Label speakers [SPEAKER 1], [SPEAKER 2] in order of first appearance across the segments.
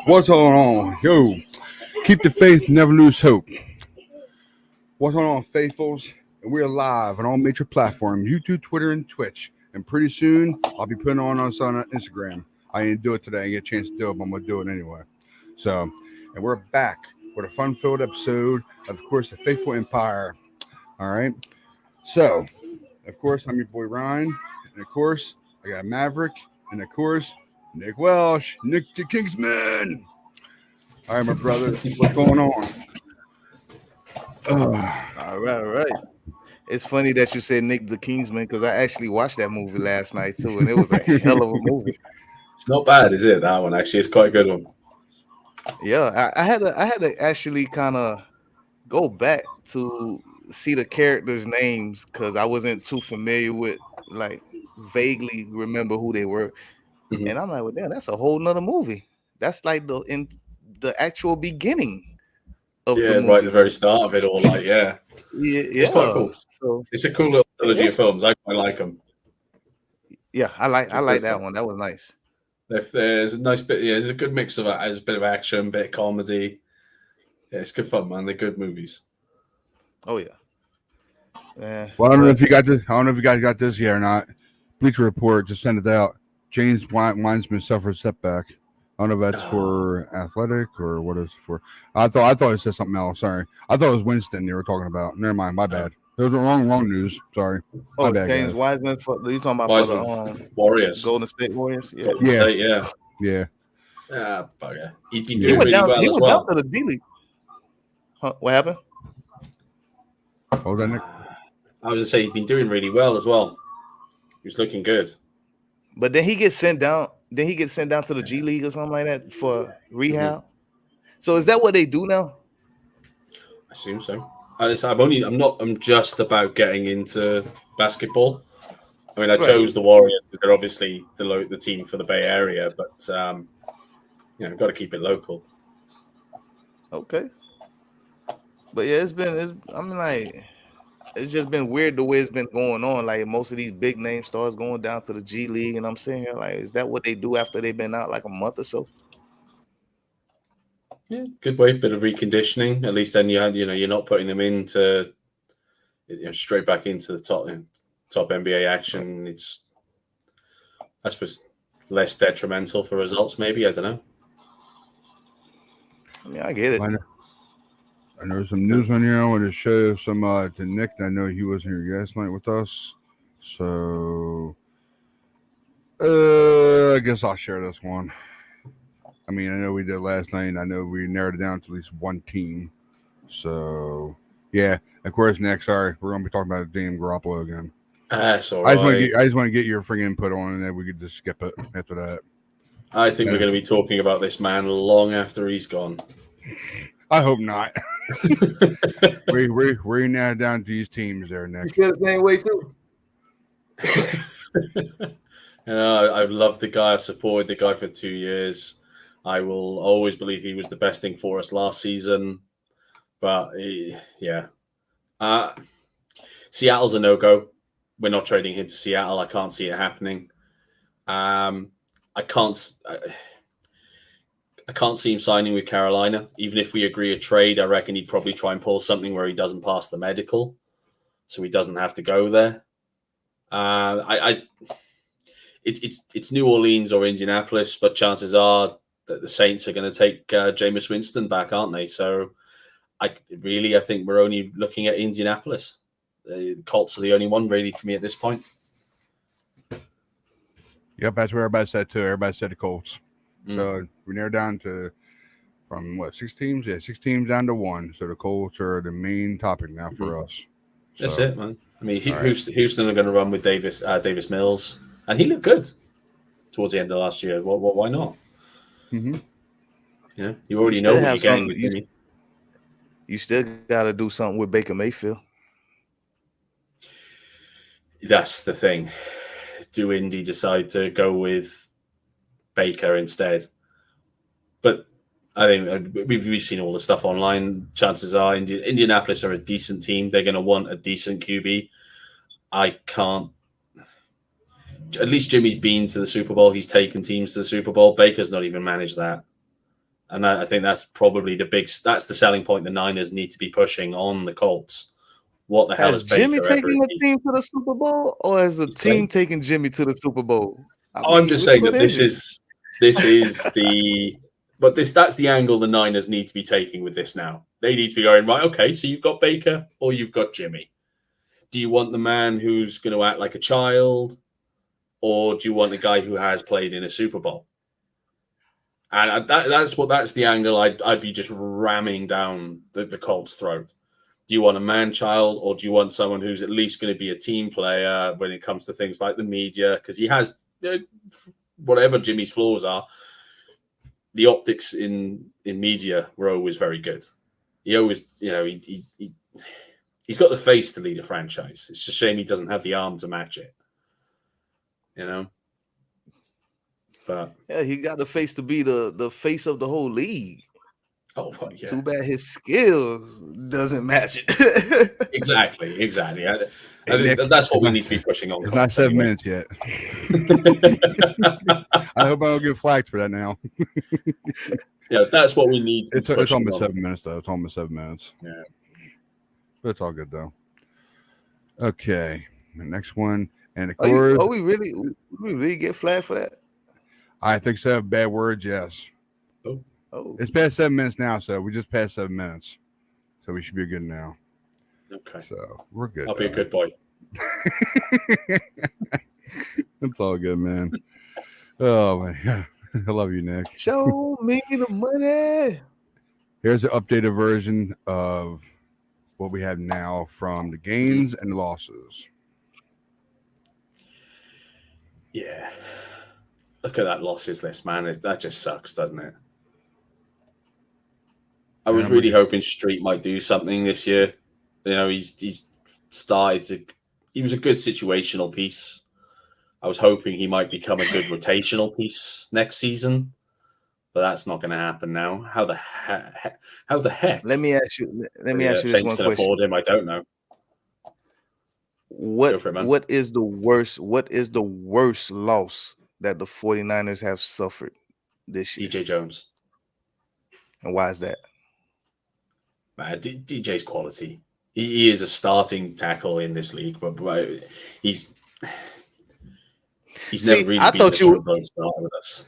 [SPEAKER 1] What's going on? Yo, keep the faith, never lose hope. What's going on, faithfuls? And we're live on all major platforms, YouTube, Twitter, and Twitch. And pretty soon, I'll be putting on us on Instagram. I didn't do it today. I didn't get a chance to do it, but I'm going to do it anyway. So, and we're back with a fun-filled episode of course, the Faithful Empire. All right. So, of course, I'm your boy Ryan. And of course, I got Maverick. And of course, Nick Welsh, Nick the Kingsman. All right, my brother, what's going on?
[SPEAKER 2] All right. It's funny that you said Nick the Kingsman because I actually watched that movie last night too, and it was a hell of a movie.
[SPEAKER 3] It's not bad, is it? That one actually, it's quite a good one.
[SPEAKER 2] Yeah, I had to actually kind of go back to see the characters' names because I wasn't too familiar with, like, vaguely remember who they were, and I'm like, well, damn, that's a whole nother movie. That's like the actual beginning of the movie.
[SPEAKER 3] Right at the very start of it all. Like,
[SPEAKER 2] yeah,
[SPEAKER 3] it's quite cool.
[SPEAKER 2] So
[SPEAKER 3] it's a cool little trilogy of films. I quite like them.
[SPEAKER 2] Yeah, I like that one. That was nice.
[SPEAKER 3] If there's a nice bit, there's a good mix of that. There's a bit of action, bit of comedy. Yeah, it's good fun, man. They're good movies.
[SPEAKER 2] Oh yeah.
[SPEAKER 1] Well, I don't know if you got this. I don't know if you guys got this yet or not. Bleacher Report just sent it out. James Winesman suffered a setback. I don't know if that's for athletic or what is it for. I thought it said something else. Sorry, I thought it was Winston they were talking about. Never mind. My bad. It was the wrong news. Sorry.
[SPEAKER 2] Oh, bad, James Wiseman. You talking about
[SPEAKER 3] Wiseman,
[SPEAKER 2] for the
[SPEAKER 3] Warriors,
[SPEAKER 2] Golden State Warriors? Yeah.
[SPEAKER 3] Golden State, yeah. Bugger. He's been doing really well as well.
[SPEAKER 2] Down to the D League. Huh? What happened?
[SPEAKER 1] Hold on, Nick.
[SPEAKER 3] I was gonna say he's been doing really well as well. He's looking good.
[SPEAKER 2] But then he gets sent down. Then he gets sent down to the G League or something like that for rehab. So is that what they do now?
[SPEAKER 3] I assume so. I'm just about getting into basketball. I mean, I chose the Warriors because they're obviously the team for the Bay Area, but got to keep it local.
[SPEAKER 2] Okay. But yeah, it's just been weird the way it's been going on. Like most of these big name stars going down to the G League, and I'm sitting here like, is that what they do after they've been out like a month or so?
[SPEAKER 3] Yeah, good way, bit of reconditioning. At least then you're not putting them into straight back into the top NBA action. It's, I suppose, less detrimental for results. Maybe, I don't know.
[SPEAKER 2] Yeah, I get it.
[SPEAKER 1] I know some news on here. I want to show some to Nick. I know he wasn't here last night with us, so I guess I'll share this one. I mean, I know we did last night, and I know we narrowed it down to at least one team. So, yeah, of course, next, sorry, we're going to be talking about damn Garoppolo again.
[SPEAKER 3] That's all right.
[SPEAKER 1] I just want to get your freaking input on it, and then we could just skip it after that.
[SPEAKER 3] I think we're going to be talking about this man long after he's gone.
[SPEAKER 1] I hope not. We're now down to these teams there, Nick.
[SPEAKER 2] You feel the same way, too?
[SPEAKER 3] I've loved the guy. I've supported the guy for 2 years. I will always believe he was the best thing for us last season. But, Seattle's a no-go. We're not trading him to Seattle. I can't see it happening. I can't see him signing with Carolina. Even if we agree a trade, I reckon he'd probably try and pull something where he doesn't pass the medical, so he doesn't have to go there. It's New Orleans or Indianapolis, but chances are that the Saints are going to take Jameis Winston back, aren't they? So I think we're only looking at Indianapolis. The Colts are the only one really for me at this point.
[SPEAKER 1] Yep, that's what everybody said too. Everybody said the Colts. So we narrowed down from 6 teams? Yeah, 6 teams down to 1. So the Colts are the main topic now for us. So,
[SPEAKER 3] that's it, man. I mean, Houston are going to run with Davis Mills, and he looked good towards the end of last year. Why not?
[SPEAKER 1] Mm-hmm.
[SPEAKER 3] You already know what you're getting with him.
[SPEAKER 2] You still got to do something with Baker Mayfield.
[SPEAKER 3] That's the thing. Do Indy decide to go with Baker instead? But I think we've seen all the stuff online. Chances are Indianapolis are a decent team. They're going to want a decent QB. I can't. At least Jimmy's been to the Super Bowl. He's taken teams to the Super Bowl. Baker's not even managed that. And I think that's probably that's the selling point the Niners need to be pushing on the Colts. What the hell
[SPEAKER 2] Has
[SPEAKER 3] is
[SPEAKER 2] Jimmy
[SPEAKER 3] Baker ever
[SPEAKER 2] taking a
[SPEAKER 3] achieved?
[SPEAKER 2] team to the Super Bowl, or has a team taking Jimmy to the Super Bowl?
[SPEAKER 3] I'm just saying that this is the but that's the angle the Niners need to be taking with this now. They need to be going, right, okay, so you've got Baker or you've got Jimmy. Do you want the man who's going to act like a child, or do you want the guy who has played in a Super Bowl? And that's the angle I'd be just ramming down the Colts' throat. Do you want a man-child, or do you want someone who's at least going to be a team player when it comes to things like the media? Because he has, whatever Jimmy's flaws are, the optics in media were always very good. He always, he's got the face to lead a franchise. It's a shame he doesn't have the arm to match it. But
[SPEAKER 2] yeah, he got the face to be the face of the whole league.
[SPEAKER 3] Oh, yeah.
[SPEAKER 2] Too bad his skills doesn't match it.
[SPEAKER 3] Exactly. I think that's what we need to be pushing on.
[SPEAKER 1] It's not 7 minutes yet. I hope I don't get flagged for that now.
[SPEAKER 3] Yeah, that's what we need.
[SPEAKER 1] It's almost 7 minutes though. It's almost 7 minutes.
[SPEAKER 3] Yeah,
[SPEAKER 1] but it's all good though. Okay, the next one, and of course,
[SPEAKER 2] we really get flagged for that?
[SPEAKER 1] I think so. Bad words, yes.
[SPEAKER 2] Oh,
[SPEAKER 1] it's past 7 minutes now, so we just passed 7 minutes, so we should be good now.
[SPEAKER 3] Okay,
[SPEAKER 1] so we're good.
[SPEAKER 3] I'll be a good boy.
[SPEAKER 1] It's all good, man. Oh man, I love you, Nick.
[SPEAKER 2] Show me the money.
[SPEAKER 1] Here's the updated version of what we have now from the gains and losses.
[SPEAKER 3] Yeah, look at that losses list, man. That just sucks, doesn't it? I was really hoping Street might do something this year. He's started to. He was a good situational piece. I was hoping he might become a good rotational piece next season, but that's not going to happen now. How the heck?
[SPEAKER 2] Let me ask you this
[SPEAKER 3] Saints
[SPEAKER 2] one
[SPEAKER 3] can
[SPEAKER 2] question.
[SPEAKER 3] afford him. I don't know.
[SPEAKER 2] What is the worst loss that the 49ers have suffered this year?
[SPEAKER 3] DJ Jones.
[SPEAKER 2] And why is that?
[SPEAKER 3] DJ's quality. He is a starting tackle in this league, but he's never really been a full-blown starter with us.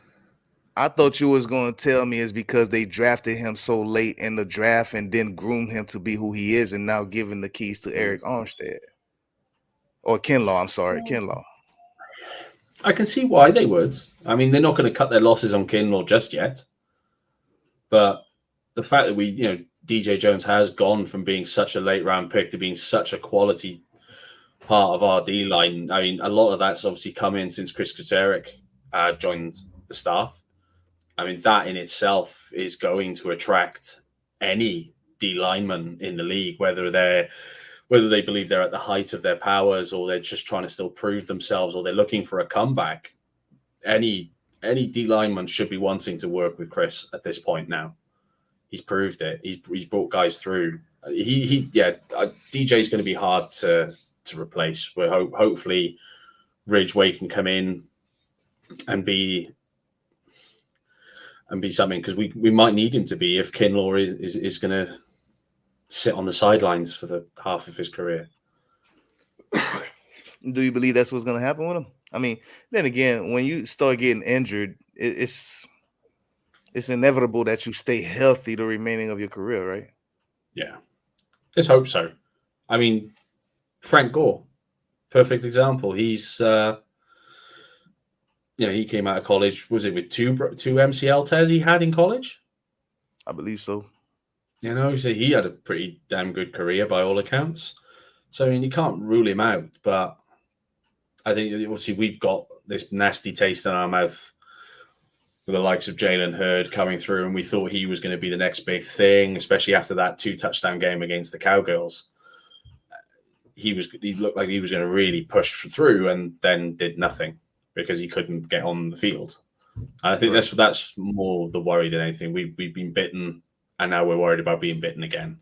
[SPEAKER 2] I thought you was going to tell me it's because they drafted him so late in the draft and then groomed him to be who he is, and now giving the keys to Eric Armstead or Kinlaw. I'm sorry, Kinlaw.
[SPEAKER 3] I can see why they would. I mean, they're not going to cut their losses on Kinlaw just yet, but the fact that DJ Jones has gone from being such a late round pick to being such a quality part of our D line. I mean, a lot of that's obviously come in since Chris Kaczmarek joined the staff. I mean, that in itself is going to attract any D lineman in the league, whether they believe they're at the height of their powers or they're just trying to still prove themselves or they're looking for a comeback. Any D lineman should be wanting to work with Chris at this point now. He's proved it. He's brought guys through. DJ's going to be hard to replace. We're hopefully Ridgeway can come in and be something, because we might need him to be if Kinlaw is going to sit on the sidelines for the half of his career.
[SPEAKER 2] Do you believe that's what's going to happen with him? I mean, then again, when you start getting injured, it's inevitable that you stay healthy the remaining of your career, right?
[SPEAKER 3] Yeah. Let's hope so. I mean, Frank Gore, perfect example. He's, he came out of college, was it with two MCL tears he had in college?
[SPEAKER 2] I believe so.
[SPEAKER 3] So he had a pretty damn good career by all accounts. So, I mean, you can't rule him out, but I think obviously we've got this nasty taste in our mouth with the likes of Jalen Hurd coming through, and we thought he was going to be the next big thing, especially after that 2-touchdown game against the Cowgirls. He looked like he was going to really push through, and then did nothing because he couldn't get on the field. And I think that's more the worry than anything. We've been bitten, and now we're worried about being bitten again.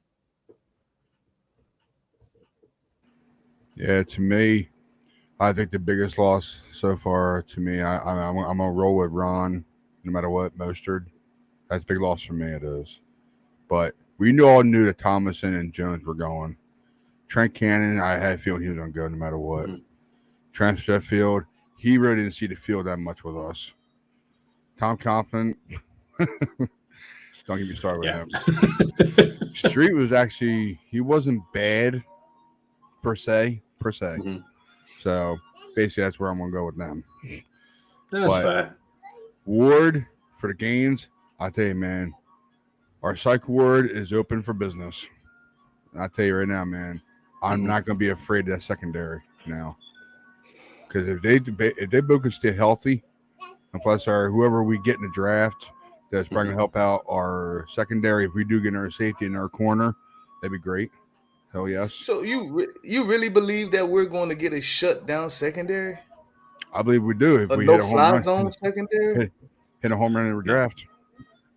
[SPEAKER 1] Yeah, to me, I think the biggest loss so far to me, I'm gonna roll with Ron. No matter what, Mostert. That's a big loss for me. It is. But we all knew that Thomason and Jones were going. Trent Cannon, I had a feeling he was going to go no matter what.
[SPEAKER 3] Mhm.
[SPEAKER 1] Trent Sheffield, he really didn't see the field that much with us. Tom Compton, don't get me started with him. Street was actually, he wasn't bad per se.
[SPEAKER 3] Mhm.
[SPEAKER 1] So basically, that's where I'm going to go with them.
[SPEAKER 3] That's
[SPEAKER 1] But
[SPEAKER 3] fair.
[SPEAKER 1] Ward for the gains, I tell you, man, our psych ward is open for business. I tell you right now, man, I'm not going to be afraid of that secondary now. Because if they both can stay healthy, and plus whoever we get in the draft that's probably going to help out our secondary, if we do get our safety in our corner, that'd be great. Hell yes.
[SPEAKER 2] So you really believe that we're going to get a shutdown secondary?
[SPEAKER 1] I believe we do if
[SPEAKER 2] A
[SPEAKER 1] we hit a home
[SPEAKER 2] no-fly
[SPEAKER 1] run.
[SPEAKER 2] zone secondary?
[SPEAKER 1] Hit a home run in the draft.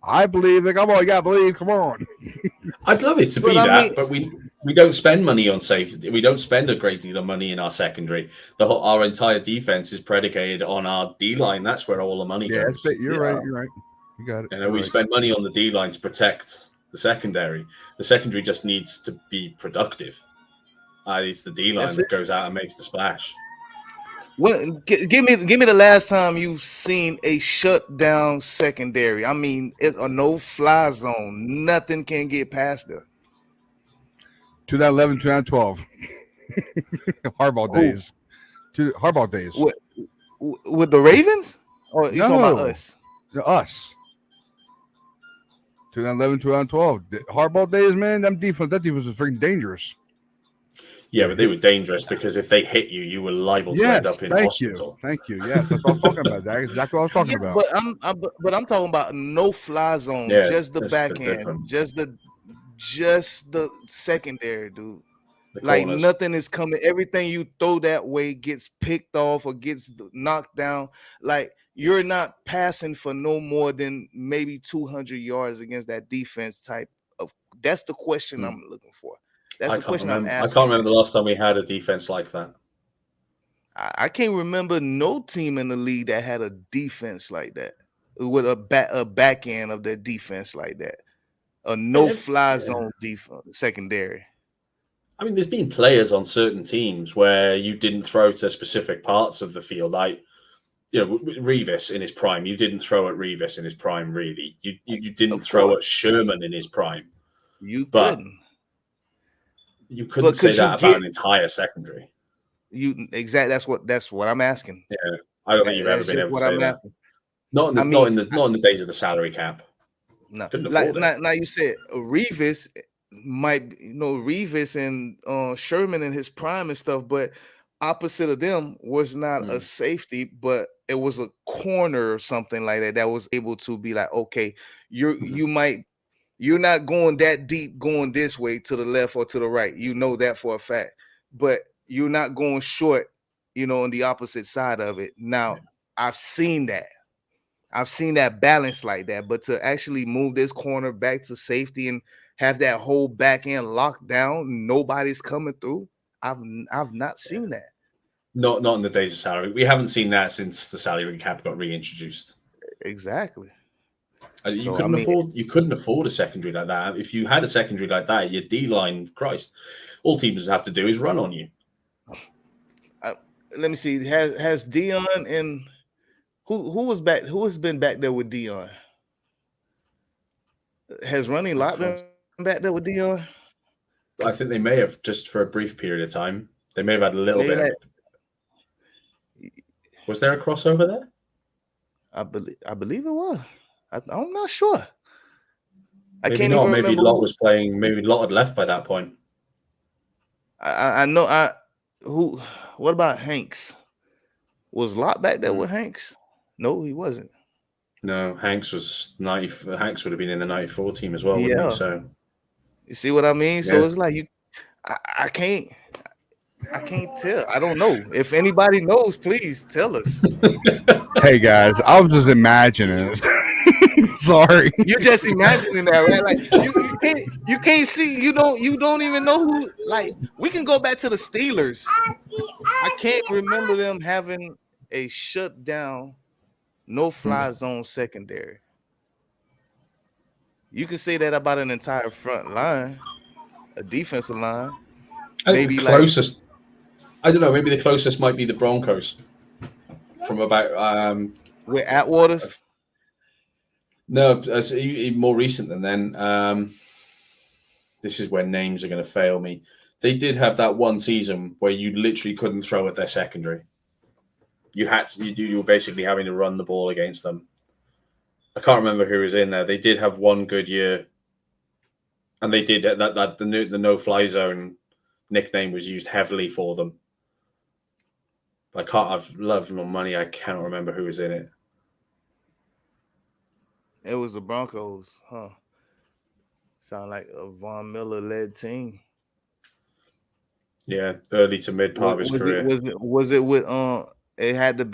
[SPEAKER 1] I believe that. Come on, you got to believe. Come on.
[SPEAKER 3] I'd love it to be that, but we don't spend money on safety. We don't spend a great deal of money in our secondary. Our entire defense is predicated on our D line. That's where all the money goes.
[SPEAKER 1] You're right. You're right. You got it.
[SPEAKER 3] And we spend money on the D line to protect the secondary. The secondary just needs to be productive. It's the D line that goes out and makes the splash.
[SPEAKER 2] Give me the last time you've seen a shutdown secondary. I mean, it's a no-fly zone. Nothing can get past there.
[SPEAKER 1] 2011, 2012. Hardball days. Hardball days.
[SPEAKER 2] With the Ravens? Or you talking about us?
[SPEAKER 1] Us. 2011, 2012. Hardball days, man. That defense was freaking dangerous.
[SPEAKER 3] Yeah, but they were dangerous because if they hit you, you were liable to end up in hospital.
[SPEAKER 1] Thank you. Yes, that's what I'm talking about. That's exactly what I was talking about.
[SPEAKER 2] But I'm talking about no-fly zone, just the back end, just the secondary, dude. Like nothing is coming. Everything you throw that way gets picked off or gets knocked down. Like you're not passing for no more than maybe 200 yards against that defense type of. That's the question I'm looking for. That's the question I'm asking.
[SPEAKER 3] I can't remember the last time we had a defense like that.
[SPEAKER 2] I can't remember no team in the league that had a defense like that with a back end of their defense like that. A no-fly zone defense secondary.
[SPEAKER 3] I mean, there's been players on certain teams where you didn't throw to specific parts of the field, like Revis in his prime. You didn't throw at Revis in his prime, really. You didn't throw at Sherman in his prime.
[SPEAKER 2] You couldn't.
[SPEAKER 3] You couldn't say that about an entire secondary.
[SPEAKER 2] That's what I'm asking.
[SPEAKER 3] Yeah, I don't think you've ever been able to say that. Not in the days of the salary cap.
[SPEAKER 2] No, now you said Revis might, Revis and Sherman in his prime and stuff, but opposite of them was not a safety, but it was a corner or something like that was able to be like, okay, you're not going that deep going this way to the left or to the right. You know that for a fact. But you're not going short, on the opposite side of it. Now, I've seen that. I've seen that balance like that. But to actually move this corner back to safety and have that whole back end locked down, nobody's coming through. I've not seen that.
[SPEAKER 3] Not in the days of salary. We haven't seen that since the salary cap got reintroduced.
[SPEAKER 2] Exactly.
[SPEAKER 3] You couldn't afford a secondary like that. If you had a secondary like that, your D line, Christ, all teams have to do is run on you.
[SPEAKER 2] Let me see. Has Dion and who was back? Who has been back there with Dion? Has Ronnie Lott been back there with Dion?
[SPEAKER 3] I think they may have, just for a brief period of time. They may have had a little bit. Was there a crossover there?
[SPEAKER 2] I believe it was. I'm not sure.
[SPEAKER 3] Maybe not. Maybe Lott was playing. Maybe Lott had left by that point.
[SPEAKER 2] I know. What about Hanks? Was Lott back there with Hanks? No, he wasn't.
[SPEAKER 3] No, Hanks was 90. Hanks would have been in the 94 team as well, wouldn't he? So
[SPEAKER 2] you see what I mean? So it's like I can't tell. I don't know. If anybody knows, please tell us.
[SPEAKER 1] Hey guys, I was just imagining it. Sorry.
[SPEAKER 2] You're just imagining that, right? Like you can't see, you don't even know who. Like, we can go back to the Steelers. I can't remember them having a shutdown, no-fly zone secondary. You can say that about an entire front line, a defensive line.
[SPEAKER 3] I think
[SPEAKER 2] Maybe
[SPEAKER 3] the
[SPEAKER 2] like
[SPEAKER 3] closest, I don't know, maybe the closest might be the Broncos from about
[SPEAKER 2] with Atwaters.
[SPEAKER 3] no, as even more recent than then. This is where names are going to fail me. They did have that one season where you literally couldn't throw at their secondary. You had to, you were basically having to run the ball against them. I can't remember who was in there. They did have one good year, and they did that the no-fly zone nickname was used heavily for them. I've loved no money. I cannot remember who was in it.
[SPEAKER 2] It was the Broncos, huh? Sound like a Von Miller led team.
[SPEAKER 3] Yeah, early to mid part of his career.
[SPEAKER 2] Was it with it had to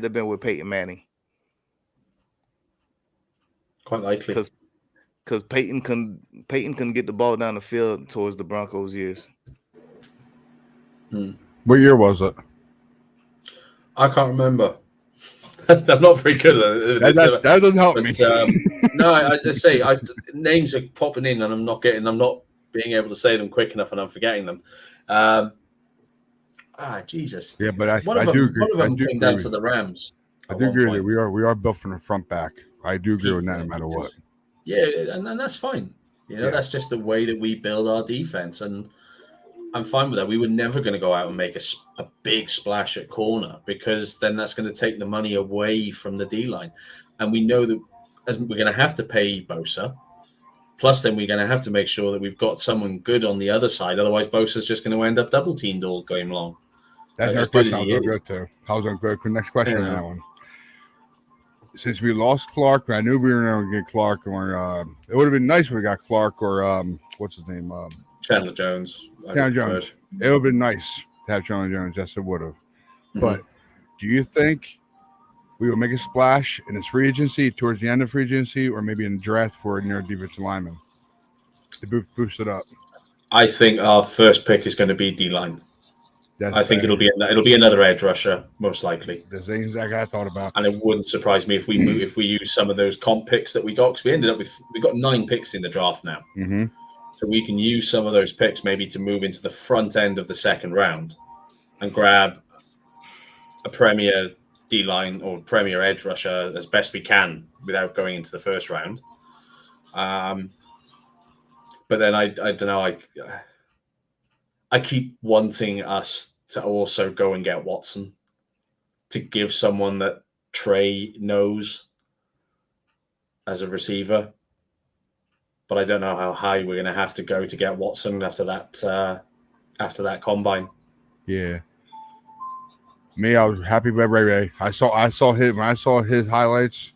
[SPEAKER 2] been with Peyton Manning.
[SPEAKER 3] Quite likely.
[SPEAKER 2] Because Peyton can get the ball down the field towards the Broncos years.
[SPEAKER 1] What year was it?
[SPEAKER 3] I can't remember. I'm not very good at this.
[SPEAKER 1] That doesn't help me.
[SPEAKER 3] No, I just say names are popping in, and I'm not being able to say them quick enough, and I'm forgetting them. Jesus.
[SPEAKER 1] Yeah, but
[SPEAKER 3] one of them came down to the Rams.
[SPEAKER 1] I do agree that we are built from the front back. I do agree with that, no matter what.
[SPEAKER 3] Yeah, and that's fine. That's just the way that we build our defense, and I'm fine with that. We were never going to go out and make a big splash at corner because then that's going to take the money away from the D-line. And we know that as we're going to have to pay Bosa, plus then we're going to have to make sure that we've got someone good on the other side. Otherwise, Bosa's just going to end up double-teamed all game long.
[SPEAKER 1] That's our question I was going to go to. I was going to go to the next question on that one. Since we lost Clark, I knew we were going to get Clark. Or it would have been nice if we got Clark or what's his name?
[SPEAKER 3] Chandler Jones.
[SPEAKER 1] Chandler Jones. It would have been nice to have Chandler Jones. Yes, it would have. Mm-hmm. But do you think we will make a splash in his free agency, towards the end of free agency, or maybe in the draft for a near defensive lineman to boost it up?
[SPEAKER 3] I think our first pick is going to be D-line. I think it'll be another edge rusher, most likely.
[SPEAKER 1] The thing exactly I thought about,
[SPEAKER 3] and it wouldn't surprise me if we use some of those comp picks that we got, because we got 9 picks in the draft now.
[SPEAKER 1] Mm-hmm.
[SPEAKER 3] So we can use some of those picks maybe to move into the front end of the second round and grab a premier D-line or premier edge rusher as best we can without going into the first round. But then I don't know. I keep wanting us to also go and get Watson to give someone that Trey knows as a receiver. But I don't know how high we're going to have to go to get Watson after that combine.
[SPEAKER 1] Yeah. Me, I was happy with Ray. I saw him when I saw his highlights.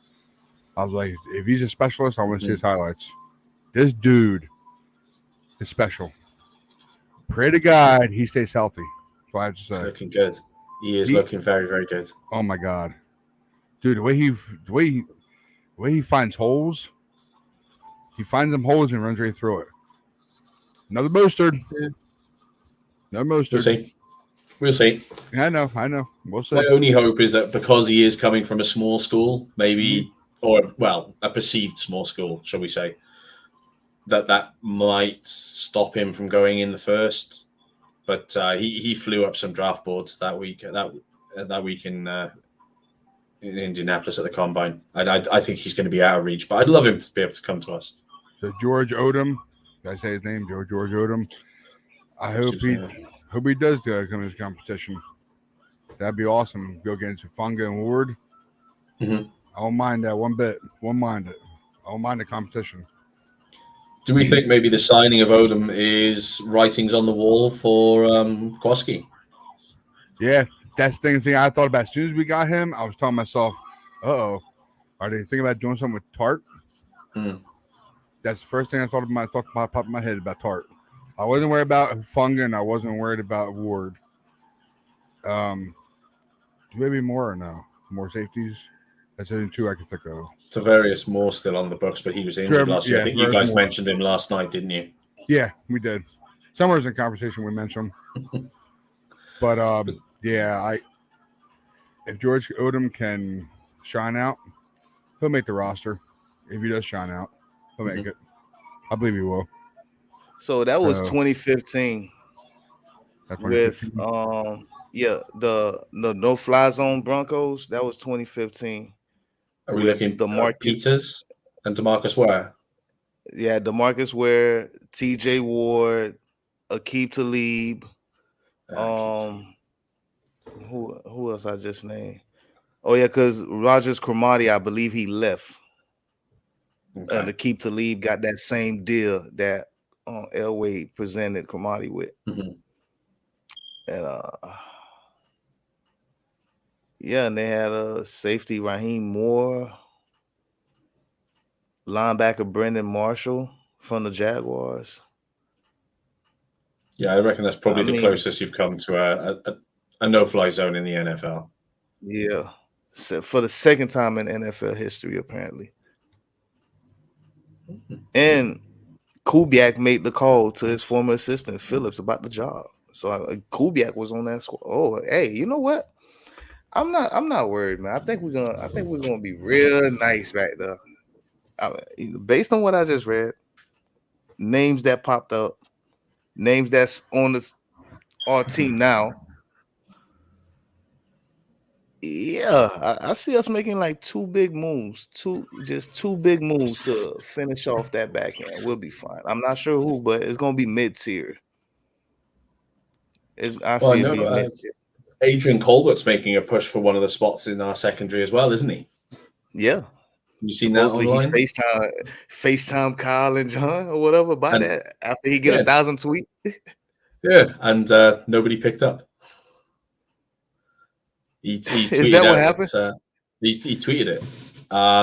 [SPEAKER 1] I was like, if he's a specialist, I want to see his highlights. This dude is special. Pray to God he stays healthy. So I have to say.
[SPEAKER 3] He's looking good. He is looking very, very good.
[SPEAKER 1] Oh my God, dude! The way he finds holes, he finds them holes and runs right through it. Another Mostert.
[SPEAKER 3] Yeah.
[SPEAKER 1] No Mostert.
[SPEAKER 3] We'll see.
[SPEAKER 1] I know. We'll see.
[SPEAKER 3] My only hope is that because he is coming from a small school, maybe, a perceived small school, shall we say, that might stop him from going in the first. But he flew up some draft boards that week in Indianapolis at the combine. I think he's going to be out of reach, but I'd love him to be able to come to us.
[SPEAKER 1] So George Odom, did I say his name? George Odom. I hope he does come to this competition. That'd be awesome. Go against Funga and Ward.
[SPEAKER 3] Mm-hmm.
[SPEAKER 1] I won't mind that one bit. Won't mind it. I won't mind the competition.
[SPEAKER 3] Do we think maybe the signing of Odom is writings on the wall for Kowski?
[SPEAKER 1] Yeah, that's the thing I thought about. As soon as we got him, I was telling myself, are they thinking about doing something with Tart? That's the first thing I thought popped in my head about Tart. I wasn't worried about Funga, and I wasn't worried about Ward. Do we have any more or no? More safeties? That's only 2 I can think of.
[SPEAKER 3] Tavarius Moore still on the books, but he was injured last year. I think you guys mentioned him last night, didn't you?
[SPEAKER 1] Yeah, we did. Somewhere's in conversation we mentioned him. But if George Odom can shine out, he'll make the roster if he does shine out. He'll make it. I believe he will.
[SPEAKER 2] So that was
[SPEAKER 1] So
[SPEAKER 2] 2015
[SPEAKER 1] that's
[SPEAKER 2] with
[SPEAKER 1] 2015.
[SPEAKER 2] the no fly zone Broncos. That was 2015
[SPEAKER 3] Are we
[SPEAKER 2] with
[SPEAKER 3] looking
[SPEAKER 2] DeMarcus.
[SPEAKER 3] Peters and DeMarcus Ware?
[SPEAKER 2] Yeah, DeMarcus Ware, T.J. Ward, Aqib Talib. Who else I just named? Oh yeah, because Rogers Cromartie, I believe he left,
[SPEAKER 3] Okay.
[SPEAKER 2] and Aqib Talib got that same deal that Elway presented Cromartie with,
[SPEAKER 3] Mhm.
[SPEAKER 2] and yeah, and they had a safety Raheem Moore, linebacker Brendan Marshall from the Jaguars.
[SPEAKER 3] Yeah, I reckon that's probably
[SPEAKER 2] I
[SPEAKER 3] the
[SPEAKER 2] mean,
[SPEAKER 3] closest you've come to a no-fly zone in the NFL.
[SPEAKER 2] yeah, for the second time in NFL history, apparently. And Kubiak made the call to his former assistant Phillips about the job. So Kubiak was on that squad. Oh, hey, you know what? I'm not worried, man. I think we're gonna be real nice back there. Based on what I just read, names that popped up, names that's on our team now. Yeah, I see us making like two big moves, two big moves to finish off that back end. We'll be fine. I'm not sure who, but it's gonna be mid-tier. I
[SPEAKER 3] Well, I
[SPEAKER 2] see it being
[SPEAKER 3] know
[SPEAKER 2] mid-tier.
[SPEAKER 3] Adrian Colbert's making a push for one of the spots in our secondary as well, isn't he?
[SPEAKER 2] Yeah.
[SPEAKER 3] You seen that
[SPEAKER 2] Supposedly
[SPEAKER 3] online?
[SPEAKER 2] he FaceTime Kyle and John or whatever about
[SPEAKER 3] And-
[SPEAKER 2] that after he get
[SPEAKER 3] yeah.
[SPEAKER 2] 1,000 tweets.
[SPEAKER 3] Yeah, and nobody picked up. He tweeted
[SPEAKER 2] Is that what
[SPEAKER 3] out
[SPEAKER 2] happened?
[SPEAKER 3] that, he tweeted it.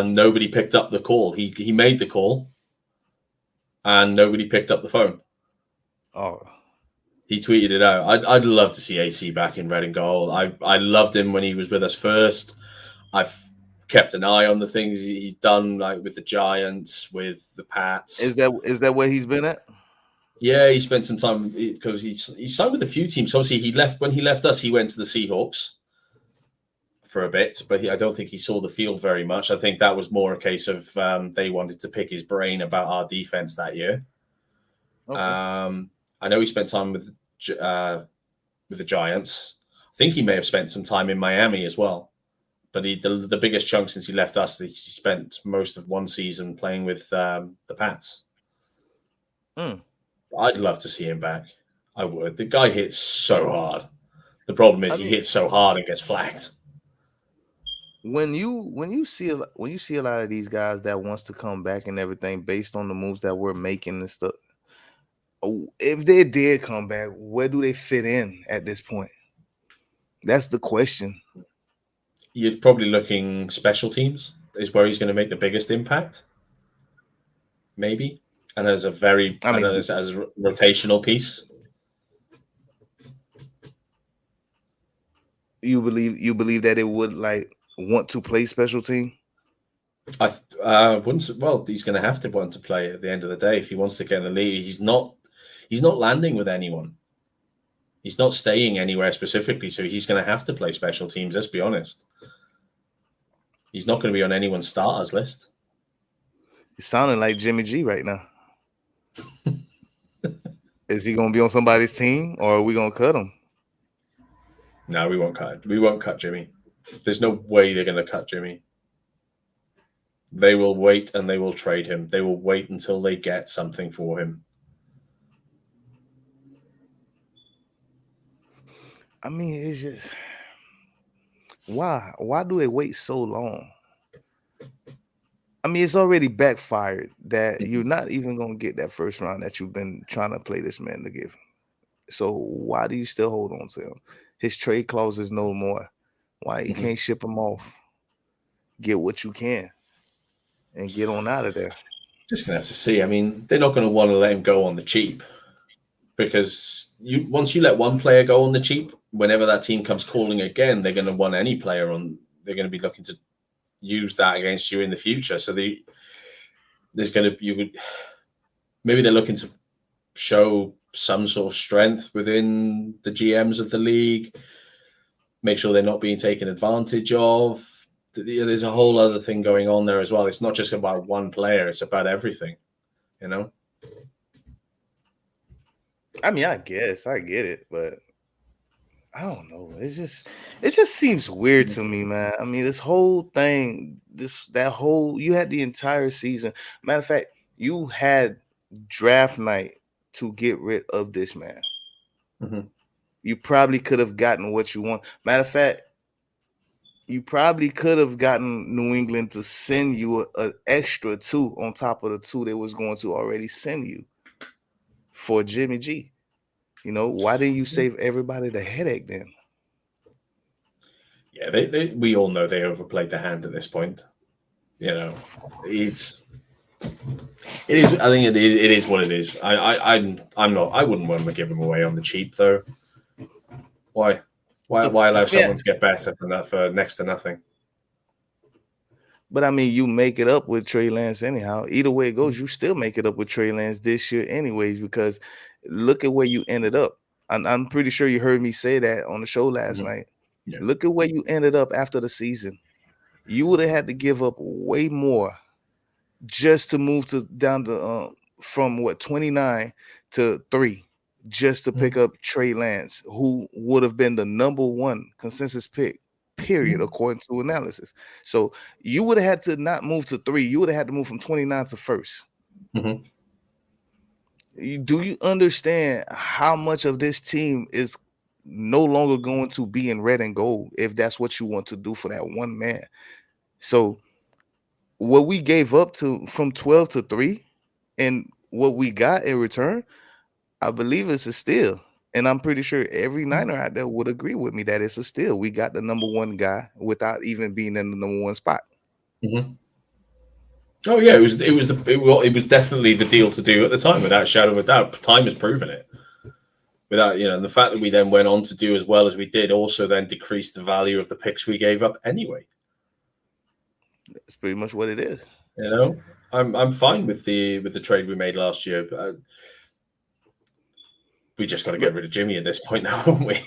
[SPEAKER 3] Nobody picked up the call. He made the call, and nobody picked up the phone.
[SPEAKER 2] Oh,
[SPEAKER 3] He tweeted it out. I'd love to see AC back in red and gold. I loved him when he was with us first. I've kept an eye on the things he's done, like with the Giants, with the Pats.
[SPEAKER 2] is that where he's been at?
[SPEAKER 3] Yeah, he spent some time because he signed with a few teams. Obviously, when he left us, he went to the Seahawks for a bit, but I don't think he saw the field very much. I think that was more a case of they wanted to pick his brain about our defense that year.
[SPEAKER 2] Okay.
[SPEAKER 3] I know he spent time with the Giants. I think he may have spent some time in Miami as well. But the biggest chunk since he left us, he spent most of one season playing with the Pats. I'd love to see him back. I would. The guy hits so hard. The problem is he hits so hard and gets flagged. When
[SPEAKER 2] you see a lot of these guys that wants to come back and everything based on the moves that we're making and stuff, if they did come back, where do they fit in at this point? That's the question.
[SPEAKER 3] You're probably looking special teams is where he's going to make the biggest impact, maybe, and as a as a rotational piece.
[SPEAKER 2] You believe that it would want to play special team?
[SPEAKER 3] I wouldn't. Well, he's going to have to want to play at the end of the day if he wants to get in the league. He's not landing with anyone. He's not staying anywhere specifically, so he's going to have to play special teams. Let's be honest. He's not going to be on anyone's starters list.
[SPEAKER 2] He's sounding like Jimmy G right now. Is he going to be on somebody's team, or are we going to cut him?
[SPEAKER 3] No, we won't cut. We won't cut Jimmy. There's no way they're going to cut Jimmy. They will wait and they will trade him. They will wait until they get something for him.
[SPEAKER 2] I mean, it's just why do they wait so long? I mean, it's already backfired that you're not even going to get that first round that you've been trying to play this man to give. So why do you still hold on to him? His trade clause is no more. Why you can't ship him off? Get what you can and get on out of there.
[SPEAKER 3] Just going to have to see. I mean, they're not going to want to let him go on the cheap because once you let one player go on the cheap, whenever that team comes calling again, they're going to want any player on. They're going to be looking to use that against you in the future. So maybe they're looking to show some sort of strength within the GMs of the league, make sure they're not being taken advantage of. there's a whole other thing going on there as well. It's not just about one player; it's about everything. You know.
[SPEAKER 2] I mean, I guess I get it, but I don't know. It just seems weird to me, man. I mean, this whole thing, you had the entire season. Matter of fact, you had draft night to get rid of this man.
[SPEAKER 3] Mhm.
[SPEAKER 2] You probably could have gotten what you want. Matter of fact, you probably could have gotten New England to send you an extra 2 on top of the 2 they was going to already send you for Jimmy G. You know, why didn't you save everybody the headache then?
[SPEAKER 3] Yeah, we all know they overplayed the hand at this point. You know, it is. I think it is what it is. I'm not. I wouldn't want to give them away on the cheap though. Why allow someone to get better than that for next to nothing?
[SPEAKER 2] But I mean, you make it up with Trey Lance anyhow. Either way it goes, you still make it up with Trey Lance this year, anyways. Because look at where you ended up. I'm pretty sure you heard me say that on the show last night.
[SPEAKER 3] Yeah.
[SPEAKER 2] Look at where you ended up after the season. You would have had to give up way more just to move down to from 29 to 3, just to pick up Trey Lance, who would have been the number 1 consensus pick, period, according to analysis. So you would have had to not move to 3. You would have had to move from 29 to 1st.
[SPEAKER 3] Mm-hmm.
[SPEAKER 2] Do you understand how much of this team is no longer going to be in red and gold if that's what you want to do for that one man? So what we gave up to from 12 to 3 and what we got in return, I believe it's a steal. And I'm pretty sure every Niner out there would agree with me that it's a steal. We got the number 1 guy without even being in the number 1 spot.
[SPEAKER 3] Mm-hmm. Oh yeah, it was definitely the deal to do at the time, without a shadow of a doubt. Time has proven it. Without, the fact that we then went on to do as well as we did also then decreased the value of the picks we gave up anyway.
[SPEAKER 2] That's pretty much what it is.
[SPEAKER 3] I'm fine with the trade we made last year, but we just got to get rid of Jimmy at this point now, haven't we?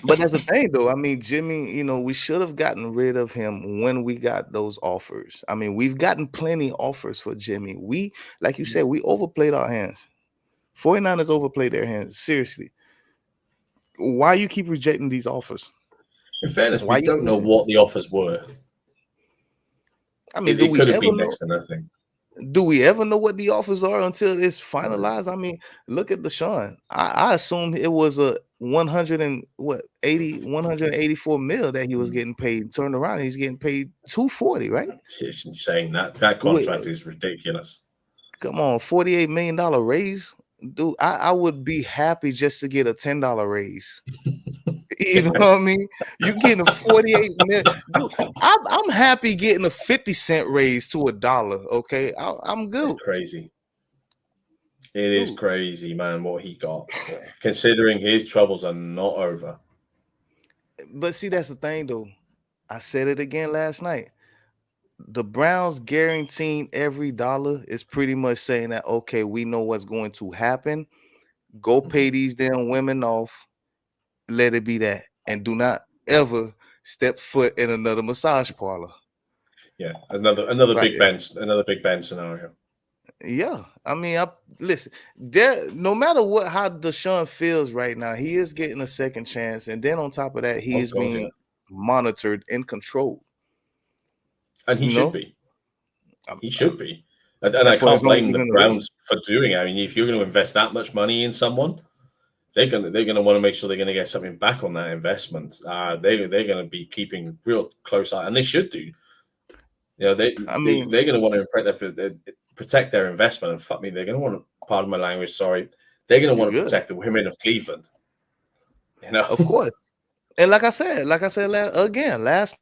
[SPEAKER 2] But that's the thing, though. I mean, Jimmy, we should have gotten rid of him when we got those offers. I mean, we've gotten plenty offers for Jimmy. We, like you said, we overplayed our hands. 49ers overplayed their hands. Seriously. Why you keep rejecting these offers?
[SPEAKER 3] In fairness, we don't know what the offers were.
[SPEAKER 2] I mean,
[SPEAKER 3] it could have been next to nothing.
[SPEAKER 2] Do we ever know what the offers are until it's finalized? I mean, look at Deshaun. I assume it was a 184 mil that he was getting paid. Turned around, and he's getting paid 240, right?
[SPEAKER 3] It's insane. That contract is ridiculous.
[SPEAKER 2] Come on, $48 million raise, dude. I would be happy just to get a $10 raise. You know what I mean? You getting a 48 million. Dude, I'm happy getting a 50-cent raise to $1. Okay, I'm good.
[SPEAKER 3] It's crazy. It is crazy, man, what he got. Considering his troubles are not over.
[SPEAKER 2] But see, that's the thing, though. I said it again last night. The Browns guaranteeing every dollar is pretty much saying that, okay, we know what's going to happen. Go pay these damn women off. Let it be that, and do not ever step foot in another massage parlor.
[SPEAKER 3] Yeah, another big Ben scenario.
[SPEAKER 2] Yeah, I mean, listen. No matter how Deshaun feels right now, he is getting a second chance, and then on top of that, he is being monitored and controlled.
[SPEAKER 3] And he should be. He should be, and I can't blame the Browns for doing it. I mean, if you're going to invest that much money in someone, they're gonna want to make sure they're gonna get something back on that investment. They're gonna be keeping real close eye, and they should do. They're gonna want to protect their investment. And fuck me, they're gonna want to. Pardon my language. Sorry, they're gonna want to protect the women of Cleveland.
[SPEAKER 2] Of course. And like I said last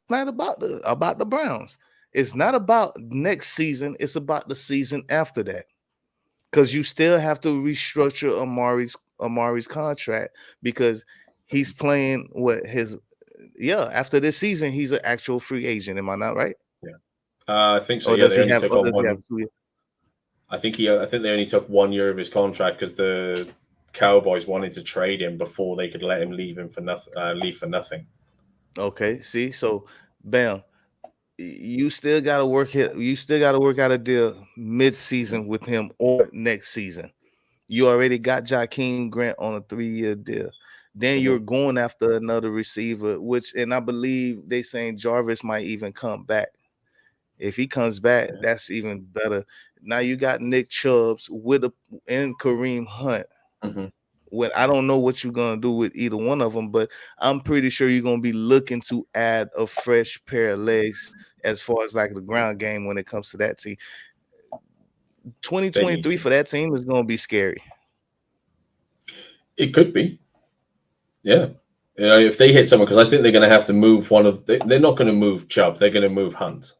[SPEAKER 2] night about the Browns, it's not about next season. It's about the season after that, because you still have to restructure Amari's contract, because he's playing after this season he's an actual free agent. Am I not right?
[SPEAKER 3] Yeah, I think so.
[SPEAKER 2] Or does he have 2 years?
[SPEAKER 3] I think they only took 1 year of his contract because the Cowboys wanted to trade him before they could let him leave for nothing.
[SPEAKER 2] Okay, see, so bam, you still got to work it. You still got to work out a deal mid-season with him or next season. You already got Jakeem Grant on a 3-year deal. Then you're going after another receiver, and I believe they saying Jarvis might even come back. If he comes back, that's even better. Now you got Nick Chubbs and Kareem Hunt. When I don't know what you're gonna do with either one of them, but I'm pretty sure you're gonna be looking to add a fresh pair of legs as far as like the ground game when it comes to that team. 2023 for that team is gonna be scary.
[SPEAKER 3] It could be, yeah. You know, if they hit someone, because I think they're going to have to move one of. They're not going to move Chubb. They're going to move Hunt.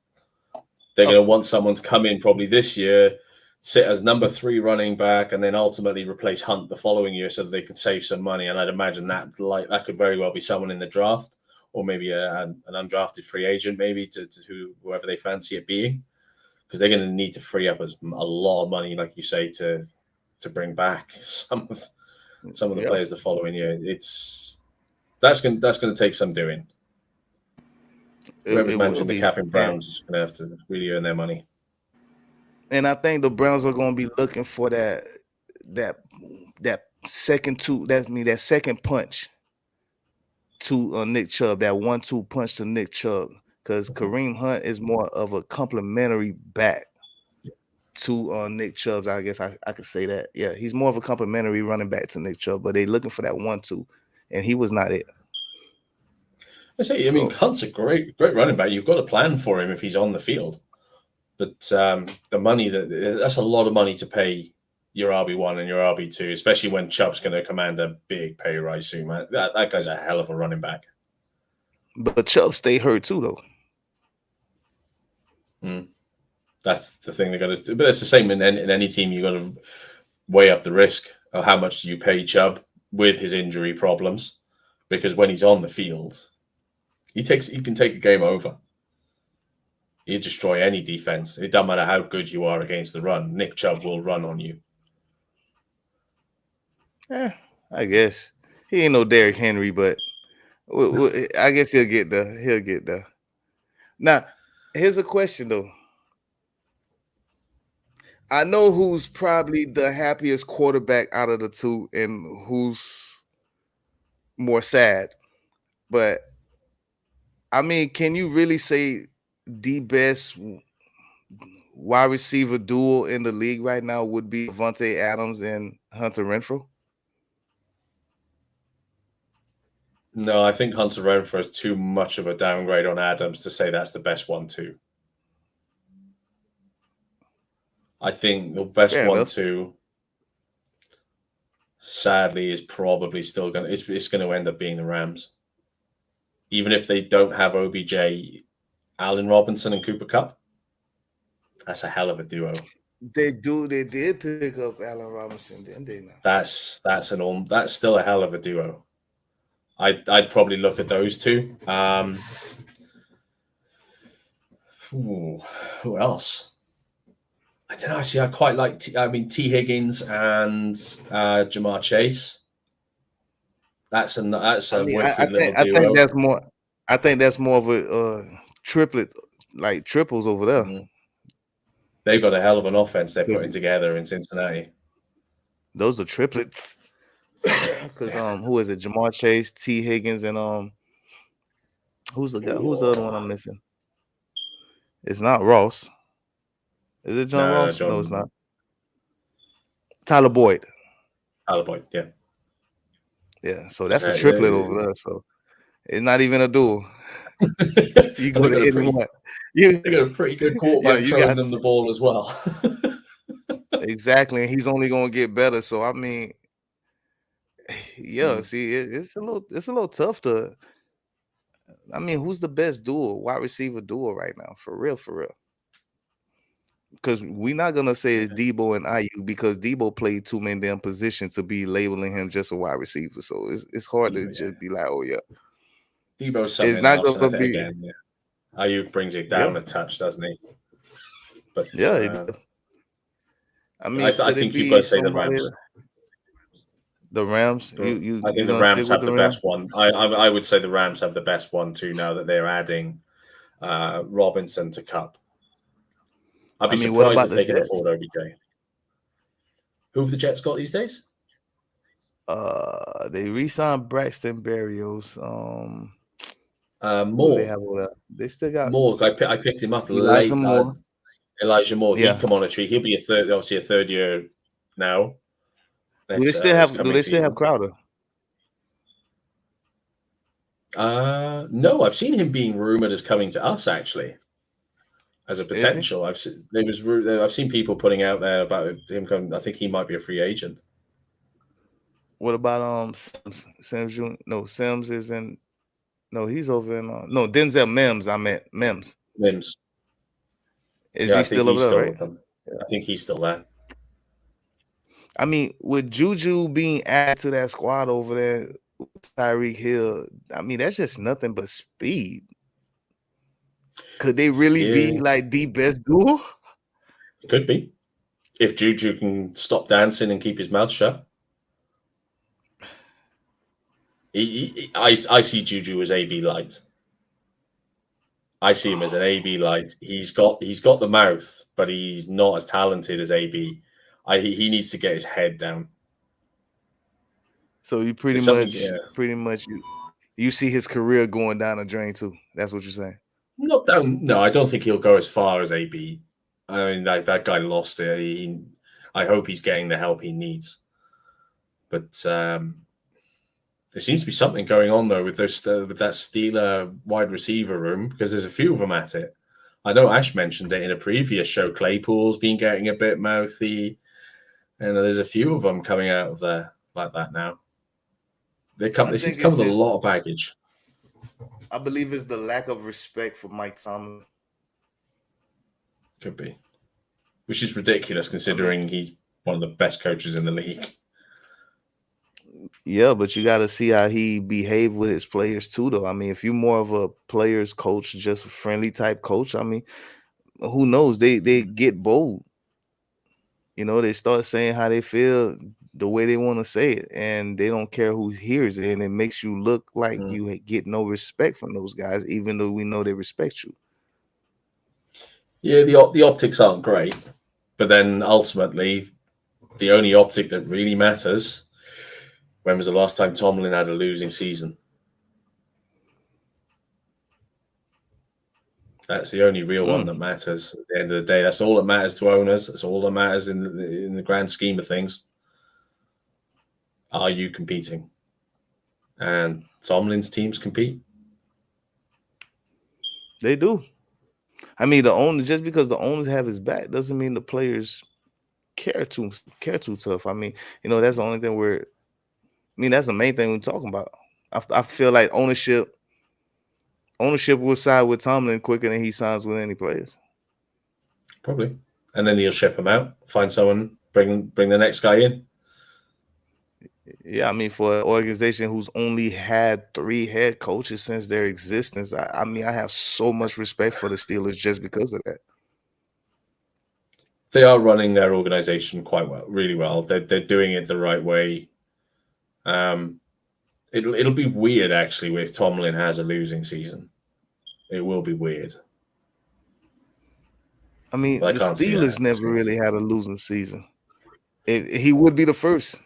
[SPEAKER 3] They're going to want someone to come in probably this year, sit as number 3 running back, and then ultimately replace Hunt the following year so that they can save some money. And I'd imagine that could very well be someone in the draft, or maybe an undrafted free agent, maybe to whoever they fancy it being, because they're going to need to free up a lot of money, like you say, to bring back some of the players the following year. That's going to take some doing. Whoever's managing the cap in Browns is going to have to really earn their money.
[SPEAKER 2] And I think the Browns are going to be looking for that second punch to Nick Chubb, that 1-2 punch to Nick Chubb, because Kareem Hunt is more of a complimentary back to Nick Chubb. I guess I could say that. Yeah, he's more of a complimentary running back to Nick Chubb, but they're looking for that 1-2, and he was not it.
[SPEAKER 3] I mean, Hunt's a great running back. You've got a plan for him if he's on the field. But the money that's a lot of money to pay your RB1 and your RB2, especially when Chubb's going to command a big pay rise soon, man. That guy's a hell of a running back.
[SPEAKER 2] But Chubb stayed hurt too,
[SPEAKER 3] though. That's the thing they got to do. But it's the same in any team. You got to weigh up the risk of how much do you pay Chubb with his injury problems, because when he's on the field, he can take a game over. You destroy any defense. It doesn't matter how good you are against the run. Nick Chubb will run on you.
[SPEAKER 2] I guess he ain't no Derrick Henry, but I guess he'll get there. Now, here's a question though. I know who's probably the happiest quarterback out of the two, and who's more sad. But I mean, can you really say the best wide receiver duo in the league right now would be Devontae Adams and Hunter Renfrow?
[SPEAKER 3] No, I think Hunter Renfrow is too much of a downgrade on Adams to say that's the best one too. I think the best
[SPEAKER 2] Fair
[SPEAKER 3] one
[SPEAKER 2] enough.
[SPEAKER 3] too, sadly, is probably still going to. It's going to end up being the Rams, even if they don't have OBJ, Allen Robinson, and Cooper Kupp. That's a hell of a duo.
[SPEAKER 2] They did pick up Allen Robinson, didn't they? Now
[SPEAKER 3] that's still a hell of a duo. I'd probably look at those two. Who else? I don't know. Actually, I quite like. T. Higgins and Jamar Chase. That's a wicked little duo.
[SPEAKER 2] I think that's more of a triplet, like triples over there.
[SPEAKER 3] Mm-hmm. They've got a hell of an offense they're putting together in Cincinnati.
[SPEAKER 2] Those are triplets. Because who is it? Jamar Chase, T. Higgins, and who's the guy? Who's the other one I'm missing? It's not Ross. Is it John Ross? No, it's not. Tyler Boyd.
[SPEAKER 3] Yeah.
[SPEAKER 2] Yeah, so that's a triplet over there. So it's not even a duel. You go to anyone.
[SPEAKER 3] They got a pretty good quarterback throwing them the ball as well.
[SPEAKER 2] Exactly, and he's only going to get better. So I mean, see, it's a little tough to. I mean, who's the best wide receiver duo right now? For real. Because we're not gonna say it's Debo and Ayuk, because Debo played too many damn positions to be labeling him just a wide receiver. So it's hard to just be like, oh yeah.
[SPEAKER 3] Debo's something it's not gonna be again. Yeah. Ayuk brings it down a touch, doesn't he? But
[SPEAKER 2] I mean,
[SPEAKER 3] I think you've got to say the Rams.
[SPEAKER 2] The Rams.
[SPEAKER 3] I think the Rams have the best one. I would say the Rams have the best one too. Now that they're adding Robinson to Cup. I'd be
[SPEAKER 2] I mean, what
[SPEAKER 3] surprised
[SPEAKER 2] about
[SPEAKER 3] if
[SPEAKER 2] the
[SPEAKER 3] they can
[SPEAKER 2] Jets?
[SPEAKER 3] afford OBJ. Who have the Jets got these days?
[SPEAKER 2] They re-signed Braxton Berrios. Who do they
[SPEAKER 3] Moore.
[SPEAKER 2] have over there? They still got
[SPEAKER 3] Moore. I picked him up
[SPEAKER 2] Elijah
[SPEAKER 3] late.
[SPEAKER 2] Moore.
[SPEAKER 3] Elijah Moore. He'd
[SPEAKER 2] Yeah.
[SPEAKER 3] come on a treat. He'll be obviously a third year now.
[SPEAKER 2] Do they still have? Do they still have Crowder?
[SPEAKER 3] No, I've seen him being rumored as coming to us actually as a
[SPEAKER 2] Is he?
[SPEAKER 3] potential. I've seen people putting out there about him coming. I think he might be a free agent.
[SPEAKER 2] What about Sims? Sims Jr.? No, Sims is in. No, he's over in. No, Denzel Mims. I meant Mims.
[SPEAKER 3] Mims.
[SPEAKER 2] Is he still over there? Right.
[SPEAKER 3] I think he's still there.
[SPEAKER 2] I mean, with Juju being added to that squad over there, Tyreek Hill, I mean, that's just nothing but speed. Could they really be like the best duo?
[SPEAKER 3] Could be. If Juju can stop dancing and keep his mouth shut. I see Juju as AB light. I see him as an AB light. He's got the mouth, but he's not as talented as AB. He needs to get his head down.
[SPEAKER 2] So you pretty much you see his career going down the drain too. That's what you're saying.
[SPEAKER 3] Not down. No, I don't think he'll go as far as AB. I mean, that guy lost it. I hope he's getting the help he needs. But there seems to be something going on though with that Steeler wide receiver room because there's a few of them at it. I know Ash mentioned it in a previous show. Claypool's been getting a bit mouthy, and there's a few of them coming out of there like that now. They seem to come with a lot of baggage.
[SPEAKER 2] I believe it's the lack of respect for Mike Tomlin.
[SPEAKER 3] Could be, which is ridiculous considering he's one of the best coaches in the league.
[SPEAKER 2] Yeah, but you got to see how he behaved with his players too, though. I mean, if you're more of a players coach, just a friendly type coach, I mean, who knows? They get bold. You know, they start saying how they feel the way they want to say it, and they don't care who hears it, and it makes you look like you get no respect from those guys, even though we know they respect you.
[SPEAKER 3] Yeah, the optics aren't great, but then ultimately, the only optic that really matters. When was the last time Tomlin had a losing season? That's the only real one that matters. At the end of the day, that's all that matters to owners. That's all that matters in the grand scheme of things. Are you competing? And Tomlin's teams compete.
[SPEAKER 2] They do. I mean, the owner, just because the owners have his back doesn't mean the players care too tough. I mean, you know, that's the only thing that's the main thing we're talking about. I feel like ownership will side with Tomlin quicker than he signs with any players.
[SPEAKER 3] Probably. And then he'll ship them out, find someone, bring the next guy in.
[SPEAKER 2] Yeah, I mean, for an organization who's only had 3 head coaches since their existence, I mean, I have so much respect for the Steelers just because of that.
[SPEAKER 3] They are running their organization quite well, really well. They're doing it the right way. It'll be weird actually if Tomlin has a losing season. It will be weird.
[SPEAKER 2] I mean, the Steelers never really had a losing season. He would be the first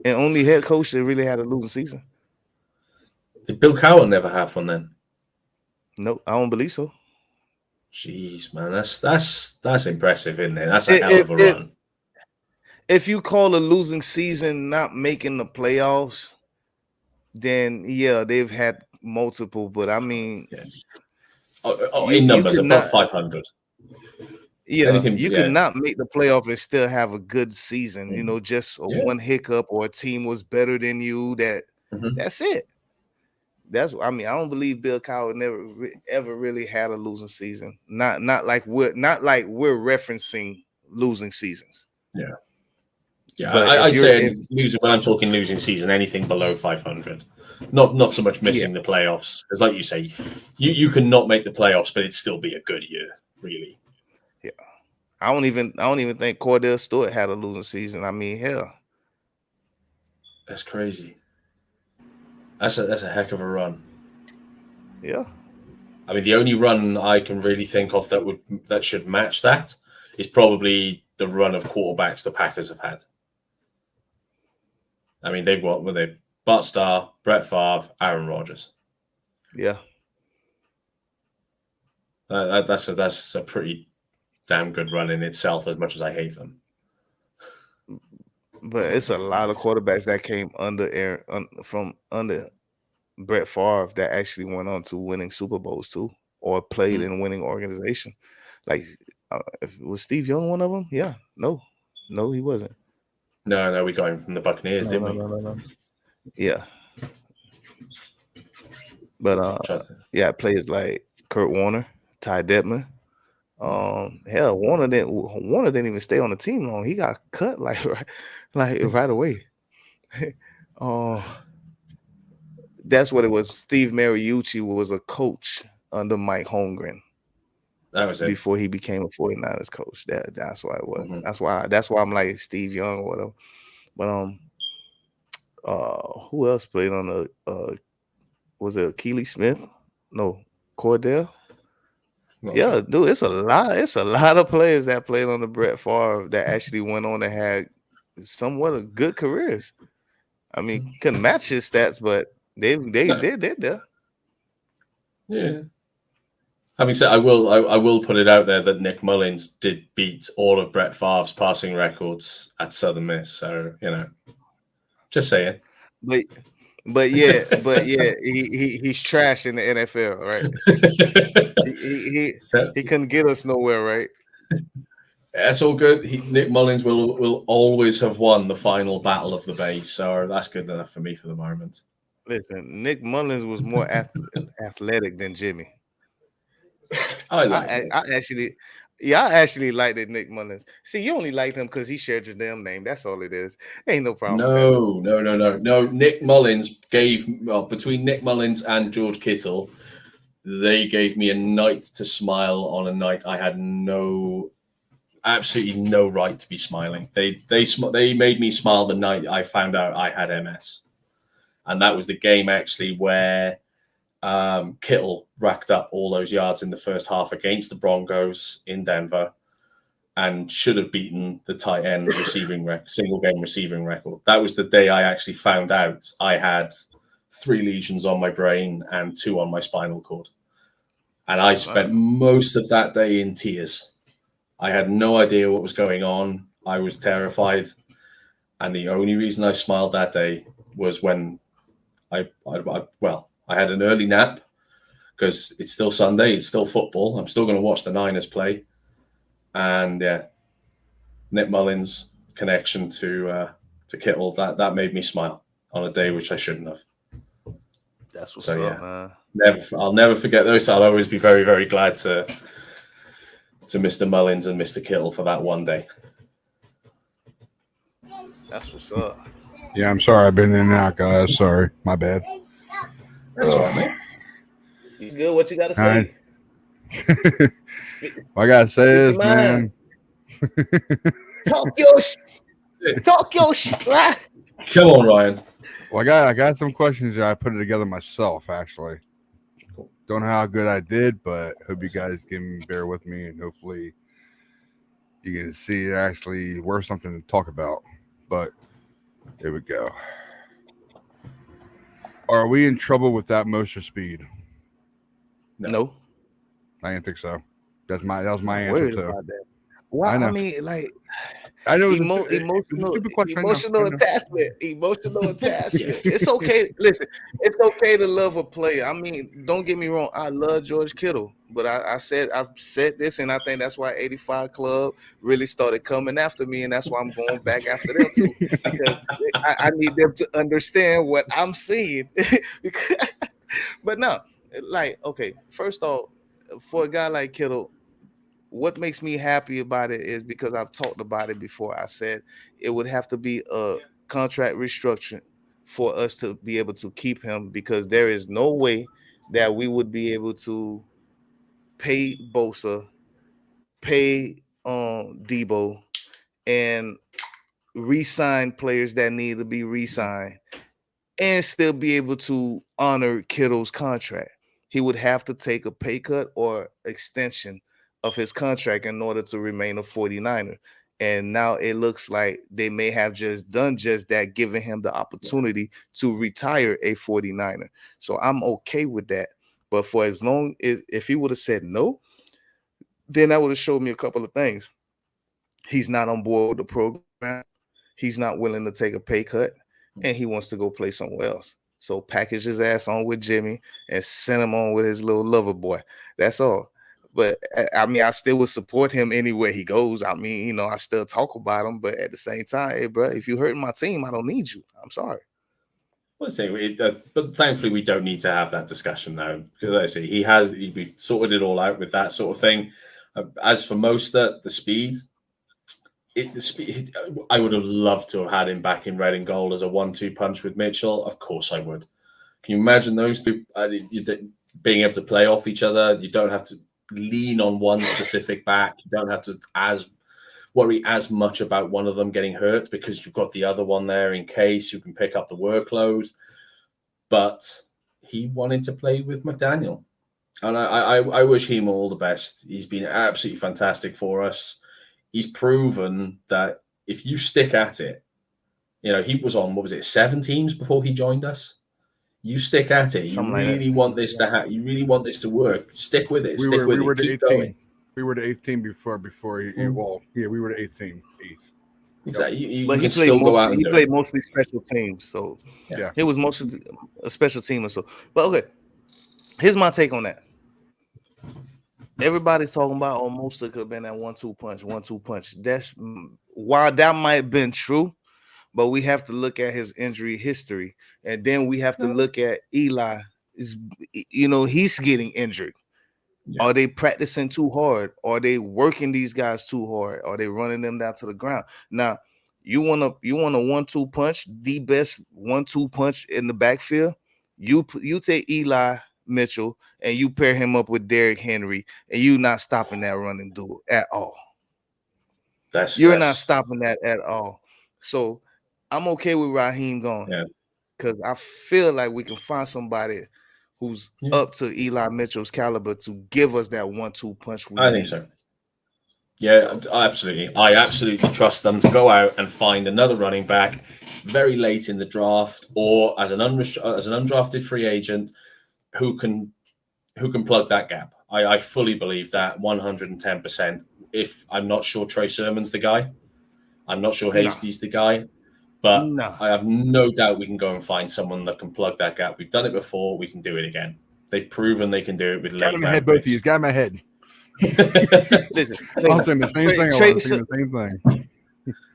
[SPEAKER 2] and only head coach that really had a losing season.
[SPEAKER 3] Did Bill Cowher never have one then?
[SPEAKER 2] No, I don't believe so.
[SPEAKER 3] Jeez, man, that's impressive, isn't it? That's a hell of a run.
[SPEAKER 2] If you call a losing season not making the playoffs, then yeah, they've had multiple. But I mean,
[SPEAKER 3] in numbers above 500.
[SPEAKER 2] Yeah, you cannot make the playoff and still have a good season. You know, just one hiccup or a team was better than you. That's it. I don't believe Bill Cowher never ever really had a losing season. Not like we're referencing losing seasons.
[SPEAKER 3] Yeah. I'd say losing when I'm talking losing season, anything below 500. Not so much missing the playoffs. Because like you say, you can not make the playoffs, but it'd still be a good year, really.
[SPEAKER 2] Yeah. I don't even think Cordell Stewart had a losing season. I mean, hell.
[SPEAKER 3] That's crazy. That's a heck of a run.
[SPEAKER 2] Yeah.
[SPEAKER 3] I mean, the only run I can really think of that should match that is probably the run of quarterbacks the Packers have had. I mean, they've got Bart Starr, Brett Favre, Aaron Rodgers.
[SPEAKER 2] Yeah.
[SPEAKER 3] That's a pretty damn good run in itself, as much as I hate them.
[SPEAKER 2] But it's a lot of quarterbacks that came from under Brett Favre that actually went on to winning Super Bowls too, or played in a winning organization. Like, was Steve Young one of them? Yeah. No, he wasn't.
[SPEAKER 3] No, we got him from the Buccaneers, didn't we?
[SPEAKER 2] No. Yeah. But yeah, players like Kurt Warner, Ty Detman. Hell, Warner didn't even stay on the team long. He got cut right away. That's what it was. Steve Mariucci was a coach under Mike Holmgren.
[SPEAKER 3] That was it.
[SPEAKER 2] Before he became a 49ers coach. That's why it was. Mm-hmm. That's why I'm like Steve Young or whatever. But who else played on the was it Keely Smith? No, Cordell? Yeah, sure. Dude, it's a lot of players that played on the Brett Favre that actually went on and had somewhat of good careers. I mean, couldn't match his stats, but they did there.
[SPEAKER 3] Yeah. Having said, I will put it out there that Nick Mullins did beat all of Brett Favre's passing records at Southern Miss. So, just saying.
[SPEAKER 2] But yeah, he's trash in the NFL, right? He couldn't get us nowhere, right?
[SPEAKER 3] That's all good. Nick Mullins will always have won the final battle of the Bay, so that's good enough for me for the moment.
[SPEAKER 2] Listen, Nick Mullins was more athletic than Jimmy. I actually liked it, Nick Mullins. See, you only liked him because he shared your damn name. That's all it is. Ain't no problem.
[SPEAKER 3] No. Nick Mullins between Nick Mullins and George Kittle, they gave me a night to smile on a night I had absolutely no right to be smiling. They made me smile the night I found out I had MS, and that was the game actually where Kittle racked up all those yards in the first half against the Broncos in Denver and should have beaten the tight end single game receiving record. That was the day I actually found out I had 3 lesions on my brain and 2 on my spinal cord. And I spent most of that day in tears. I had no idea what was going on. I was terrified. And the only reason I smiled that day was when I had an early nap because it's still Sunday. It's still football. I'm still going to watch the Niners play. And yeah, Nick Mullins' connection to Kittle, that made me smile on a day which I shouldn't have.
[SPEAKER 2] That's what's up,
[SPEAKER 3] man. I'll never forget those. I'll always be very, very glad to Mr. Mullins and Mr. Kittle for that one day.
[SPEAKER 2] That's what's up.
[SPEAKER 1] Yeah, I'm sorry. I've been in and out, guys. Sorry. My bad.
[SPEAKER 3] That's all right, man.
[SPEAKER 2] You good? What you got to say?
[SPEAKER 1] What I got to say is, man.
[SPEAKER 2] Talk your shit.
[SPEAKER 3] Come on, Ryan.
[SPEAKER 1] Well, I got some questions that I put it together myself, actually. Cool. Don't know how good I did, but hope you guys can bear with me, and hopefully you can see it actually worth something to talk about. But here we go. Are we in trouble with that motion speed?
[SPEAKER 2] No.
[SPEAKER 1] I didn't think so. That was my answer too.
[SPEAKER 2] Why? I mean, like,
[SPEAKER 1] I know
[SPEAKER 2] emotional attachment. Emotional attachment. It's okay. Listen, it's okay to love a player. I mean, don't get me wrong. I love George Kittle, but I've said this, and I think that's why 85 Club really started coming after me, and that's why I'm going back after them too. Because I need them to understand what I'm seeing. But no, like, okay, first off, for a guy like Kittle, what makes me happy about it is because I've talked about it before. I said it would have to be a contract restructuring for us to be able to keep him, because there is no way that we would be able to pay Bosa, pay Debo, and re-sign players that need to be re-signed and still be able to honor Kittle's contract. he would have to take a pay cut or extension of his contract in order to remain a 49er. And now it looks like they may have just done just that, giving him the opportunity to retire a 49er. So I'm okay with that. But for as long as if he would have said no, then that would have showed me a couple of things. He's not on board with the program. He's not willing to take a pay cut, and he wants to go play somewhere else. So package his ass on with Jimmy and send him on with his little lover boy. That's all. But I mean, I still would support him anywhere he goes. I mean, you know, I still talk about him, but at the same time, hey, bro, if you're hurting my team, I don't need you. I'm sorry.
[SPEAKER 3] Let's say, but thankfully we don't need to have that discussion now, because like I say, we sorted it all out with that sort of thing. As for Mostert, the speed, I would have loved to have had him back in red and gold as a 1-2 punch with Mitchell. Of course I would. Can you imagine those two being able to play off each other? You don't have to lean on one specific back. You don't have to worry as much about one of them getting hurt, because you've got the other one there in case you can pick up the workload. But he wanted to play with McDaniel, and I wish him all the best. He's been absolutely fantastic for us. He's proven that if you stick at it, you know, he was on, 7 teams before he joined us. You stick at it. You really want this to happen. You really want this to work. Stick with it.
[SPEAKER 1] We
[SPEAKER 3] Stick with
[SPEAKER 1] were
[SPEAKER 3] it.
[SPEAKER 1] the
[SPEAKER 3] Keep
[SPEAKER 1] 8th
[SPEAKER 3] going.
[SPEAKER 1] team. We were the 8th team before he. Well, yeah, we were the 8th team. 8th.
[SPEAKER 3] Exactly.
[SPEAKER 2] But he played mostly special teams, so
[SPEAKER 1] yeah,
[SPEAKER 2] it was mostly a special team or so. But okay, here's my take on that. Everybody's talking about Mostert could have been that 1-2 punch. That's while that might have been true, but we have to look at his injury history, and then we have to look at Eli. You know, he's getting injured. Yeah. Are they practicing too hard? Are they working these guys too hard? Are they running them down to the ground? Now, you want a 1-2 punch, the best 1-2 punch in the backfield. You take Eli Mitchell and you pair him up with Derrick Henry, and you not stopping that running duel at all. You're not stopping that at all. So I'm okay with Raheem going, because I feel like we can find somebody who's up to Eli Mitchell's caliber to give us that 1-2 punch.
[SPEAKER 3] I think so. Yeah, absolutely. I absolutely trust them to go out and find another running back very late in the draft, or as an undrafted free agent who can plug that gap. I fully believe that 110%. If I'm not sure Trey Sermon's the guy, I'm not sure Hasty's the guy, but I have no doubt we can go and find someone that can plug that gap. We've done it before. We can do it again. They've proven they can do it with
[SPEAKER 1] got in my head, both of you. Got in my head.
[SPEAKER 2] Listen,
[SPEAKER 1] I was saying the same thing.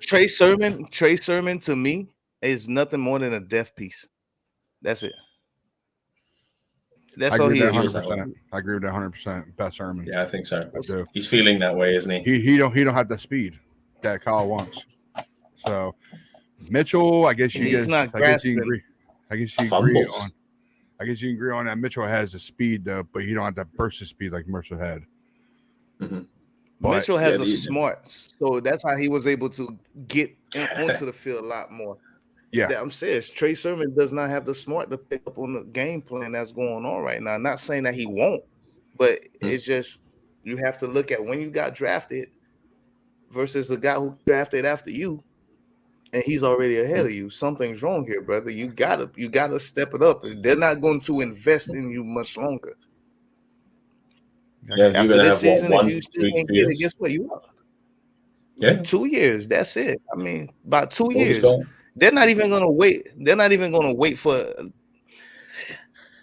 [SPEAKER 2] Trey Sermon to me is nothing more than a death piece. That's it. That's all he is.
[SPEAKER 1] 100%. I agree with that 100%. Best Sermon.
[SPEAKER 3] Yeah, I think so. He's feeling that way, isn't he?
[SPEAKER 1] He don't have the speed that Kyle wants. So Mitchell, I guess you guys, I guess you agree on that. Mitchell has the speed though, but he don't have that burst of speed like Mercer had.
[SPEAKER 2] Mm-hmm. Mitchell has a smart, so that's how he was able to get onto the field a lot more. Yeah, I'm serious. Trey Sermon does not have the smart to pick up on the game plan that's going on right now. I'm not saying that he won't, but it's just you have to look at when you got drafted versus the guy who drafted after you, and he's already ahead of you. Something's wrong here, brother. You gotta step it up. They're not going to invest in you much longer.
[SPEAKER 3] Yeah,
[SPEAKER 2] after this season, if you still can't get it, guess what? You are.
[SPEAKER 3] Yeah,
[SPEAKER 2] 2 years. That's it. I mean, about 2 years. They're not even gonna wait. They're not even gonna wait for.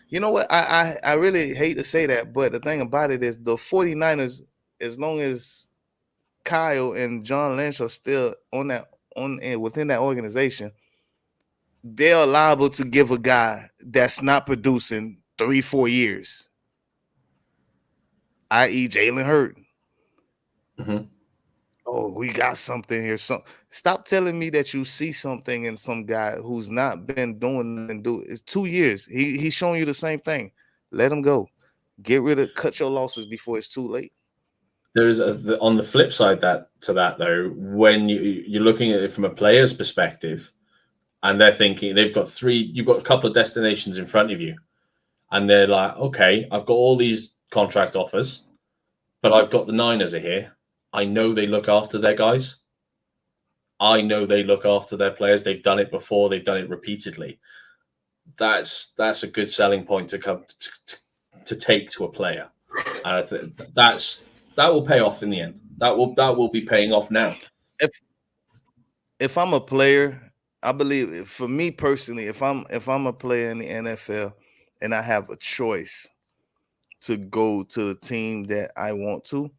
[SPEAKER 2] You know what? I really hate to say that, but the thing about it is the 49ers, as long as Kyle and John Lynch are still within that organization, they're liable to give a guy that's not producing 3-4 years, i.e. Jalen Hurts.
[SPEAKER 3] Mm-hmm.
[SPEAKER 2] Oh, we got something here. Stop telling me that you see something in some guy who's not been doing and do. It's 2 years. He's showing you the same thing. Let him go. Cut your losses before it's too late.
[SPEAKER 3] There's on the flip side to that though, when you're looking at it from a player's perspective, and they're thinking you've got a couple of destinations in front of you, and they're like, okay, I've got all these contract offers, but I've got the Niners are here. I know they look after their guys. I know they look after their players. They've done it before. They've done it repeatedly. That's a good selling point to come to take to a player, and I think that will pay off in the end. That will be paying off now.
[SPEAKER 2] If I'm a player, I believe for me personally, if I'm a player in the NFL and I have a choice to go to the team that I want to,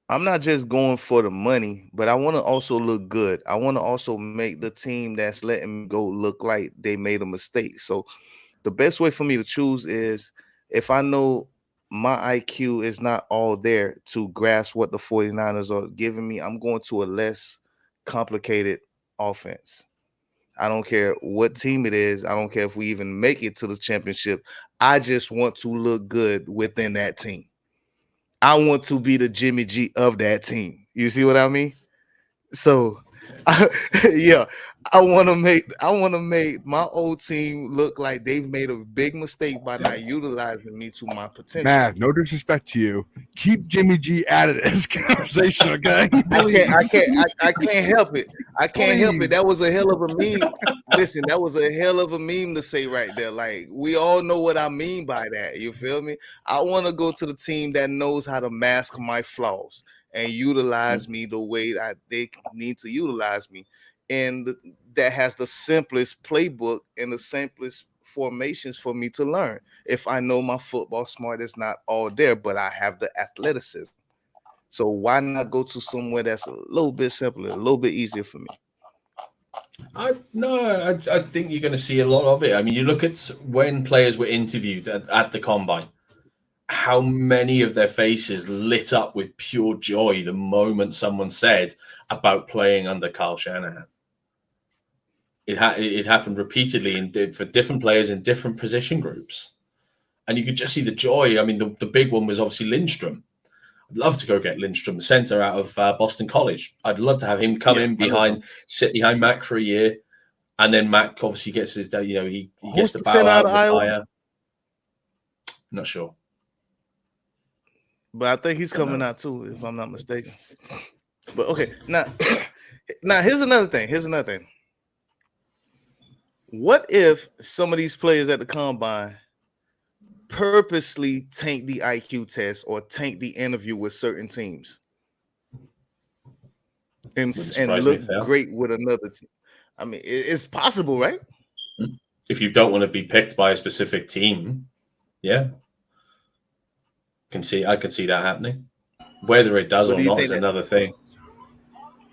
[SPEAKER 2] I'm not just going for the money, but I want to also look good. I want to also make the team that's letting me go look like they made a mistake. So the best way for me to choose is if I know my IQ is not all there to grasp what the 49ers are giving me, I'm going to a less complicated offense. I don't care what team it is. I don't care if we even make it to the championship. I just want to look good within that team. I want to be the Jimmy G of that team. You see what I mean? So, yeah, I want to make my old team look like they've made a big mistake by not utilizing me to my potential.
[SPEAKER 1] Matt, no disrespect to you. Keep Jimmy G out of this conversation, okay?
[SPEAKER 2] I can't help it. I can't help it. That was a hell of a meme. Listen, that was a hell of a meme to say right there. Like, we all know what I mean by that. You feel me? I want to go to the team that knows how to mask my flaws and utilize me the way that they need to utilize me, and that has the simplest playbook and the simplest formations for me to learn. If I know my football smart is not all there, but I have the athleticism. So why not go to somewhere that's a little bit simpler, a little bit easier for me?
[SPEAKER 3] I think you're going to see a lot of it. I mean, you look at when players were interviewed at the combine, how many of their faces lit up with pure joy the moment someone said about playing under Kyle Shanahan. It happened repeatedly for different players in different position groups. And you could just see the joy. I mean, the big one was obviously Lindstrom. I'd love to go get Lindstrom, the center out of Boston College. I'd love to have him come in sit behind Mac for a year. And then Mac obviously gets his, he gets to bow out, retire. I'm not sure.
[SPEAKER 2] But I think he's coming out too, if I'm not mistaken. But okay, now here's another thing. What if some of these players at the combine purposely tank the IQ test or tank the interview with certain teams and look great with another team? I mean, it's possible, right?
[SPEAKER 3] If you don't want to be picked by a specific team, yeah. I can see that happening. Whether it does or not is another thing.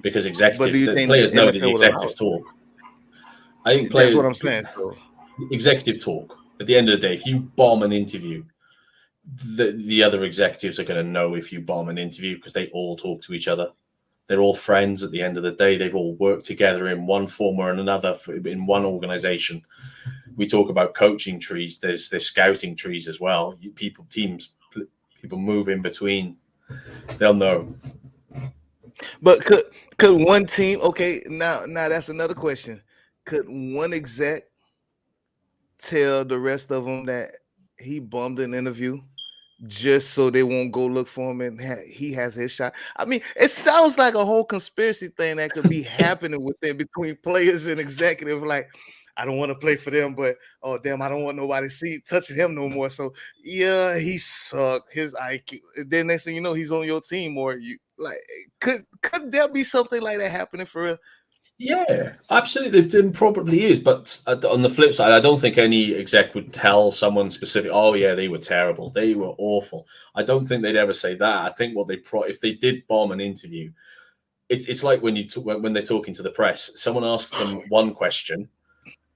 [SPEAKER 3] Because players know that the executives talk. I think players.
[SPEAKER 2] That's what I'm saying. So.
[SPEAKER 3] Executive talk. At the end of the day, if you bomb an interview, the other executives are going to know if you bomb an interview because they all talk to each other. They're all friends at the end of the day. They've all worked together in one form or another in one organization. We talk about coaching trees. There's scouting trees as well. People move in between. They'll know.
[SPEAKER 2] But could one team? Okay, now that's another question. Could one exec tell the rest of them that he bummed an interview just so they won't go look for him and he has his shot? I mean, it sounds like a whole conspiracy thing that could be happening between players and executive. Like, I don't want to play for them, but oh damn, I don't want nobody touching him no more. So yeah, he sucked. His IQ. Then next thing you know, he's on your team, or you like. Could there be something like that happening for real?
[SPEAKER 3] Yeah, absolutely. There probably is, but on the flip side, I don't think any exec would tell someone specific. Oh yeah, they were terrible. They were awful. I don't think they'd ever say that. I think if they did bomb an interview, it's like when they're talking to the press. Someone asks them one question.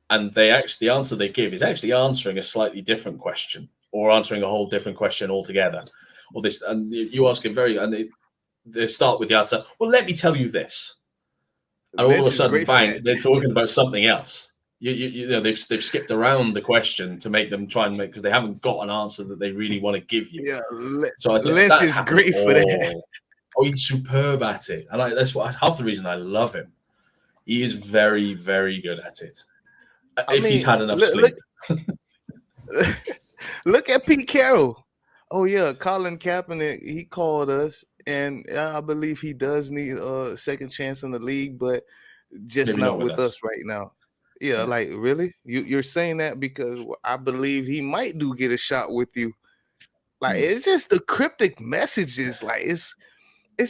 [SPEAKER 3] And the answer they give is actually answering a slightly different question or answering a whole different question altogether. Or this, and you ask they start with the answer. Well, let me tell you this, and all of a sudden, bang, they're talking about something else. You know, they've skipped around the question to make them try and because they haven't got an answer that they really want to give you.
[SPEAKER 2] Yeah,
[SPEAKER 3] so I think
[SPEAKER 2] Lynch is great for that.
[SPEAKER 3] Oh, he's superb at it, and that's half the reason I love him. He is very, very good at it. If he's had enough sleep.
[SPEAKER 2] Look at Pete Carroll. Oh yeah, Colin Kaepernick. He called us, and I believe he does need a second chance in the league, but just
[SPEAKER 3] Maybe
[SPEAKER 2] not
[SPEAKER 3] not with
[SPEAKER 2] with
[SPEAKER 3] us.
[SPEAKER 2] us right now. Yeah,
[SPEAKER 3] Yeah.
[SPEAKER 2] like really? You're saying that because I believe he might do get a shot with you. Like it's just the cryptic messages. Like it's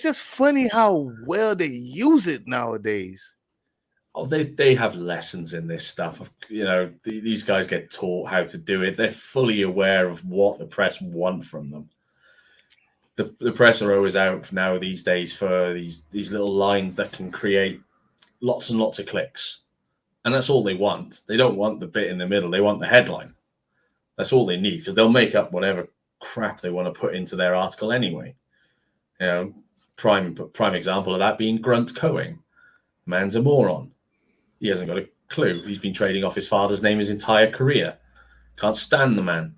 [SPEAKER 2] just funny how well they use it nowadays.
[SPEAKER 3] Oh, they have lessons in this stuff. You know, these guys get taught how to do it. They're fully aware of what the press want from them. The press are always out now these days for these little lines that can create lots and lots of clicks, and that's all they want. They don't want the bit in the middle. They want the headline. That's all they need because they'll make up whatever crap they want to put into their article anyway. You know, prime example of that being Grunt Cohen. Man's a moron. He hasn't got a clue. He's been trading off his father's name his entire career. Can't stand the man.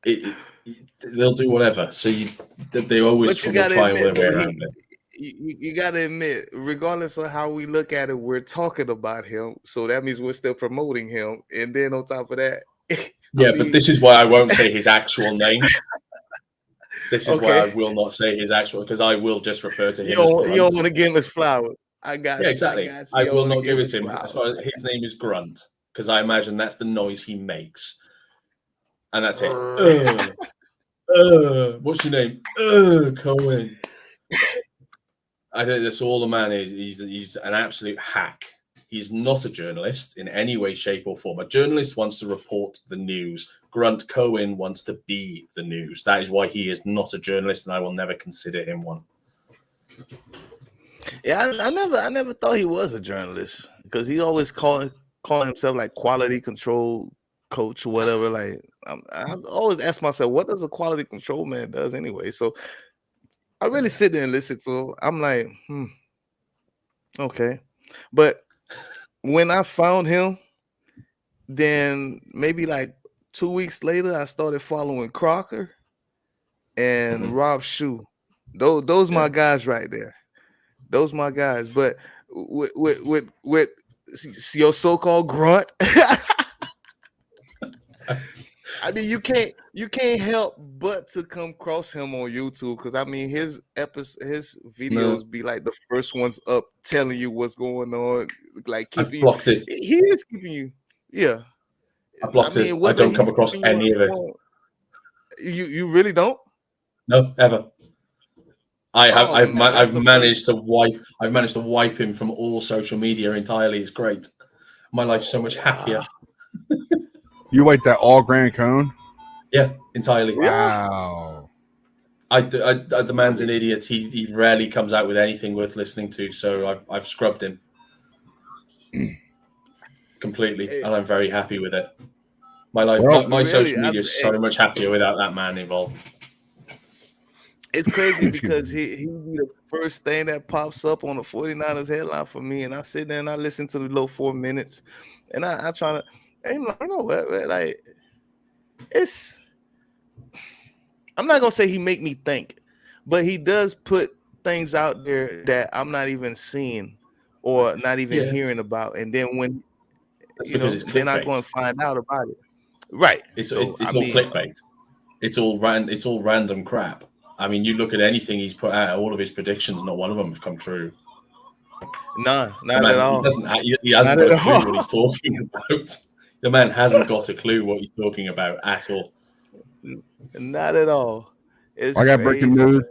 [SPEAKER 3] They'll do whatever. So they always try their way around it.
[SPEAKER 2] You got to admit, regardless of how we look at it, we're talking about him. So that means we're still promoting him. And then on top of that,
[SPEAKER 3] but this is why I won't say his actual name. This is why I will not say his actual, because I will just refer to him as Grunt.
[SPEAKER 2] You don't want to give him his flowers. I got you.
[SPEAKER 3] Yeah, exactly. I will not give it to him. As far as his name is Grunt, because I imagine that's the noise he makes. And that's it. What's your name? Cohen. I think that's all the man is. He's an absolute hack. He's not a journalist in any way, shape, or form. A journalist wants to report the news. Grunt Cohen wants to be the news. That is why he is not a journalist, and I will never consider him one.
[SPEAKER 2] Yeah, I never thought he was a journalist because he always calling himself like quality control coach or whatever. Like I always ask myself, what does a quality control man does anyway? So I really sit there and listen to him. I'm like, okay. But when I found him, then maybe like 2 weeks later, I started following Crocker and Rob Shue. Those my guys right there. Those my guys. But with your so-called Grunt, I mean, you can't help but to come across him on YouTube because I mean his videos be like the first ones up telling you what's going on, like keeping
[SPEAKER 3] blocked it.
[SPEAKER 2] He is keeping you, yeah.
[SPEAKER 3] I blocked it. I don't come across any of it.
[SPEAKER 2] You really don't?
[SPEAKER 3] No, ever. I've managed to wipe him from all social media entirely. It's great. My life's so much happier.
[SPEAKER 1] You wiped that all Grand Cone?
[SPEAKER 3] Yeah, entirely.
[SPEAKER 1] Wow.
[SPEAKER 3] The man's an idiot. He rarely comes out with anything worth listening to, so I've scrubbed him completely, and I'm very happy with it. My life, my social media is so much happier without that man involved.
[SPEAKER 2] It's crazy because he be the first thing that pops up on the 49ers headline for me, and I sit there and I listen to the little 4 minutes, and I try to. I'm like, no, like it's. I'm not gonna say he make me think, but he does put things out there that I'm not even seeing or not even hearing about, and then when then I go and find out about it. Right.
[SPEAKER 3] It's all clickbait. It's all random crap. I mean, you look at anything he's put out, all of his predictions, not one of them have come true.
[SPEAKER 2] No, not at all.
[SPEAKER 3] He hasn't got a clue what he's talking about. The man hasn't got a clue what he's talking about at all.
[SPEAKER 2] Not at all.
[SPEAKER 1] I got breaking news.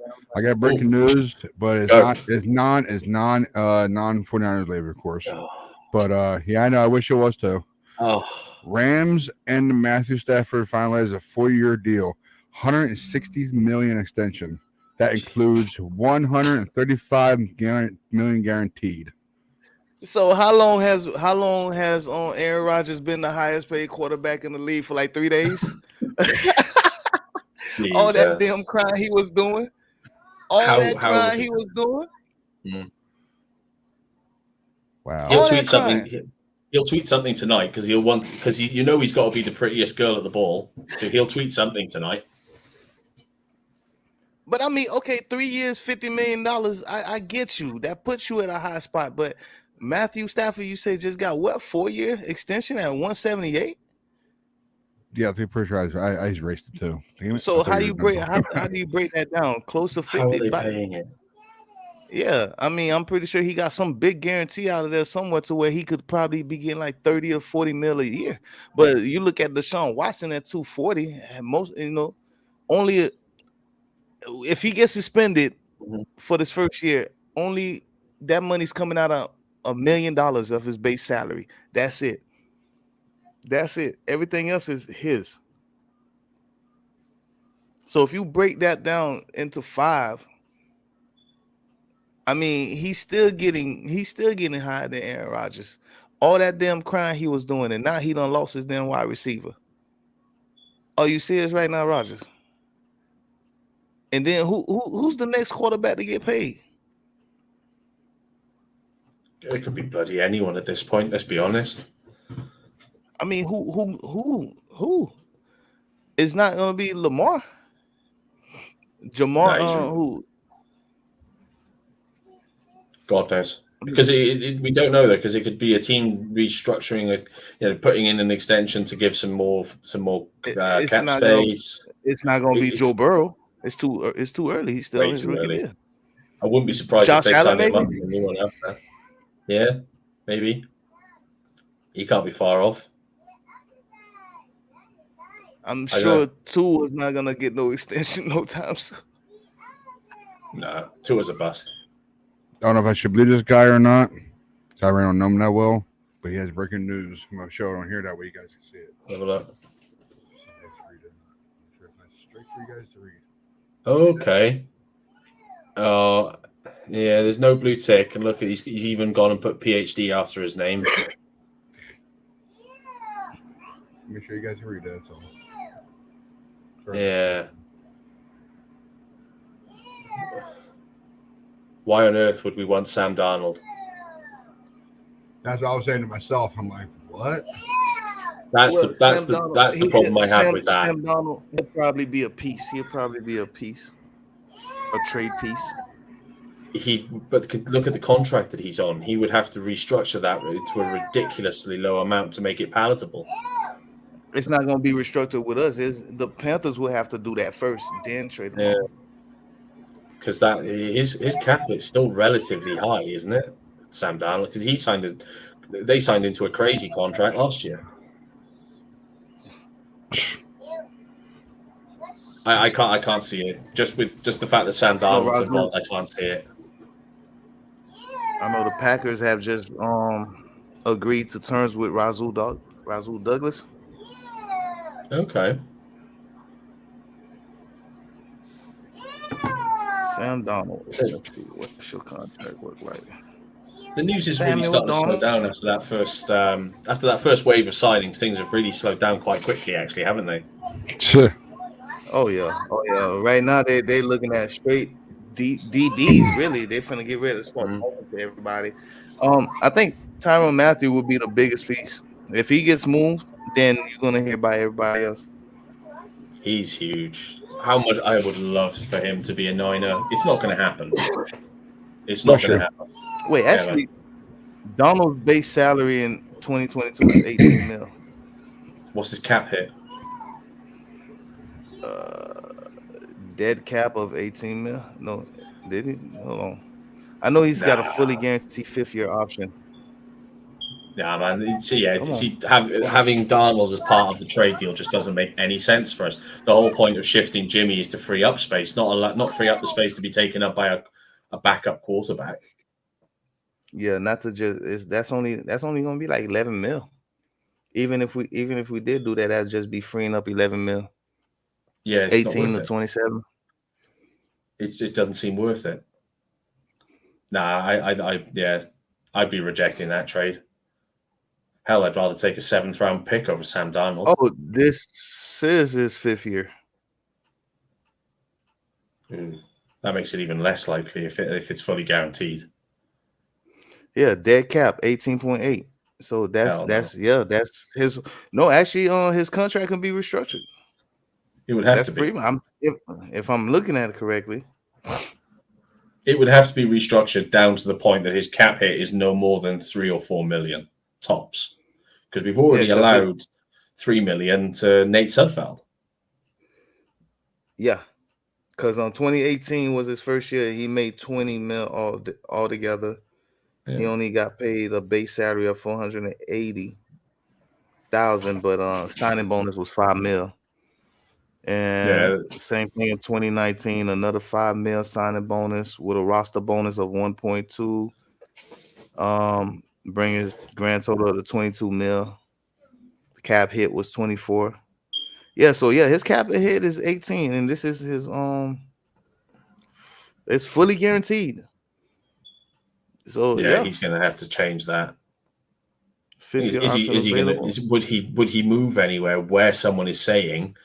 [SPEAKER 1] But it's non 49ers labor, of course. But yeah, I know. I wish it was too. Rams and Matthew Stafford finalized a 4-year deal, $160 million extension. That includes $135 million guaranteed.
[SPEAKER 2] So how long has Aaron Rodgers been the highest paid quarterback in the league for like 3 days? All that damn crying he was doing. He was doing.
[SPEAKER 1] Wow.
[SPEAKER 3] He'll tweet something. He'll tweet something tonight because he's got to be the prettiest girl at the ball. So he'll tweet something tonight.
[SPEAKER 2] But I mean, okay, 3 years, $50 million. I get you. That puts you at a high spot. But Matthew Stafford, you say just got what 4-year extension at 178?
[SPEAKER 1] Yeah, I'm pretty sure I just raced it too. Damn it.
[SPEAKER 2] So
[SPEAKER 1] I thought
[SPEAKER 2] how
[SPEAKER 1] you
[SPEAKER 2] you
[SPEAKER 1] were
[SPEAKER 2] break how do you break that down? Close to
[SPEAKER 3] How are
[SPEAKER 2] 50.
[SPEAKER 3] they paying it?
[SPEAKER 2] Yeah, I mean, I'm pretty sure he got some big guarantee out of there somewhere to where he could probably be getting like 30 or 40 mil a year. But you look at Deshaun Watson at 240, and most only if he gets suspended
[SPEAKER 3] Mhm.
[SPEAKER 2] for this first year, only that money's coming out of $1 million of his base salary. That's it. That's it. Everything else is his. So if you break that down into 5, I mean, he's still getting higher than Aaron Rodgers. All that damn crying he was doing, and now he done lost his damn wide receiver. Are you serious right now, Rodgers? And then who's the next quarterback to get paid?
[SPEAKER 3] It could be bloody anyone at this point. Let's be honest.
[SPEAKER 2] I mean, who? It's not gonna be Lamar. Jamar,
[SPEAKER 3] No, he's
[SPEAKER 2] who?
[SPEAKER 3] God knows. Because we don't know though, because it could be a team restructuring with, putting in an extension to give some more
[SPEAKER 2] It's
[SPEAKER 3] cap
[SPEAKER 2] not gonna.
[SPEAKER 3] space.
[SPEAKER 2] It's not gonna be
[SPEAKER 3] It-
[SPEAKER 2] Joe Burrow. It's too early. He's still
[SPEAKER 3] Way
[SPEAKER 2] on his
[SPEAKER 3] too
[SPEAKER 2] rookie
[SPEAKER 3] early.
[SPEAKER 2] deal.
[SPEAKER 3] I wouldn't be surprised
[SPEAKER 2] Josh
[SPEAKER 3] if they
[SPEAKER 2] Allen,
[SPEAKER 3] sign him
[SPEAKER 2] maybe?
[SPEAKER 3] up and a new one after. Yeah, maybe. He can't be far off.
[SPEAKER 2] I'm
[SPEAKER 3] I
[SPEAKER 2] sure
[SPEAKER 3] know.
[SPEAKER 2] Tua is not gonna get no extension no time soon.
[SPEAKER 3] No, Tua's a bust.
[SPEAKER 1] I don't know if I should believe this guy or not. I really don't know him that well, but he has breaking news. I'm gonna show it on here that way you guys can see it.
[SPEAKER 3] Have a look.
[SPEAKER 1] Straight for you guys to read.
[SPEAKER 3] Okay. Oh, yeah. There's no blue tick, and look, he's even gone and put PhD after his name.
[SPEAKER 1] Make sure you guys can read that. That's all.
[SPEAKER 3] Yeah. Why on earth would we want Sam Darnold?
[SPEAKER 1] That's what I was saying to myself. I'm like, what?
[SPEAKER 3] That's
[SPEAKER 2] Well,
[SPEAKER 3] the
[SPEAKER 2] Sam Darnold,
[SPEAKER 3] that's the problem I have with that.
[SPEAKER 2] Sam Darnold, he'll probably be a piece. He'll probably be a piece, a trade piece.
[SPEAKER 3] But look at the contract that he's on. He would have to restructure that to a ridiculously low amount to make it palatable.
[SPEAKER 2] It's not going to be restructured with us. The Panthers will have to do that first, then trade him.
[SPEAKER 3] Yeah. Because his cap is still relatively high, isn't it, Sam Darnold? Because they signed into a crazy contract last year. I can't see it. Just the fact that Sam Darnold's involved, I can't see it.
[SPEAKER 2] I know the Packers have just agreed to terms with Rasul Douglas.
[SPEAKER 3] Okay.
[SPEAKER 2] Sam Darnold. Let's see, what's your contract look like?
[SPEAKER 3] The news is really starting to slow down after that first wave of signings. Things have really slowed down quite quickly, actually, haven't they?
[SPEAKER 1] Sure.
[SPEAKER 2] Oh yeah. Right now they looking at straight DBs. Really, they're finna get rid of to everybody. I think Tyrann Mathieu will be the biggest piece. If he gets moved, then you're gonna hear about everybody else.
[SPEAKER 3] He's huge. How much I would love for him to be a Niner. It's not going to happen. It's not going to happen.
[SPEAKER 2] Wait, actually, Donald's base salary in 2022 is 18 mil.
[SPEAKER 3] What's his cap hit?
[SPEAKER 2] Dead cap of 18 mil. No, did he? Hold on. I know he's got a fully guaranteed 5-year option.
[SPEAKER 3] Yeah, man. Having Darnold as part of the trade deal just doesn't make any sense for us. The whole point of shifting Jimmy is to free up space, not free up the space to be taken up by a backup quarterback.
[SPEAKER 2] Yeah, not to just that's only going to be like 11 mil. Even if we did do that, that'd just be freeing up 11 mil.
[SPEAKER 3] Yeah, it's
[SPEAKER 2] 18 to 27.
[SPEAKER 3] It doesn't seem worth it. Nah, I'd be rejecting that trade. Hell, I'd rather take a 7th-round pick over Sam Darnold.
[SPEAKER 2] Oh, this is his 5th year.
[SPEAKER 3] That makes it even less likely if it's fully guaranteed.
[SPEAKER 2] Yeah, dead cap 18.8. So that's his. No, actually, his contract can be restructured.
[SPEAKER 3] It would have to be.
[SPEAKER 2] If I'm looking at it correctly.
[SPEAKER 3] it would have to be restructured down to the point that his cap hit is no more than 3 or 4 million tops, because we've already allowed 3 million to Nate Sudfeld.
[SPEAKER 2] Yeah, because on 2018 was his first year. He made 20 mil all together. Yeah. He only got paid a base salary of $480,000, but signing bonus was $5 million. And same thing in 2019, another $5 million signing bonus with a roster bonus of 1.2. Bring his grand total to 22 mil. The cap hit was 24. Yeah, so his cap hit is 18, and this is his it's fully guaranteed. So
[SPEAKER 3] he's gonna have to change that. Would he move anywhere where someone is saying,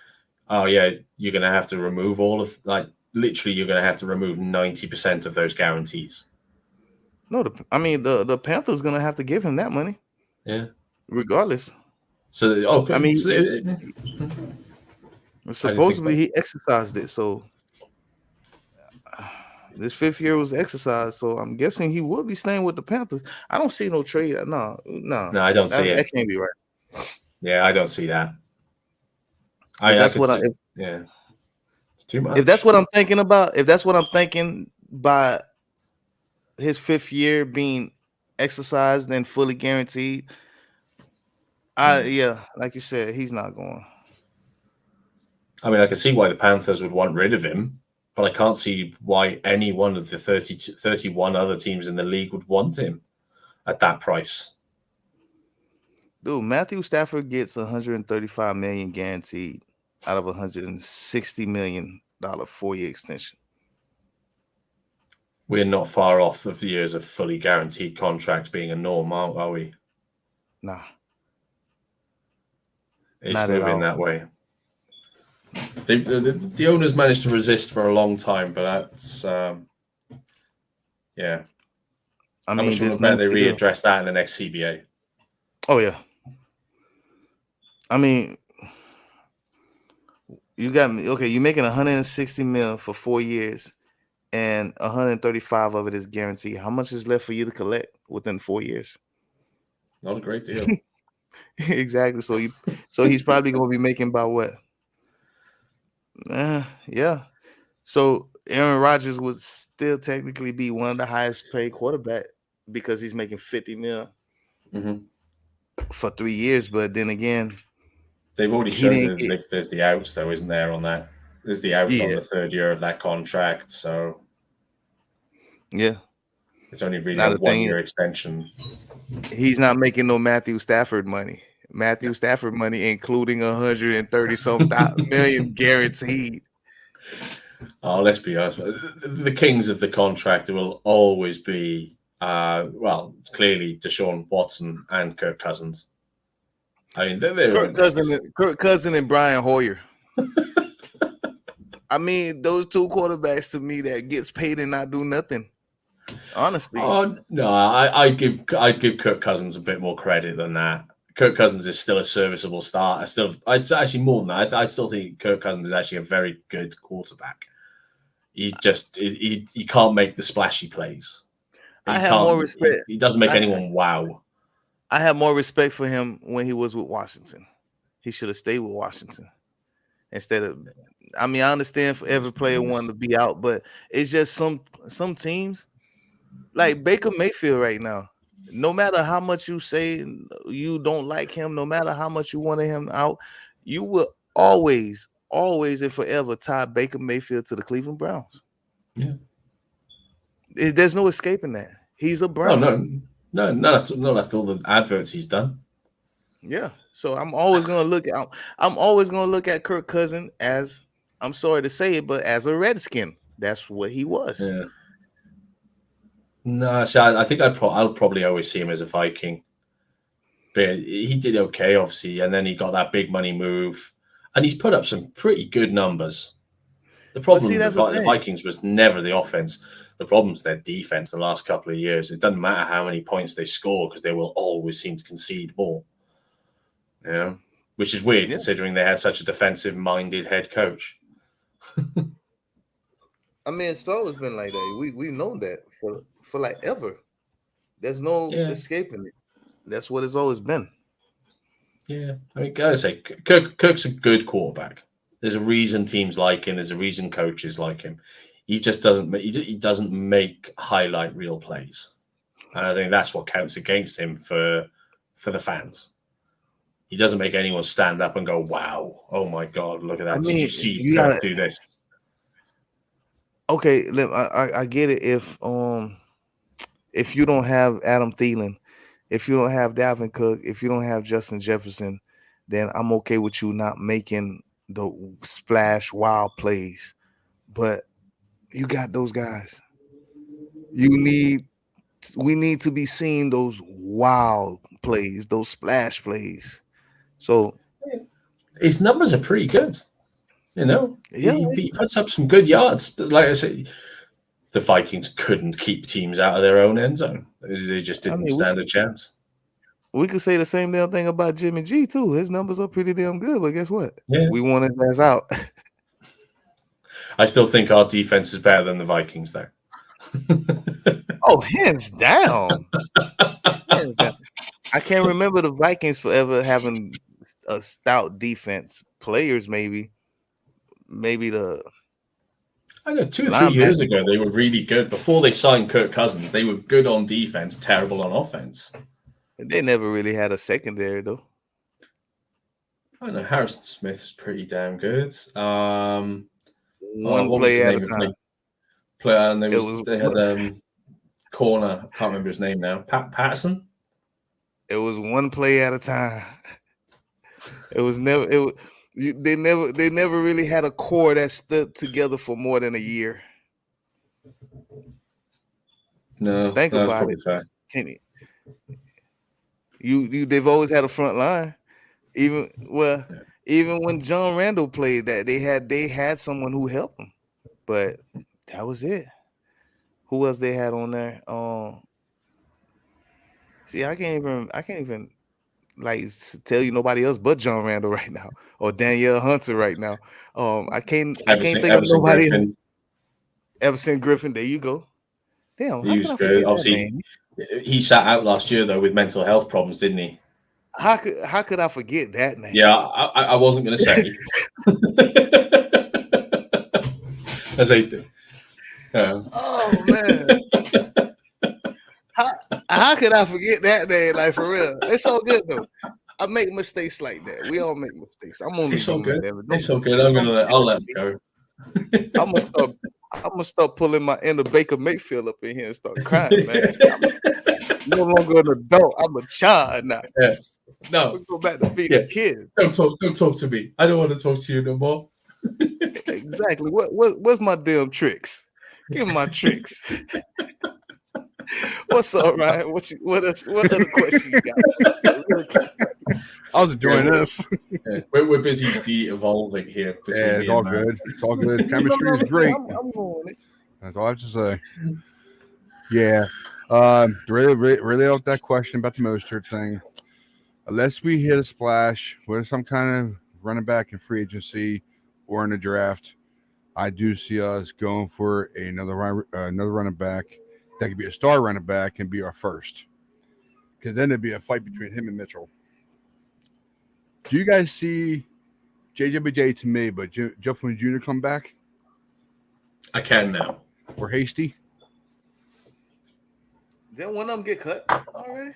[SPEAKER 3] oh yeah, you're gonna have to remove all of, like, literally you're gonna have to remove 90% of those guarantees?
[SPEAKER 2] No, the Panthers gonna have to give him that money.
[SPEAKER 3] Yeah,
[SPEAKER 2] regardless.
[SPEAKER 3] So okay.
[SPEAKER 2] I mean, supposedly he exercised it, so this 5th year was exercised. So I'm guessing he will be staying with the Panthers. I don't see no trade. No,
[SPEAKER 3] I don't see it.
[SPEAKER 2] That can't be right.
[SPEAKER 3] Yeah, I don't see that.
[SPEAKER 2] It's
[SPEAKER 3] too much.
[SPEAKER 2] If that's what I'm thinking about, by his 5th year being exercised and fully guaranteed, like you said, he's not going.
[SPEAKER 3] I mean, I can see why the Panthers would want rid of him, but I can't see why any one of the 31 other teams in the league would want him at that price.
[SPEAKER 2] Dude, Matthew Stafford gets $135 million guaranteed out of $160 million 4-year extension.
[SPEAKER 3] We're not far off of the years of fully guaranteed contracts being a norm, are we?
[SPEAKER 2] Nah.
[SPEAKER 3] It's not moving that way. The owners managed to resist for a long time, but that's
[SPEAKER 2] I mean,
[SPEAKER 3] how much they readdress that in the next CBA?
[SPEAKER 2] Oh yeah. I mean, you got me. Okay, you're making $160 million for 4 years, and 135 of it is guaranteed. How much is left for you to collect within 4 years?
[SPEAKER 3] Not a great deal.
[SPEAKER 2] Exactly. So he's probably going to be making about what? Yeah. So Aaron Rodgers would still technically be one of the highest paid quarterback because he's making $50 million for 3 years. But then again,
[SPEAKER 3] they've already shown that there's the outs, though, isn't there? On that, there's the outs on the 3rd year of that contract. So
[SPEAKER 2] yeah,
[SPEAKER 3] it's only really a 1-year extension.
[SPEAKER 2] He's not making no Matthew Stafford money. Matthew Stafford money, including 130-some million guaranteed.
[SPEAKER 3] Oh, let's be honest. The kings of the contract will always be, clearly Deshaun Watson and Kirk Cousins. I mean,
[SPEAKER 2] Kirk Cousins and Brian Hoyer. I mean, those two quarterbacks to me that gets paid and not do nothing. Honestly.
[SPEAKER 3] Oh no, I give Kirk Cousins a bit more credit than that. Kirk Cousins is still a serviceable start. It's actually more than that. I still think Kirk Cousins is actually a very good quarterback. He can't make the splashy plays.
[SPEAKER 2] I have more respect.
[SPEAKER 3] He doesn't make anyone wow.
[SPEAKER 2] I have more respect for him when he was with Washington. He should have stayed with Washington instead of. I mean, I understand for every player wanting to be out, but it's just some teams like Baker Mayfield right now. No matter how much you say you don't like him, no matter how much you wanted him out, you will always and forever tie Baker Mayfield to the Cleveland Browns.
[SPEAKER 3] Yeah,
[SPEAKER 2] there's no escaping that. He's a Brown.
[SPEAKER 3] No, not after all the adverts he's done.
[SPEAKER 2] Yeah, so I'm always gonna look at Kirk Cousins as, I'm sorry to say it, but as a Redskin. That's what he was.
[SPEAKER 3] Yeah. No, so I think I'll probably always see him as a Viking. But he did okay, obviously, and then he got that big money move, and he's put up some pretty good numbers. The problem with the Vikings was never the offense. The problem's their defense the last couple of years. It doesn't matter how many points they score because they will always seem to concede more. You know, which is weird considering they had such a defensive-minded head coach.
[SPEAKER 2] I mean, it's always been like that. We've known that for like ever. There's no
[SPEAKER 3] Yeah.
[SPEAKER 2] escaping it. That's what it's always been.
[SPEAKER 3] Yeah, I mean, gotta say, Kirk's a good quarterback. There's a reason teams like him. There's a reason coaches like him. He just doesn't. He doesn't make highlight reel plays, and I think that's what counts against him for the fans. He doesn't make anyone stand up and go, "Wow, oh my God, look at that!
[SPEAKER 2] I
[SPEAKER 3] Did
[SPEAKER 2] mean,
[SPEAKER 3] you see
[SPEAKER 2] you
[SPEAKER 3] Kirk
[SPEAKER 2] gotta
[SPEAKER 3] do this?"
[SPEAKER 2] okay. I get it. If you don't have Adam Thielen, if you don't have Dalvin Cook, if you don't have Justin Jefferson, then I'm okay with you not making the splash wild plays. But you got those guys. We need to be seeing those wild plays, those splash plays. So
[SPEAKER 3] His numbers are pretty good. You know,
[SPEAKER 2] yeah,
[SPEAKER 3] he puts up some good yards. Like I say, the Vikings couldn't keep teams out of their own end zone. They just
[SPEAKER 2] I
[SPEAKER 3] didn't
[SPEAKER 2] mean,
[SPEAKER 3] stand a chance.
[SPEAKER 2] we could say the same damn thing about Jimmy G too. His numbers are pretty damn good, but guess what?
[SPEAKER 3] Yeah.
[SPEAKER 2] We want his ass out.
[SPEAKER 3] I still think our defense is better than the Vikings, though.
[SPEAKER 2] Oh, hands down. Hands down. I can't remember the Vikings forever having a stout defense. Players, maybe the
[SPEAKER 3] I know 2 or 3 years ago they were really good. Before they signed Kirk Cousins, they were good on defense, terrible on offense.
[SPEAKER 2] They never really had a secondary though.
[SPEAKER 3] I don't know. Harrison Smith is pretty damn good.
[SPEAKER 2] One play at a time.
[SPEAKER 3] And they had corner. I can't remember his name now. Patterson.
[SPEAKER 2] It was one play at a time. It was never. They never really had a core that stood together for more than a year.
[SPEAKER 3] No,
[SPEAKER 2] think about it,
[SPEAKER 3] fair.
[SPEAKER 2] Kenny. They've always had a front line. Even when John Randall played, that they had someone who helped them, but that was it. Who else they had on there? See, I can't even like tell you nobody else but John Randall right now or Danielle Hunter right now. I can't think of nobody.
[SPEAKER 3] Griffin.
[SPEAKER 2] Everson Griffin, there you go. Damn,
[SPEAKER 3] he was good. Obviously, he sat out last year though with mental health problems, didn't he?
[SPEAKER 2] How could I forget that name?
[SPEAKER 3] Yeah, I wasn't going to say. As I did.
[SPEAKER 2] Oh man. How could I forget that name? Like for real, it's so good though. I make mistakes like that. We all make mistakes. I'm only
[SPEAKER 3] it's so good.
[SPEAKER 2] Whatever.
[SPEAKER 3] It's so good. I'll let it go.
[SPEAKER 2] I'm gonna start pulling my inner Baker Mayfield up in here and start crying, man. I'm no longer an adult. I'm a child now.
[SPEAKER 3] Yeah. No,
[SPEAKER 2] we'll go back to being a kid.
[SPEAKER 3] Don't talk to me. I don't want to talk to you no more.
[SPEAKER 2] Exactly. What's my damn tricks? Give me my tricks. What's up, Ryan? What other questions you got?
[SPEAKER 1] I was enjoying this.
[SPEAKER 3] Yeah, we're busy de-evolving here.
[SPEAKER 1] Yeah, it's all good. It's all good. Chemistry is great.
[SPEAKER 2] I'm on it.
[SPEAKER 1] That's all I have to say. Yeah. Really out that question about the Mostert thing. Unless we hit a splash with some kind of running back in free agency or in the draft, I do see us going for another running back that could be a star running back and be our first. Because then it'd be a fight between him and Mitchell. Do you guys see JWJ to me, but Jeff Wilson Jr. come back?
[SPEAKER 3] I can now.
[SPEAKER 1] Or Hasty?
[SPEAKER 2] Didn't one of them get cut already?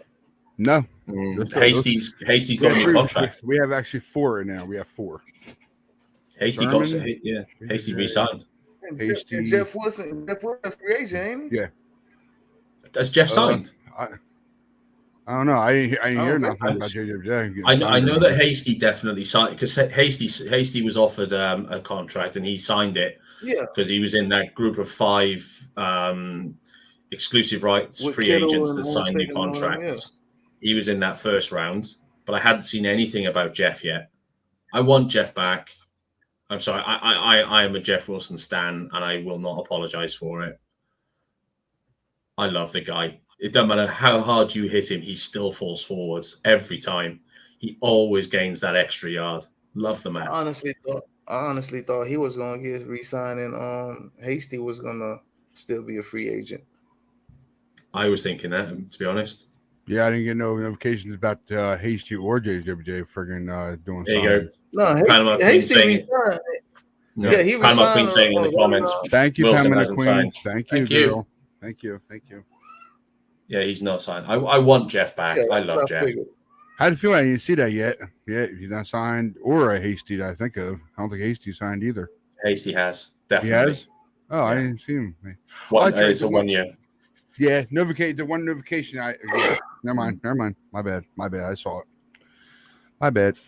[SPEAKER 1] No.
[SPEAKER 3] Hasty's got a new contract.
[SPEAKER 1] We have actually 4 now. We have 4.
[SPEAKER 3] Hasty Hasty re-signed.
[SPEAKER 2] Hasty. Jeff Wilson free agent, ain't he?
[SPEAKER 1] Yeah.
[SPEAKER 3] That's Jeff signed.
[SPEAKER 1] I don't know. I didn't hear nothing about JWJ.
[SPEAKER 3] I know that Hasty definitely signed because Hasty was offered a contract and he signed it.
[SPEAKER 2] Yeah.
[SPEAKER 3] Because he was in that group of 5 exclusive rights
[SPEAKER 2] with
[SPEAKER 3] free
[SPEAKER 2] Kittle
[SPEAKER 3] agents that signed new contracts. He was in that first round, but I hadn't seen anything about Jeff yet. I want Jeff back. I'm sorry. I am a Jeff Wilson stan, and I will not apologize for it. I love the guy. It doesn't matter how hard you hit him, he still falls forwards every time. He always gains that extra yard. Love the man.
[SPEAKER 2] I I honestly thought he was gonna get re-signed and Hasty was gonna still be a free agent.
[SPEAKER 3] I was thinking that, to be honest.
[SPEAKER 1] Yeah, I didn't get no notifications about Hasty or JWJ friggin' doing
[SPEAKER 3] There you
[SPEAKER 1] signings.
[SPEAKER 3] go.
[SPEAKER 2] No,
[SPEAKER 3] Panama Queen
[SPEAKER 2] Hasty
[SPEAKER 3] saying,
[SPEAKER 2] re-signed.
[SPEAKER 3] no,
[SPEAKER 2] Yeah, he
[SPEAKER 3] Panama Queen
[SPEAKER 2] resigned
[SPEAKER 3] saying in the comments,
[SPEAKER 1] Thank you,
[SPEAKER 3] Wilson
[SPEAKER 1] Pamela
[SPEAKER 3] hasn't
[SPEAKER 1] Queen.
[SPEAKER 3] signed.
[SPEAKER 1] Thank you,
[SPEAKER 3] Thank you.
[SPEAKER 1] girl. Thank you.
[SPEAKER 3] Yeah, he's not signed. I want Jeff back.
[SPEAKER 2] Yeah,
[SPEAKER 3] I
[SPEAKER 2] that's
[SPEAKER 3] love
[SPEAKER 2] what
[SPEAKER 3] Jeff.
[SPEAKER 2] figured.
[SPEAKER 1] How do you feel? I didn't see that yet. Yeah, he's not signed or a Hasty that I think of. I don't think Hasty signed either.
[SPEAKER 3] Hasty has,
[SPEAKER 1] He
[SPEAKER 3] definitely.
[SPEAKER 1] has? Oh, I
[SPEAKER 3] Yeah.
[SPEAKER 1] didn't see him.
[SPEAKER 3] It's a 1 year.
[SPEAKER 1] Yeah, the one notification. Never mind. My bad. I saw it. My bad.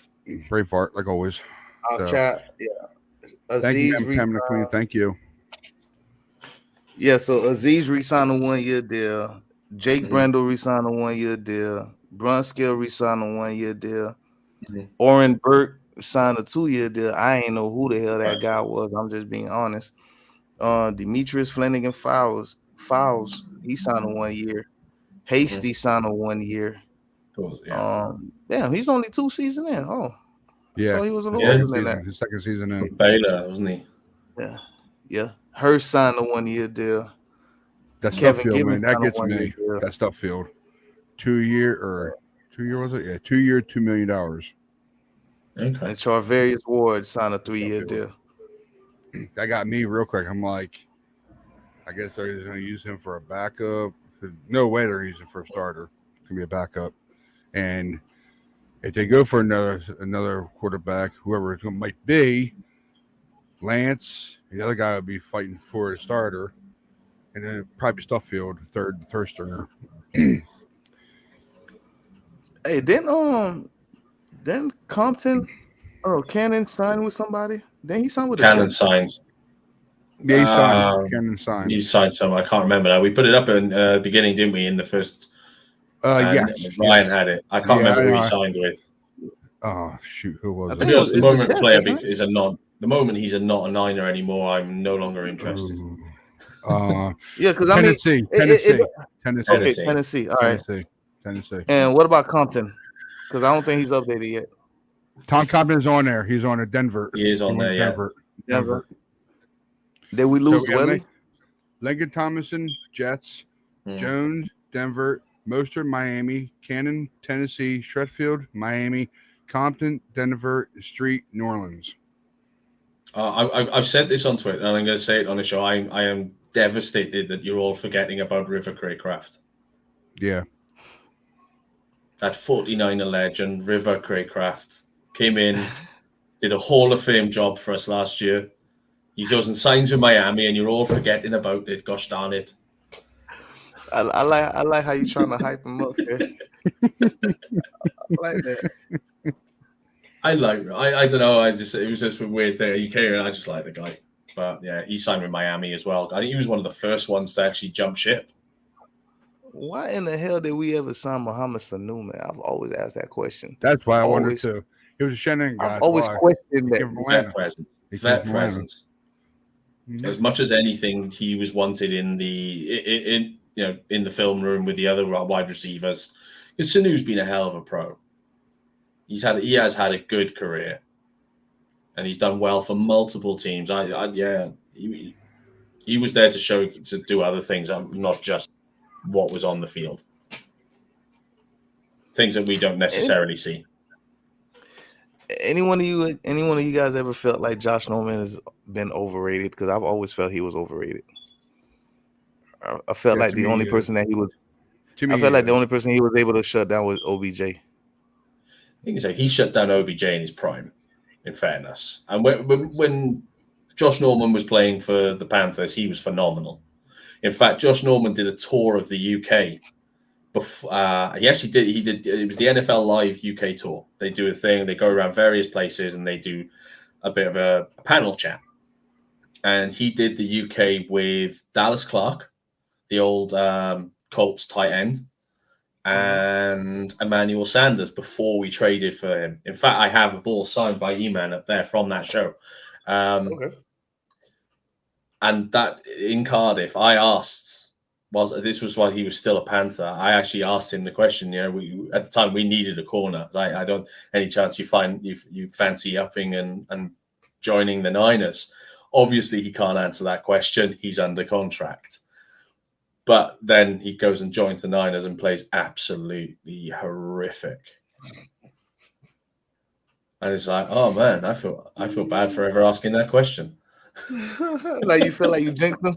[SPEAKER 1] Brain fart, like always.
[SPEAKER 2] I'll
[SPEAKER 1] So,
[SPEAKER 2] chat. Yeah.
[SPEAKER 1] Thank you,
[SPEAKER 2] Aziz
[SPEAKER 1] Pamela Queen.
[SPEAKER 2] re-signed.
[SPEAKER 1] Thank you.
[SPEAKER 2] Yeah, so Aziz re-signed a 1 year deal. Jake
[SPEAKER 3] Mhm.
[SPEAKER 2] Brendel re-signed a 1 year deal. Brunskill re-signed a 1 year deal.
[SPEAKER 3] Mhm.
[SPEAKER 2] Oren Burke signed a 2 year deal. I ain't know who the hell that guy was. I'm just being honest. Demetrius Flanagan Fowles, he signed a 1 year. Hasty signed a 1 year.
[SPEAKER 3] Cool, yeah.
[SPEAKER 2] Damn, he's only 2 seasons in. Oh,
[SPEAKER 1] Yeah,
[SPEAKER 2] he was a little
[SPEAKER 3] Yeah.
[SPEAKER 2] older than that.
[SPEAKER 1] his second season in.
[SPEAKER 3] Baylor, wasn't he?
[SPEAKER 2] Yeah. Hurst signed a 1 year deal.
[SPEAKER 1] That
[SPEAKER 2] Kevin
[SPEAKER 1] Stuffield,
[SPEAKER 2] Gibbons
[SPEAKER 1] man, that
[SPEAKER 2] signed a
[SPEAKER 1] gets
[SPEAKER 2] 1 year
[SPEAKER 1] me.
[SPEAKER 2] deal.
[SPEAKER 1] That Stuffield. 2 year was it? Yeah, 2 year, $2 million.
[SPEAKER 3] Okay.
[SPEAKER 2] And Charvarius Ward signed a 3 year
[SPEAKER 1] Stuffield.
[SPEAKER 2] deal.
[SPEAKER 1] That got me real quick. I'm like, I guess they're just going to use him for a backup. No way they're using him for a starter. It's going to be a backup. And if they go for another quarterback, whoever it might be, Lance, the other guy would be fighting for a starter. And then probably Stuffield, third stringer.
[SPEAKER 2] Hey, didn't Compton or Cannon sign with somebody? Then he signed with the
[SPEAKER 3] Cannon
[SPEAKER 2] Jets.
[SPEAKER 3] signed.
[SPEAKER 1] Yeah, he signed. Cannon signed.
[SPEAKER 3] He signed some. I can't remember now. We put it up in the beginning, didn't we? In the first.
[SPEAKER 1] Yes.
[SPEAKER 3] Ryan had it. I can't remember who he signed with.
[SPEAKER 1] Oh shoot, who was
[SPEAKER 2] I
[SPEAKER 1] it?
[SPEAKER 2] think it was
[SPEAKER 3] The moment
[SPEAKER 2] Jets,
[SPEAKER 3] player
[SPEAKER 2] isn't it?
[SPEAKER 3] is a non. The moment he's not a Niner anymore, I'm no longer interested.
[SPEAKER 2] Yeah, because I mean,
[SPEAKER 1] Tennessee.
[SPEAKER 2] Okay, Tennessee. All right.
[SPEAKER 1] Tennessee.
[SPEAKER 2] And what about Compton? Because I don't think he's updated yet.
[SPEAKER 1] Tom Compton's on there. He's on a Denver.
[SPEAKER 3] He is on there, yeah.
[SPEAKER 2] Denver. Did we lose Dwelly?
[SPEAKER 1] Lincoln Thomason, Jets. Jones, Denver. Mostert, Miami. Cannon, Tennessee. Shredfield, Miami. Compton, Denver. Street, New Orleans.
[SPEAKER 3] I've said this on Twitter, and I'm going to say it on the show. I am devastated that you're all forgetting about River Craycraft.
[SPEAKER 1] Yeah.
[SPEAKER 3] That 49er legend, River Craycraft, came in, did a Hall of Fame job for us last year. He goes and signs with Miami, and you're all forgetting about it. Gosh darn it!
[SPEAKER 2] I like how you trying to hype him up there. I like that.
[SPEAKER 3] I don't know. It was just a weird thing. He came in, I just like the guy. But yeah, he signed with Miami as well. I think he was one of the first ones to actually jump ship.
[SPEAKER 2] Why in the hell did we ever sign Muhammad Sanu, man? I've always asked that question.
[SPEAKER 1] That's why I wondered too. He was a Shannon guy.
[SPEAKER 2] I've always questioned that.
[SPEAKER 3] Vet presence. As much as anything, he was wanted in the film room with the other wide receivers. Because Sanu's been a hell of a pro. He has had a good career, and he's done well for multiple teams. He was there to do other things, not just what was on the field. Things that we don't necessarily see.
[SPEAKER 2] Any one of you guys ever felt like Josh Norman has been overrated? Because I've always felt he was overrated. I felt like the only person that he was. I felt like the only person he was able to shut down was OBJ.
[SPEAKER 3] I think he shut down OBJ in his prime, in fairness. And when Josh Norman was playing for the Panthers, he was phenomenal. In fact, Josh Norman did a tour of the UK. He actually did. He did. It was the NFL Live UK tour. They do a thing. They go around various places and they do a bit of a panel chat. And he did the UK with Dallas Clark, the old Colts tight end, and Emmanuel Sanders before we traded for him. In fact, I have a ball signed by E-Man up there from that show.
[SPEAKER 2] Okay.
[SPEAKER 3] And that in Cardiff, I asked. This was while he was still a Panther. I actually asked him the question. At the time we needed a corner. I don't any chance you fancy upping and joining the Niners. Obviously, he can't answer that question. He's under contract. But then he goes and joins the Niners and plays absolutely horrific. And it's like, oh man, I feel bad for ever asking that question.
[SPEAKER 2] Like you feel like you jinxed them?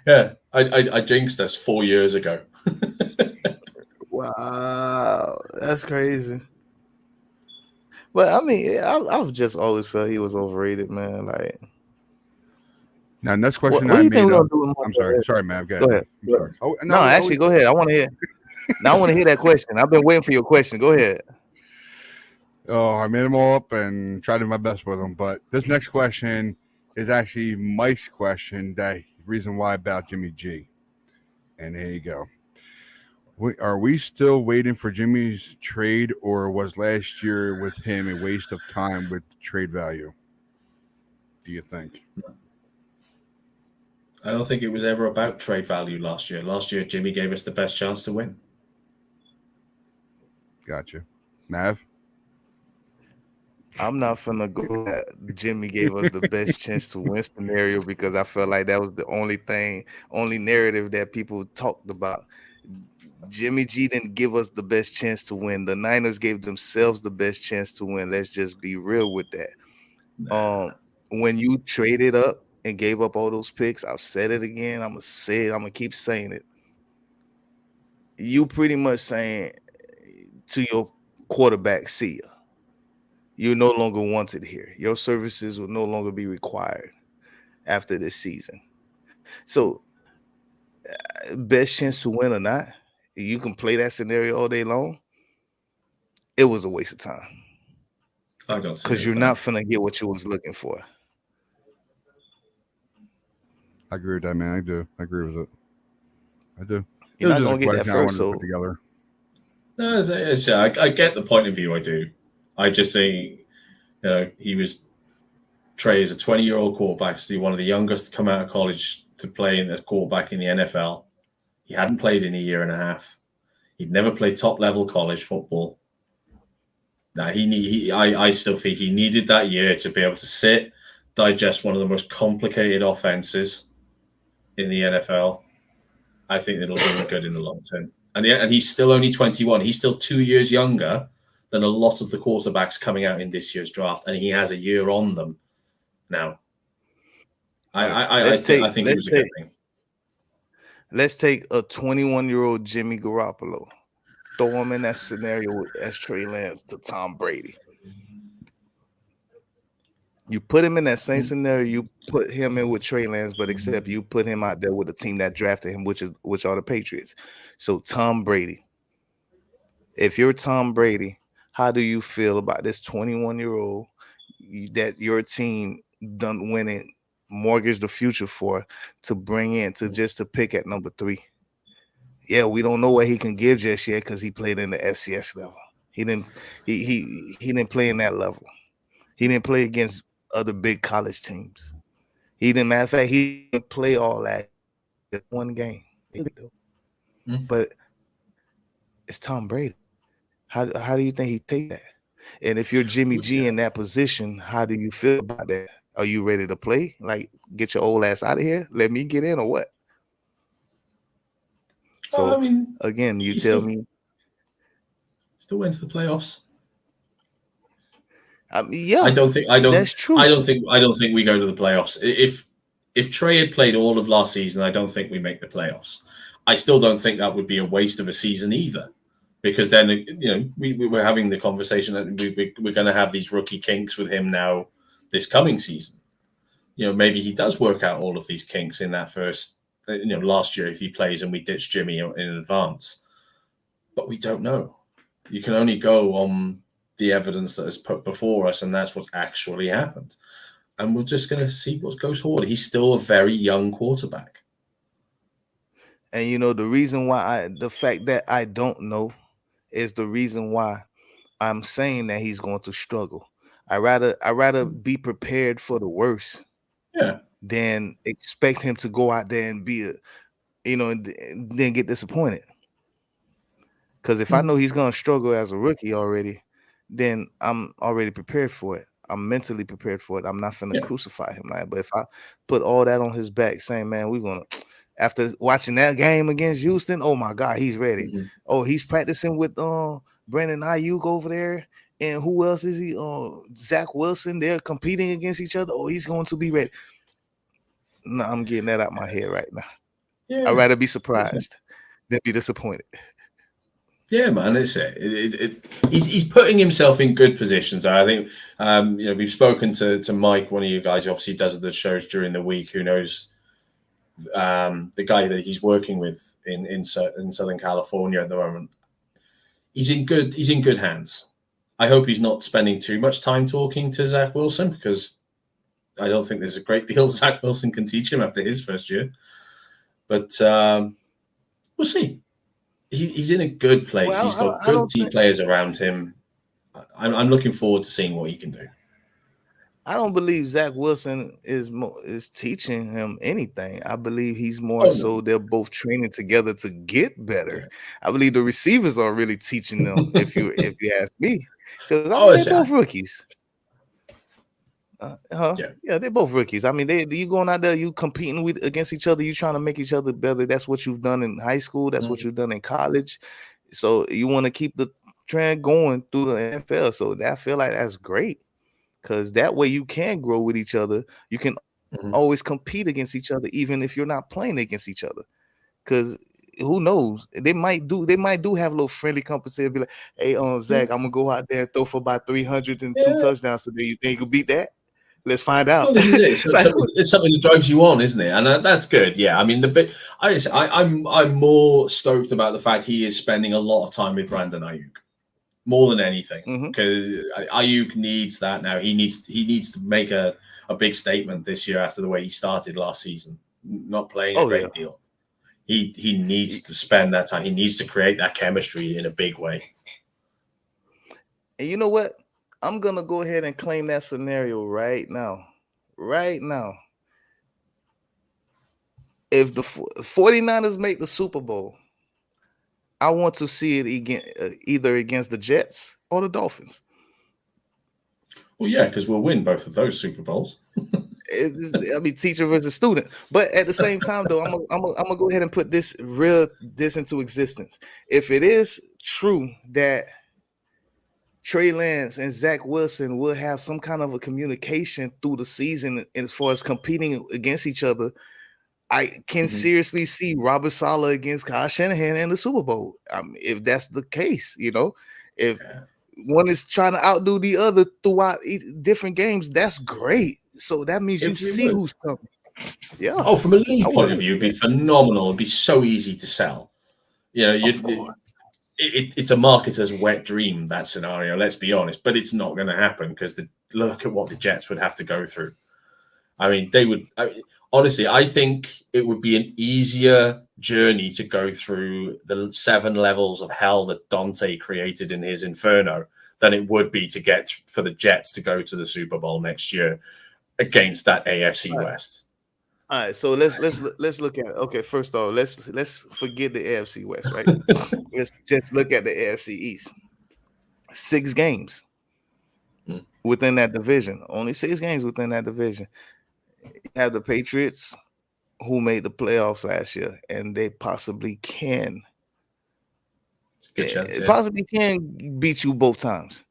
[SPEAKER 3] Yeah, I jinxed us 4 years ago.
[SPEAKER 2] Wow, that's crazy. But I mean, I've just always felt he was overrated, man. Like,
[SPEAKER 1] Now, next
[SPEAKER 2] what
[SPEAKER 1] question
[SPEAKER 2] do
[SPEAKER 1] I
[SPEAKER 2] you think
[SPEAKER 1] made
[SPEAKER 2] we're
[SPEAKER 1] up.
[SPEAKER 2] gonna do with
[SPEAKER 1] I'm
[SPEAKER 2] Marcel?
[SPEAKER 1] sorry, man.
[SPEAKER 2] Go ahead.
[SPEAKER 1] I'm sorry. Oh,
[SPEAKER 2] No, actually, go ahead. I want to hear. Now I want to hear that question. I've been waiting for your question. Go ahead.
[SPEAKER 1] Oh, I made them all up and tried to do my best with them. But this next question is actually Mike's question. That reason why about Jimmy G. And here you go. Are we still waiting for Jimmy's trade, or was last year with him a waste of time with trade value? Do you think?
[SPEAKER 3] I don't think it was ever about trade value last year. Last year, Jimmy gave us the best chance to win.
[SPEAKER 1] Gotcha. Mav?
[SPEAKER 2] I'm not finna go that Jimmy gave us the best chance to win scenario because I felt like that was the only narrative that people talked about. Jimmy G didn't give us the best chance to win. The Niners gave themselves the best chance to win. Let's just be real with that. When you traded up and gave up all those picks, I've said it again. I'm gonna keep saying it. You pretty much saying to your quarterback, see ya. You're no longer wanted here. Your services will no longer be required after this season. So, best chance to win or not, you can play that scenario all day long. It was a waste of time.
[SPEAKER 3] I don't see
[SPEAKER 2] because you're not finna get what you was looking for.
[SPEAKER 1] I agree with that, man. I do. I agree with it. I do.
[SPEAKER 2] You're not gonna get that first. So
[SPEAKER 1] together.
[SPEAKER 3] No, I get the point of view. I do. I just think, he was Trey is a 20-year-old quarterback, so one of the youngest to come out of college to play in as quarterback in the NFL. He hadn't played in a year and a half. He'd never played top-level college football. Now, I still think he needed that year to be able to sit, digest one of the most complicated offenses in the NFL. I think it'll do him good in the long term. And he's still only 21. He's still 2 years younger than a lot of the quarterbacks coming out in this year's draft, and he has a year on them now. I think it was a good thing.
[SPEAKER 2] Let's take a 21-year-old Jimmy Garoppolo, throw him in that scenario as Trey Lance to Tom Brady. You put him in that same scenario you put him in with Trey Lance, but except you put him out there with a team that drafted him, which are the Patriots. So Tom Brady. If you're Tom Brady, how do you feel about this 21-year-old that your team done winning, mortgage the future for, to bring in to pick at number 3? Yeah, we don't know what he can give just yet because he played in the FCS level. He didn't play in that level. He didn't play against other big college teams. Matter of fact, he didn't play all that in one game. But it's Tom Brady. How do you think he take that? And if you're Jimmy G in that position, how do you feel about that? Are you ready to play? Like, get your old ass out of here? Let me get in or what? So, again, you tell me.
[SPEAKER 3] Still went to the playoffs.
[SPEAKER 2] Yeah,
[SPEAKER 3] I don't think
[SPEAKER 2] that's true.
[SPEAKER 3] I don't think we go to the playoffs. If Trey had played all of last season, I don't think we make the playoffs. I still don't think that would be a waste of a season either, because then we're having the conversation that we're going to have these rookie kinks with him now this coming season. Maybe he does work out all of these kinks in that first. Last year if he plays and we ditch Jimmy in advance, but we don't know. You can only go on the evidence that is put before us, and that's what's actually happened. And we're just going to see what goes forward. He's still a very young quarterback.
[SPEAKER 2] And the reason why the fact that I don't know is the reason why I'm saying that he's going to struggle. I rather be prepared for the worst, than expect him to go out there and be and then get disappointed. Because if I know he's going to struggle as a rookie already, then I'm already prepared for it. I'm mentally prepared for it. I'm not finna
[SPEAKER 3] Yeah.
[SPEAKER 2] crucify him, like. But if I put all that on his back, saying, "Man, we're gonna," after watching that game against Houston, oh my God, he's ready.
[SPEAKER 3] Mhm.
[SPEAKER 2] Oh, he's practicing with Brandon Ayuk over there, and who else is he? Zach Wilson. They're competing against each other. Oh, he's going to be ready. No, I'm getting that out my head right now.
[SPEAKER 3] Yeah.
[SPEAKER 2] I'd rather be
[SPEAKER 3] That's it.
[SPEAKER 2] surprised than be disappointed.
[SPEAKER 3] Yeah, man, it's it. He's putting himself in good positions. I think we've spoken to Mike, one of you guys, who obviously does the shows during the week. Who knows the guy that he's working with in Southern California at the moment? He's in good hands. I hope he's not spending too much time talking to Zach Wilson, because I don't think there's a great deal Zach Wilson can teach him after his first year. But we'll see. He's in a good place.
[SPEAKER 2] Well,
[SPEAKER 3] He's got good team players around him. I'm looking forward to seeing what he can do.
[SPEAKER 2] I don't believe Zach Wilson is teaching him anything. I believe he's more so they're both training together to get better. Yeah. I believe the receivers are really teaching them. if you ask me, because they're both rookies. Yeah, they're both rookies. I mean, you going out there, you competing against each other, you trying to make each other better. That's what you've done in high school. That's what you've done in college. So you want to keep the trend going through the NFL. So I feel like that's great, because that way you can grow with each other. You can always compete against each other, even if you're not playing against each other. Because who knows? They might do have a little friendly competition. Be like, hey, Zach, I'm gonna go out there and throw for about 302 touchdowns today. You think you can beat that? Let's find out.
[SPEAKER 3] Well, this is it. It's something that drives you on, isn't it? And that's good. Yeah, I mean, I'm more stoked about the fact he is spending a lot of time with Brandon Ayuk, more than anything, because Ayuk needs that now. He needs to make a big statement this year after the way he started last season, not playing a great deal. He needs to spend that time. He needs to create that chemistry in a big way.
[SPEAKER 2] And you know what? I'm going to go ahead and claim that scenario right now. Right now. If the 49ers make the Super Bowl, I want to see it again, either against the Jets or the Dolphins.
[SPEAKER 3] Well, yeah, because we'll win both of those Super Bowls.
[SPEAKER 2] I mean, teacher versus student. But at the same time, though, I'm gonna go ahead and put this into existence. If it is true that Trey Lance and Zach Wilson will have some kind of a communication through the season as far as competing against each other, I can seriously see Robert Saleh against Kyle Shanahan in the Super Bowl. If that's the case, if one is trying to outdo the other throughout different games, that's great. So that means you see who's coming. Yeah.
[SPEAKER 3] Oh, from a league point of view, it'd be phenomenal. It'd be so easy to sell. It's a marketer's wet dream, that scenario, let's be honest, but it's not going to happen, because look at what the Jets would have to go through. I mean, honestly, I think it would be an easier journey to go through the 7 levels of hell that Dante created in his Inferno than it would be to get for the Jets to go to the Super Bowl next year against that AFC West.
[SPEAKER 2] All right, so let's look at it. Okay, first off, let's forget the AFC West, right? Let's just look at the AFC East. 6 games within that division. Only 6 games within that division. You have the Patriots, who made the playoffs last year, and they possibly can beat you both times.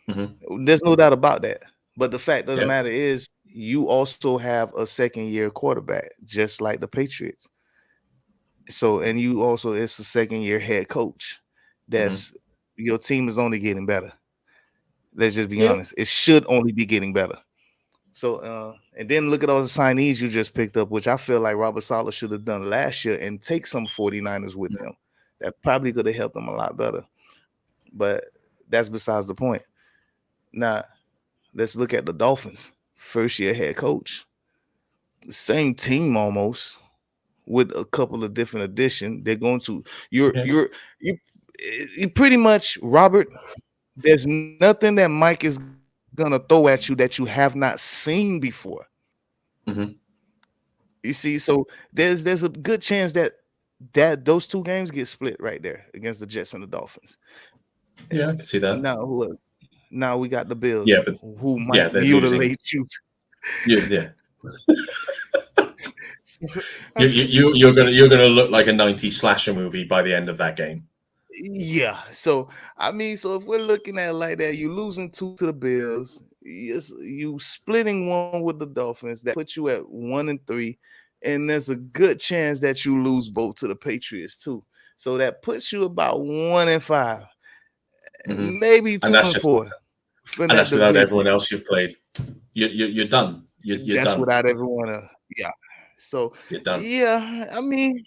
[SPEAKER 2] There's no doubt about that. But the fact of the matter is, you also have a second-year quarterback, just like the Patriots. So, and you also, it's a second-year head coach. Your team is only getting better. Let's just be honest. It should only be getting better. So, and then look at all the signees you just picked up, which I feel like Robert Saleh should have done last year, and take some 49ers with him. That probably could have helped them a lot better. But that's besides the point. Now, let's look at the Dolphins. First-year head coach. Same team almost, with a couple of different additions. They're going to you pretty much, Robert. There's nothing that Mike is gonna throw at you that you have not seen before. You see, so there's a good chance that those 2 games get split right there against the Jets and the Dolphins.
[SPEAKER 3] Yeah, I can see that.
[SPEAKER 2] now we got the Bills,
[SPEAKER 3] Yeah, but
[SPEAKER 2] who might
[SPEAKER 3] they're
[SPEAKER 2] mutilate you.
[SPEAKER 3] Yeah.
[SPEAKER 2] So, I mean,
[SPEAKER 3] You're gonna look like a 90s slasher movie by the end of that game.
[SPEAKER 2] yeah. So I mean, so if we're looking at it like that, you losing 2 to the Bills, you splitting 1 with the Dolphins, that puts you at 1-3, and there's a good chance that you lose both to the Patriots too. So that puts you about 1-5,
[SPEAKER 3] Mhm.
[SPEAKER 2] maybe
[SPEAKER 3] And that's just
[SPEAKER 2] 2-4 for
[SPEAKER 3] and
[SPEAKER 2] that
[SPEAKER 3] that's without
[SPEAKER 2] division.
[SPEAKER 3] everyone else you've played. You're done. You're
[SPEAKER 2] That's
[SPEAKER 3] done.
[SPEAKER 2] without everyone else. Yeah. So
[SPEAKER 3] You're done.
[SPEAKER 2] yeah, I mean,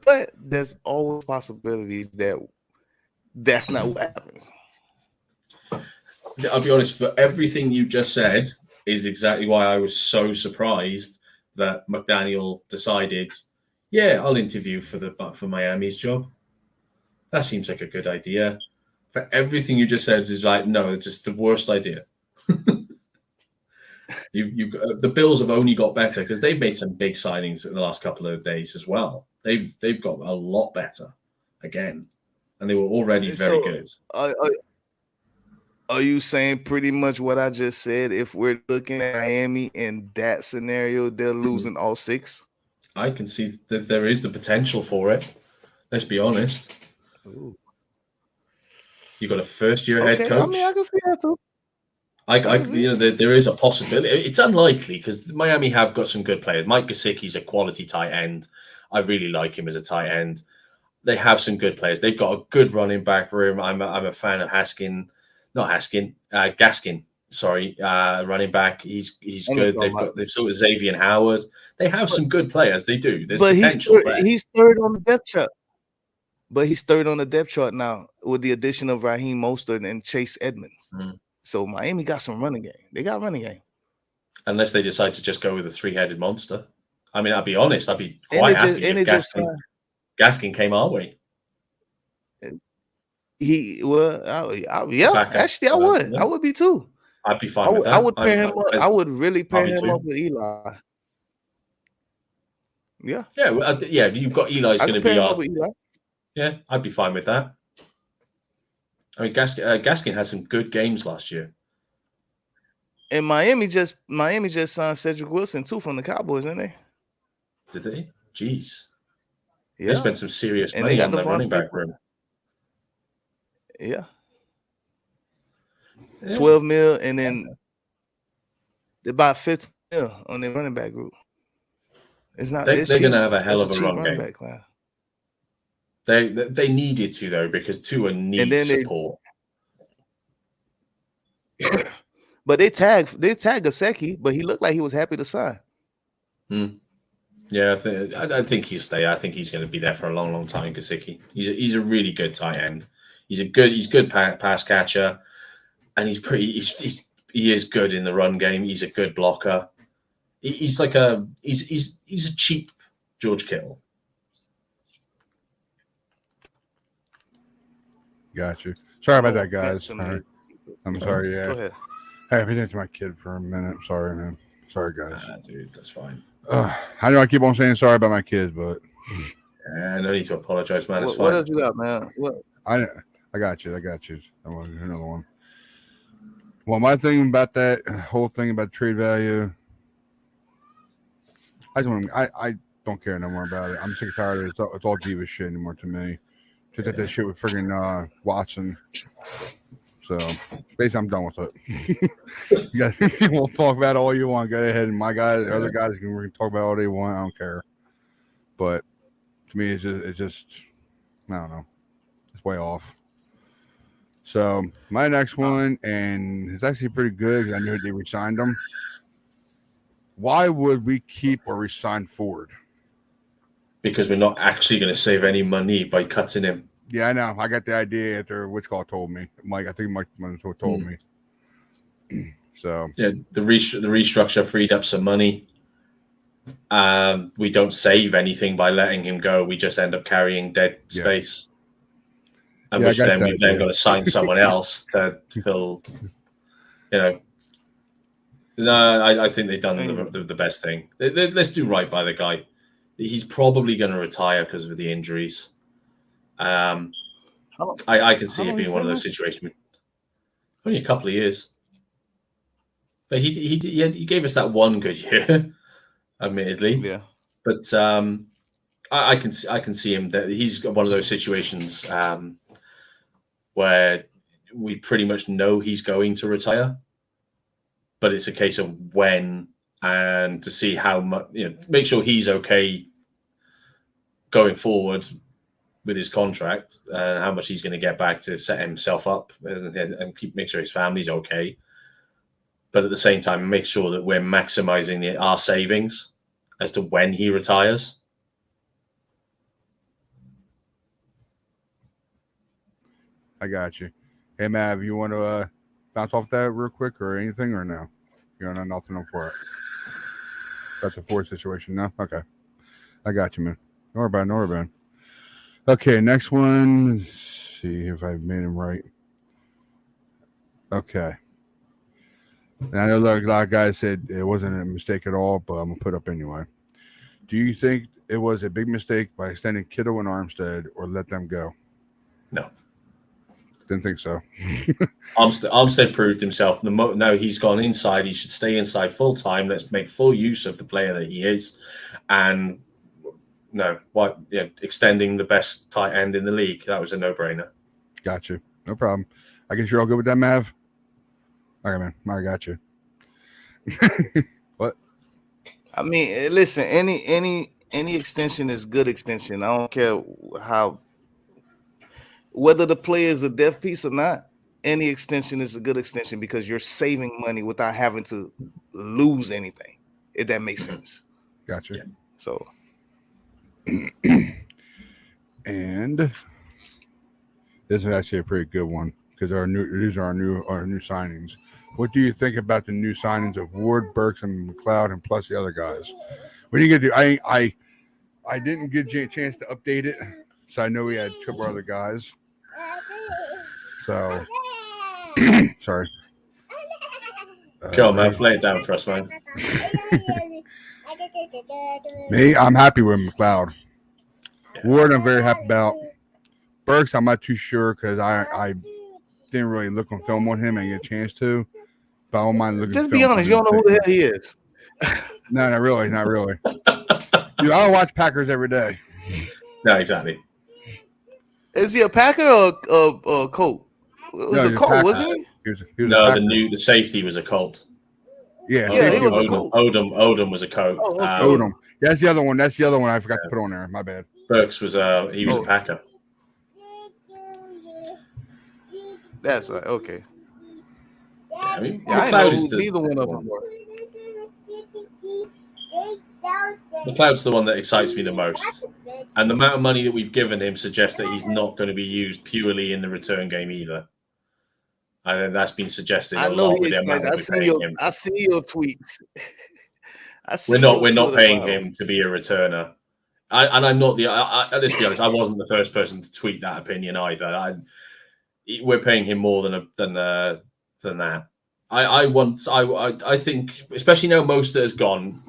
[SPEAKER 2] but there's always possibilities that that's not what happens.
[SPEAKER 3] I'll be honest, for everything you just said is exactly why I was so surprised that McDaniel decided, yeah, I'll interview for Miami's job. That seems like a good idea. For everything you just said is like, no, it's just the worst idea. The Bills have only got better because they've made some big signings in the last couple of days as well. They've got a lot better again, and they were already very good.
[SPEAKER 2] Are you saying pretty much what I just said? If we're looking at Miami in that scenario, they're losing all 6?
[SPEAKER 3] I can see that there is the potential for it. Let's be honest.
[SPEAKER 2] Ooh.
[SPEAKER 3] You got a first-year head coach.
[SPEAKER 2] I mean, I can see that too.
[SPEAKER 3] There is a possibility. It's unlikely because Miami have got some good players. Mike Gesicki's a quality tight end. I really like him as a tight end. They have some good players. They've got a good running back room. I'm a fan of Gaskin. Sorry, running back. He's good. They've sort of Xavier Howard. They have some good players. They do. There's potential.
[SPEAKER 2] He's third on the depth chart. But he's third on the depth chart now with the addition of Raheem Mostert and Chase Edmonds. So Miami got some running game. They got running game.
[SPEAKER 3] Unless they decide to just go with a 3-headed monster. I mean, I'll be honest. I'd be quite happy if Gaskin came our way.
[SPEAKER 2] Yeah. Actually, I would. I would be too.
[SPEAKER 3] I'd be fine with that.
[SPEAKER 2] I would pair him up. I would really pair him up with Eli. Yeah.
[SPEAKER 3] Yeah. You've got Eli's going to be our. Yeah, I'd be fine with that. I mean, Gaskin had some good games last year.
[SPEAKER 2] And Miami just signed Cedric Wilson too from the Cowboys, didn't they?
[SPEAKER 3] Did they? Jeez.
[SPEAKER 2] Yeah.
[SPEAKER 3] They spent some serious money on the running back room.
[SPEAKER 2] Yeah. 12 mil, and then about 15 mil on their running back group. It's not.
[SPEAKER 3] They're going to have a hell of a run game.
[SPEAKER 2] Class.
[SPEAKER 3] They needed to though because Tua needs support.
[SPEAKER 2] But they tagged Gesicki, but he looked like he was happy to sign.
[SPEAKER 3] Yeah, I think he'll stay. I think he's going to be there for a long, long time. Gesicki. He's a really good tight end. He's good pass catcher, and he is good in the run game. He's a good blocker. He's a cheap George Kittle.
[SPEAKER 1] Got you. Sorry about that, guys. I'm sorry. Yeah.
[SPEAKER 2] Go ahead.
[SPEAKER 1] Hey, I've been into my kid for a minute. Sorry, man. Sorry, guys.
[SPEAKER 3] Dude, that's fine.
[SPEAKER 1] I know I keep on saying sorry about my kids, but
[SPEAKER 3] no need to apologize, man. It's fine.
[SPEAKER 2] What else you got, man?
[SPEAKER 1] I got you. I want another one. Well, my thing about that whole thing about trade value, I don't care no more about it. I'm sick and tired of it. It's all diva shit anymore to me. Just like that shit with friggin' Watson. So basically, I'm done with it. You guys will talk about it all you want. Go ahead, and my guys, other guys can talk about all they want. I don't care. But to me, it's just I don't know. It's way off. So my next one, and it's actually pretty good because I knew they re-signed him. Why would we keep or re-sign Ford?
[SPEAKER 3] Because we're not actually going to save any money by cutting him.
[SPEAKER 1] Yeah, I know. I got the idea after Witchcall told me. I think Mike told me. So
[SPEAKER 3] yeah, the restructure freed up some money. We don't save anything by letting him go. We just end up carrying dead space. And which then we've then got to sign someone else to fill. No, I think they've done the best thing. Let's do right by the guy. He's probably going to retire because of the injuries. I can see it being one of those situations. Only a couple of years. But he gave us that one good year, admittedly.
[SPEAKER 2] Yeah.
[SPEAKER 3] But I can see him that he's got one of those situations where we pretty much know he's going to retire, but it's a case of when and to see how much, make sure he's okay going forward with his contract and how much he's going to get back to set himself up and make sure his family's okay. But at the same time, make sure that we're maximizing our savings as to when he retires.
[SPEAKER 1] I got you. Hey, Mav, you want to bounce off that real quick or anything or no? You don't know nothing on for it. That's a Ford situation, no? Okay. I got you, man. Don't worry about it. Okay, next one. Let's see if I've made him right. Okay. And I know a lot of guys said it wasn't a mistake at all, but I'm going to put up anyway. Do you think it was a big mistake by extending Kittle and Armstead or let them go?
[SPEAKER 3] No.
[SPEAKER 1] Didn't think so.
[SPEAKER 3] Armstead proved himself. Now he's gone inside. He should stay inside full time. Let's make full use of the player that he is. And extending the best tight end in the league. That was a no-brainer.
[SPEAKER 1] Got you. No problem. I guess you're all good with that, Mav? Okay, man. I got you. What?
[SPEAKER 2] I mean, listen, any extension is good extension. I don't care whether the player is a deaf piece or not. Any extension is a good extension because you're saving money without having to lose anything, if that makes sense.
[SPEAKER 1] Got you.
[SPEAKER 3] Yeah.
[SPEAKER 2] So,
[SPEAKER 1] and this is actually a pretty good one because these are our new signings. What do you think about the new signings of Ward, Burks, and McLeod, and plus the other guys? We didn't get to. I didn't get a chance to update it, so I know we had a couple other guys. So sorry.
[SPEAKER 3] Go on, man. Lay it down for us, man.
[SPEAKER 1] Me, I'm happy with McLeod. Ward, I'm very happy about. Burks, I'm not too sure because I didn't really look on film on him and get a chance to. But I don't mind looking.
[SPEAKER 2] Just be honest, you don't know who the hell he is.
[SPEAKER 1] No, not really. Dude, I don't watch Packers every day.
[SPEAKER 3] No, exactly.
[SPEAKER 2] Is he a Packer or a Colt? It was a Colt, wasn't he?
[SPEAKER 3] No, the safety was a Colt.
[SPEAKER 1] Yeah,
[SPEAKER 2] he was a Colt.
[SPEAKER 3] Odom was a Colt.
[SPEAKER 2] Oh, okay.
[SPEAKER 1] Odom. Yeah, that's the other one. That's the other one I forgot to put on there. My bad.
[SPEAKER 3] Burks was a Packer.
[SPEAKER 2] That's right. Okay.
[SPEAKER 3] I mean,
[SPEAKER 2] I know who neither one of them were.
[SPEAKER 3] McLeod's the one that excites me the most. And the amount of money that we've given him suggests that he's not going to be used purely in the return game either. I think that's been suggested a lot with the amount that we're paying him.
[SPEAKER 2] I see your tweets.
[SPEAKER 3] We're not paying him to be a returner. I'm not let's be honest, I wasn't the first person to tweet that opinion either. We're paying him more than that. I think, especially now Mostert has gone,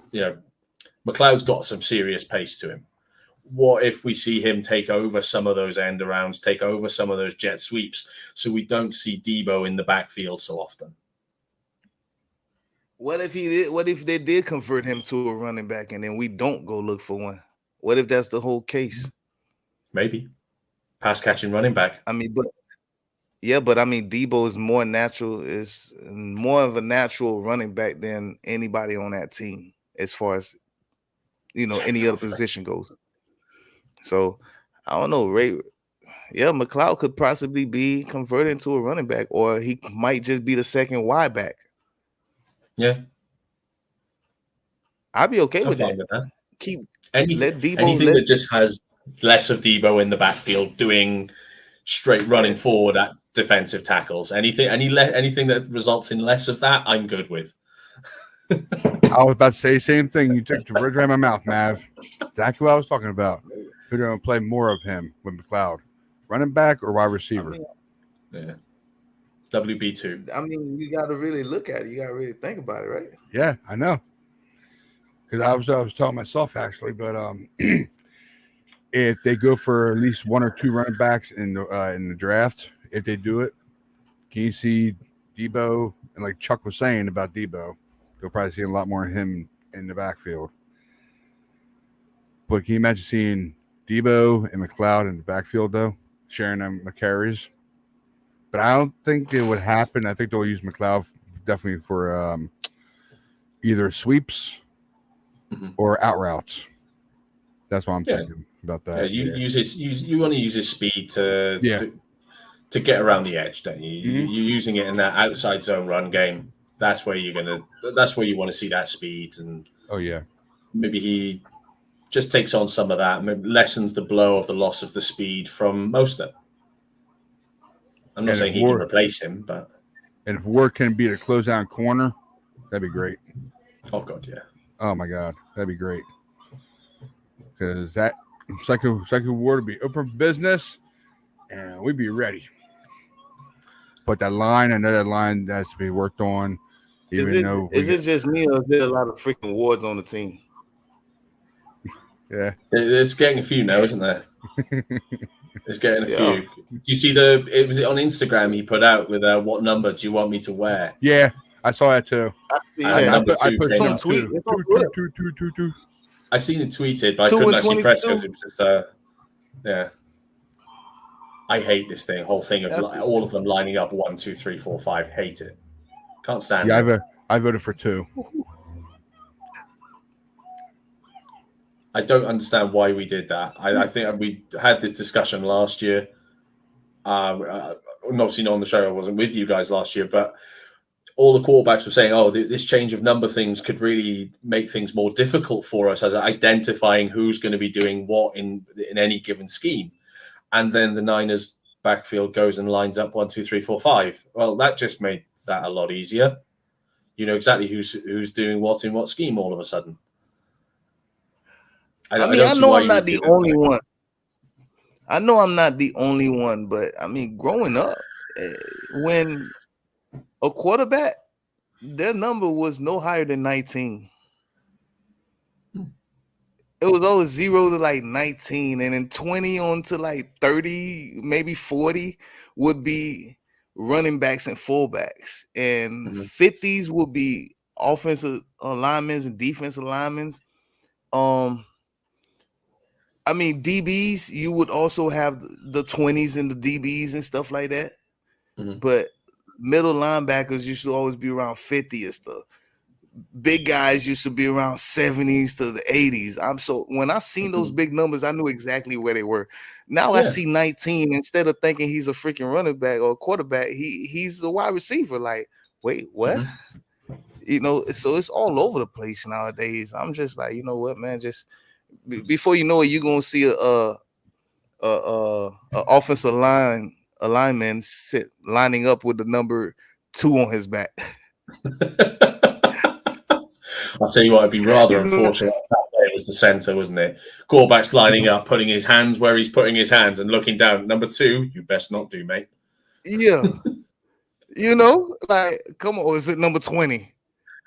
[SPEAKER 3] McLeod's got some serious pace to him. What if we see him take over some of those end arounds, take over some of those jet sweeps, so we don't see Debo in the backfield so often?
[SPEAKER 2] What if they did convert him to a running back and then we don't go look for one? What if that's the whole case?
[SPEAKER 3] Maybe pass catching running back.
[SPEAKER 2] I mean, but Debo is more of a natural running back than anybody on that team, as far as any other position goes. So I don't know, Ray. Yeah, McLeod could possibly be converted into a running back, or he might just be the second wide back.
[SPEAKER 3] Yeah,
[SPEAKER 2] I'd be okay with that.
[SPEAKER 3] Anything that just has less of Debo in the backfield doing straight running forward at defensive tackles. Anything that results in less of that, I'm good with.
[SPEAKER 1] I was about to say the same thing. You took the words right out of my mouth, Mav. Exactly what I was talking about. Who's going to play more of him with McLeod? Running back or wide receiver?
[SPEAKER 3] Yeah. WB2.
[SPEAKER 2] I mean, you got to really look at it. You got to really think about it, right?
[SPEAKER 1] Yeah, I know. Because I was telling myself, actually, but if they go for at least one or two running backs in the draft, if they do it, can you see Debo, and like Chuck was saying about Debo, you'll probably see a lot more of him in the backfield. But can you imagine seeing Debo and McLeod in the backfield though, sharing them carries? But I don't think it would happen. I think they'll use McLeod definitely for either sweeps or out routes. That's what I'm thinking about that.
[SPEAKER 3] You want to use his speed to get around the edge, don't you? You're using it in that outside zone run game. That's where you want to see that speed, and maybe he just takes on some of that, maybe lessens the blow of the loss of the speed from Mostert. I'm not saying he can replace him, but
[SPEAKER 1] if Ward can be the closeout corner, that'd be great.
[SPEAKER 3] Oh God, yeah.
[SPEAKER 1] Oh my God, that'd be great. Because that Psycho Ward would be open for business, and we'd be ready. But that line, another line that has to be worked on.
[SPEAKER 2] Is it just me, or is there a lot of freaking Wards on the team?
[SPEAKER 1] Yeah,
[SPEAKER 3] it's getting a few now, isn't there? It's getting a few. Do you see it was on Instagram he put out with what number do you want me to wear?
[SPEAKER 1] Yeah, I saw that too.
[SPEAKER 3] I
[SPEAKER 1] put some
[SPEAKER 2] tweet.
[SPEAKER 1] Two.
[SPEAKER 3] I seen it tweeted, but I couldn't actually press it. It was just, I hate this whole thing of all of them lining up 1, 2, 3, 4, 5. Hate it. Can't stand it.
[SPEAKER 1] Yeah, I voted for 2.
[SPEAKER 3] I don't understand why we did that. I think we had this discussion last year. Obviously not on the show. I wasn't with you guys last year, but all the quarterbacks were saying, "Oh, this change of number things could really make things more difficult for us as identifying who's going to be doing what in any given scheme." And then the Niners backfield goes and lines up 1, 2, 3, 4, 5. Well, that just made that a lot easier. You know exactly who's doing what in what scheme all of a sudden.
[SPEAKER 2] I know I'm not the only one. I know I'm not the only one, but I mean, growing up, when a quarterback, their number was no higher than 19. It was always 0 to like 19, and then 20 on to like 30, maybe 40 would be running backs and fullbacks, and 50s would be offensive linemen and defensive linemen. I mean, DBs, you would also have the 20s and the DBs and stuff like that. But middle linebackers used to always be around 50 and stuff. Big guys used to be around 70s to the 80s. When I seen those big numbers, I knew exactly where they were. Now I see 19. Instead of thinking he's a freaking running back or a quarterback, he's a wide receiver. Like, wait, what? You know, so it's all over the place nowadays. I'm just like, you know what, man, just before you know it, you're gonna see a offensive lineman lining up with the number 2 on his back.
[SPEAKER 3] I'll tell you what, it'd be rather unfortunate. It was the center, wasn't it? Quarterback's lining up, putting his hands where he's putting his hands, and looking down. Number 2, you best not do, mate.
[SPEAKER 2] Yeah, you know, like, come on, or is it number 20?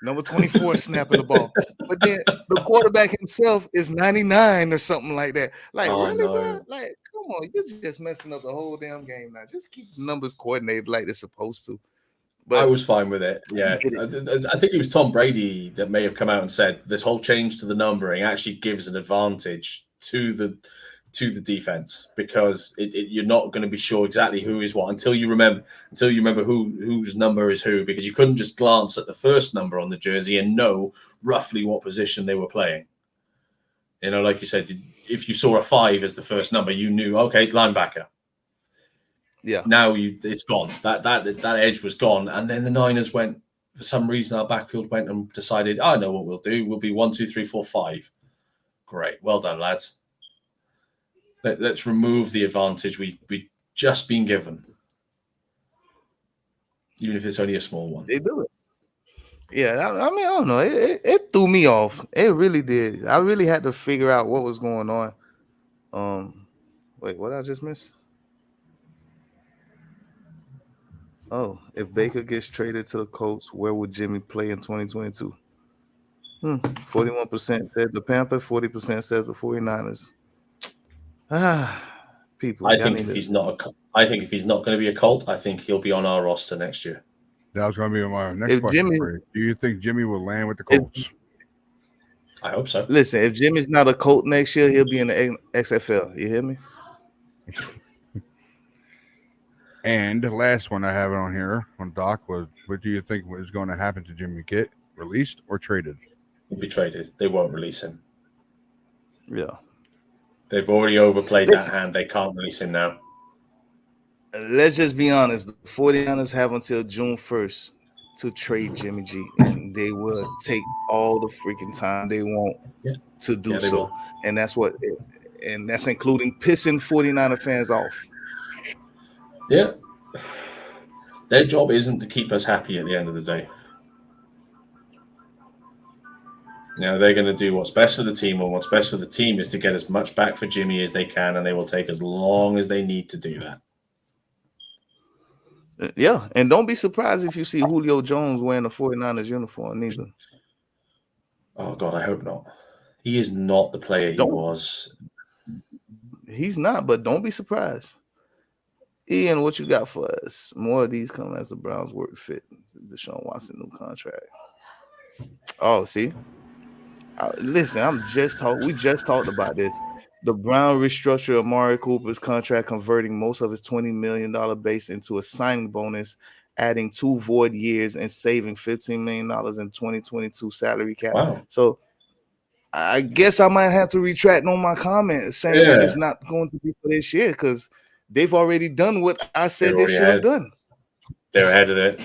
[SPEAKER 2] Number 24 snapping the ball. But then the quarterback himself is 99 or something like that. Like, really, bro? Like, come on, you're just messing up the whole damn game now. Just keep the numbers coordinated like they're supposed to. But
[SPEAKER 3] I was fine with it. Yeah. I think it was Tom Brady that may have come out and said this whole change to the numbering actually gives an advantage to the defense, because you're not going to be sure exactly who is what until you remember whose number is who, because you couldn't just glance at the first number on the jersey and know roughly what position they were playing. You know, like you said, if you saw a 5 as the first number, you knew, okay, linebacker.
[SPEAKER 2] Yeah.
[SPEAKER 3] Now it's gone. That edge was gone, and then the Niners went, for some reason, our backfield went and decided, I know what we'll do. We'll be 1, 2, 3, 4, 5. Great, well done, lads. Let's remove the advantage we just been given, even if it's only a small one.
[SPEAKER 2] They do it. Yeah, I mean, I don't know. It threw me off. It really did. I really had to figure out what was going on. Wait, what did I just miss? Oh, if Baker gets traded to the Colts, where would Jimmy play in 2022? 41% said the Panther, 40% says the 49ers. People.
[SPEAKER 3] I think if he's not going to be a Colt, I think he'll be on our roster next year.
[SPEAKER 1] That was going to be my next question for you. Do you think Jimmy will land with the Colts?
[SPEAKER 3] I hope so.
[SPEAKER 2] Listen, if Jimmy's not a Colt next year, he'll be in the XFL. You hear me?
[SPEAKER 1] And the last one I have on here on Doc was, what do you think was going to happen to Jimmy? Get released or traded?
[SPEAKER 3] He'll be traded. They won't release him.
[SPEAKER 2] Yeah.
[SPEAKER 3] They've already overplayed that hand. They can't release him now.
[SPEAKER 2] Let's just be honest. The 49ers have until June 1st to trade Jimmy G, and they will take all the freaking time they want to do so.
[SPEAKER 3] Will.
[SPEAKER 2] And that's including pissing 49er fans off.
[SPEAKER 3] Yeah. Their job isn't to keep us happy at the end of the day. They're going to do what's best for the team, and what's best for the team is to get as much back for Jimmy as they can, and they will take as long as they need to do that.
[SPEAKER 2] Yeah, and don't be surprised if you see Julio Jones wearing a 49ers uniform neither.
[SPEAKER 3] Oh, God, I hope not. He is not the player he was.
[SPEAKER 2] He's not, but don't be surprised. Ian, what you got for us? More of these come as the Browns work fit. Deshaun Watson new contract. Oh, see? Listen, we just talked about this. The Browns restructured Amari Cooper's contract, converting most of his $20 million base into a signing bonus, adding 2 void years and saving $15 million in 2022 salary cap.
[SPEAKER 3] Wow.
[SPEAKER 2] So I guess I might have to retract on my comment saying that it's not going to be for this year because they've already done what I said they should have done.
[SPEAKER 3] They're ahead of it.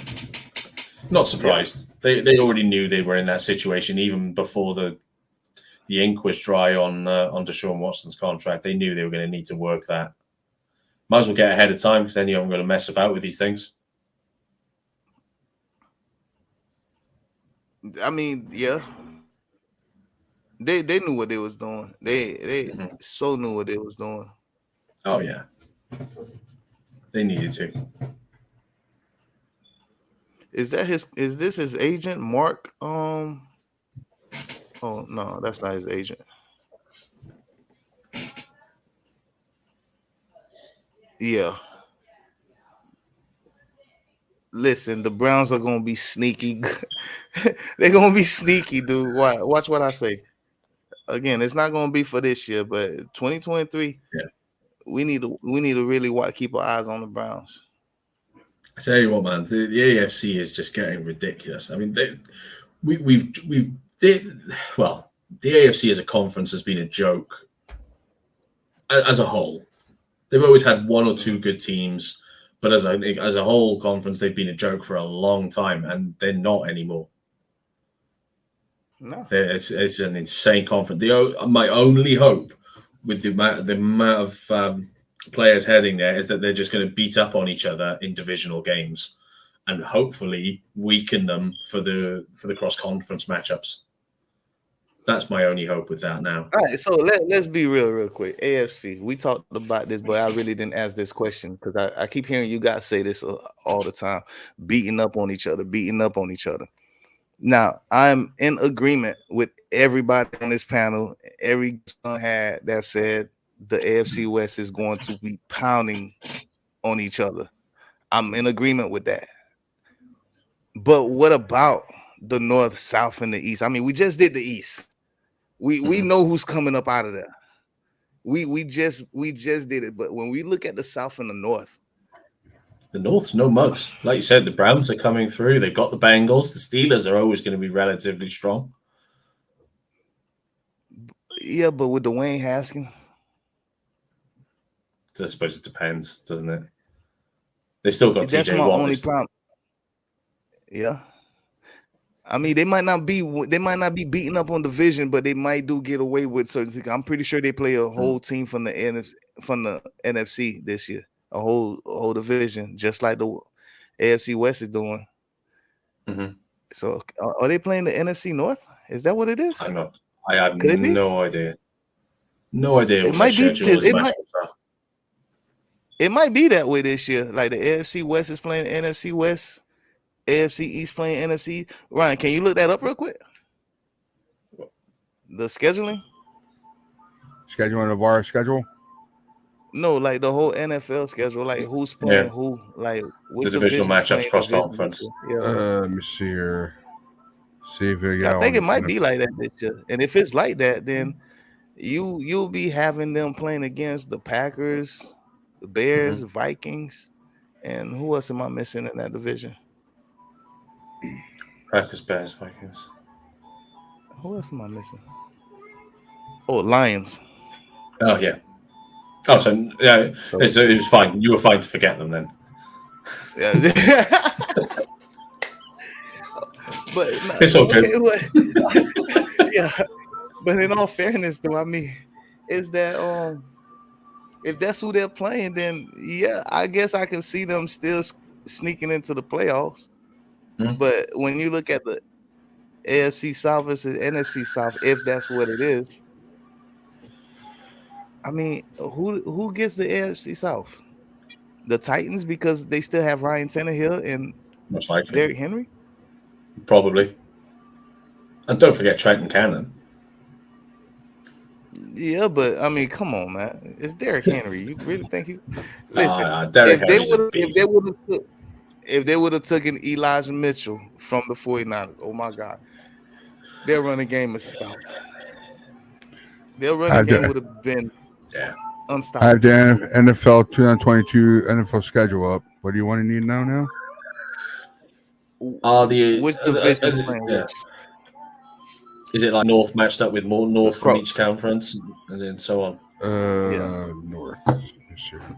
[SPEAKER 3] Not surprised. Yeah. They already knew they were in that situation even before the ink was dry on Deshaun Watson's contract. They knew they were going to need to work that. Might as well get ahead of time because then you're going to mess about with these things.
[SPEAKER 2] I mean, yeah. They knew what they was doing. They so knew what they was doing.
[SPEAKER 3] Oh, yeah. They needed to.
[SPEAKER 2] Is this his agent, Mark? Oh no, that's not his agent. Yeah. Listen, the Browns are gonna be sneaky. They're gonna be sneaky, dude. Watch what I say. Again, it's not gonna be for this year, but 2023.
[SPEAKER 3] Yeah. We
[SPEAKER 2] need to really keep our eyes on the Browns.
[SPEAKER 3] I tell you what, man, the AFC is just getting ridiculous. I mean, the AFC as a conference has been a joke as a whole. They've always had one or two good teams, but as a whole conference, they've been a joke for a long time, and they're not anymore. No, it's an insane conference. My only hope with the amount of players heading there is that they're just going to beat up on each other in divisional games, and hopefully weaken them for the cross-conference matchups. That's my only hope with that now.
[SPEAKER 2] All right, so let's be real quick. AFC, we talked about this, but I really didn't ask this question because I keep hearing you guys say this all the time, beating up on each other. Now, I'm in agreement with everybody on this panel. Every had that said the AFC West is going to be pounding on each other. I'm in agreement with that. But what about the North, South, and the East? I mean, we just did the East. We know who's coming up out of there. We just did it. But when we look at the South and the
[SPEAKER 3] North's no mugs. Like you said, the Browns are coming through. They've got the Bengals. The Steelers are always going to be relatively strong.
[SPEAKER 2] Yeah, but with Dwayne Haskins,
[SPEAKER 3] I suppose it depends, doesn't it? They've still got
[SPEAKER 2] that's
[SPEAKER 3] TJ
[SPEAKER 2] my
[SPEAKER 3] Watt.
[SPEAKER 2] only problem. Yeah. I mean, they might not be beating up on division, but they might do get away with certain things. I'm pretty sure they play a whole team from the NFC this year, a whole division, just like the AFC West is doing.
[SPEAKER 3] Mm-hmm.
[SPEAKER 2] So, are they playing the NFC North? Is that what it is?
[SPEAKER 3] I'm not. I have no idea. No idea.
[SPEAKER 2] It might be. It might be that way this year. Like the AFC West is playing the NFC West. AFC East playing NFC. Ryan, can you look that up real quick? The scheduling
[SPEAKER 1] of our schedule.
[SPEAKER 2] No, like the whole NFL schedule, like who's
[SPEAKER 3] Yeah.
[SPEAKER 2] playing who, like which
[SPEAKER 3] The divisional
[SPEAKER 2] divisions
[SPEAKER 3] matchups
[SPEAKER 2] playing
[SPEAKER 3] cross
[SPEAKER 2] division.
[SPEAKER 3] conference.
[SPEAKER 2] Yeah,
[SPEAKER 1] Let me see here. See if we
[SPEAKER 2] I
[SPEAKER 1] got
[SPEAKER 2] think it
[SPEAKER 1] on.
[SPEAKER 2] might be like that this year. And if it's like that, then you'll be having them playing against the Packers, the Bears, Vikings, and who else am I missing in that division?
[SPEAKER 3] Packers, Bears, Vikings.
[SPEAKER 2] Who else am I missing? Oh, Lions.
[SPEAKER 3] Oh yeah. Oh, so yeah,
[SPEAKER 2] So
[SPEAKER 3] it was fine. You were fine to forget them then.
[SPEAKER 2] yeah. But
[SPEAKER 3] It's all good.
[SPEAKER 2] Yeah, but in all fairness, though, I mean, is that if that's who they're playing, then yeah, I guess I can see them still sneaking into the playoffs.
[SPEAKER 3] Mhm.
[SPEAKER 2] But when you look at the AFC South versus NFC South, if that's what it is, I mean, who gets the AFC South? The Titans, because they still have Ryan Tannehill and
[SPEAKER 3] Most likely.
[SPEAKER 2] Derrick Henry.
[SPEAKER 3] Probably. And don't forget Trenton Cannon.
[SPEAKER 2] Yeah, but I mean, come on, man. It's Derrick Henry. You really think he's listen?
[SPEAKER 3] Derrick
[SPEAKER 2] If they
[SPEAKER 3] Henry's a
[SPEAKER 2] would
[SPEAKER 3] beast.
[SPEAKER 2] if they would have taken Elijah Mitchell from the 49ers, oh my God, their running game is stout. Their running game would have been
[SPEAKER 1] I
[SPEAKER 2] unstoppable.
[SPEAKER 1] have the NFL 2022 NFL schedule up. What do you want to need now?
[SPEAKER 2] Which division is playing which?
[SPEAKER 3] Is it like North matched up with more North from each conference, and then so on?
[SPEAKER 1] North.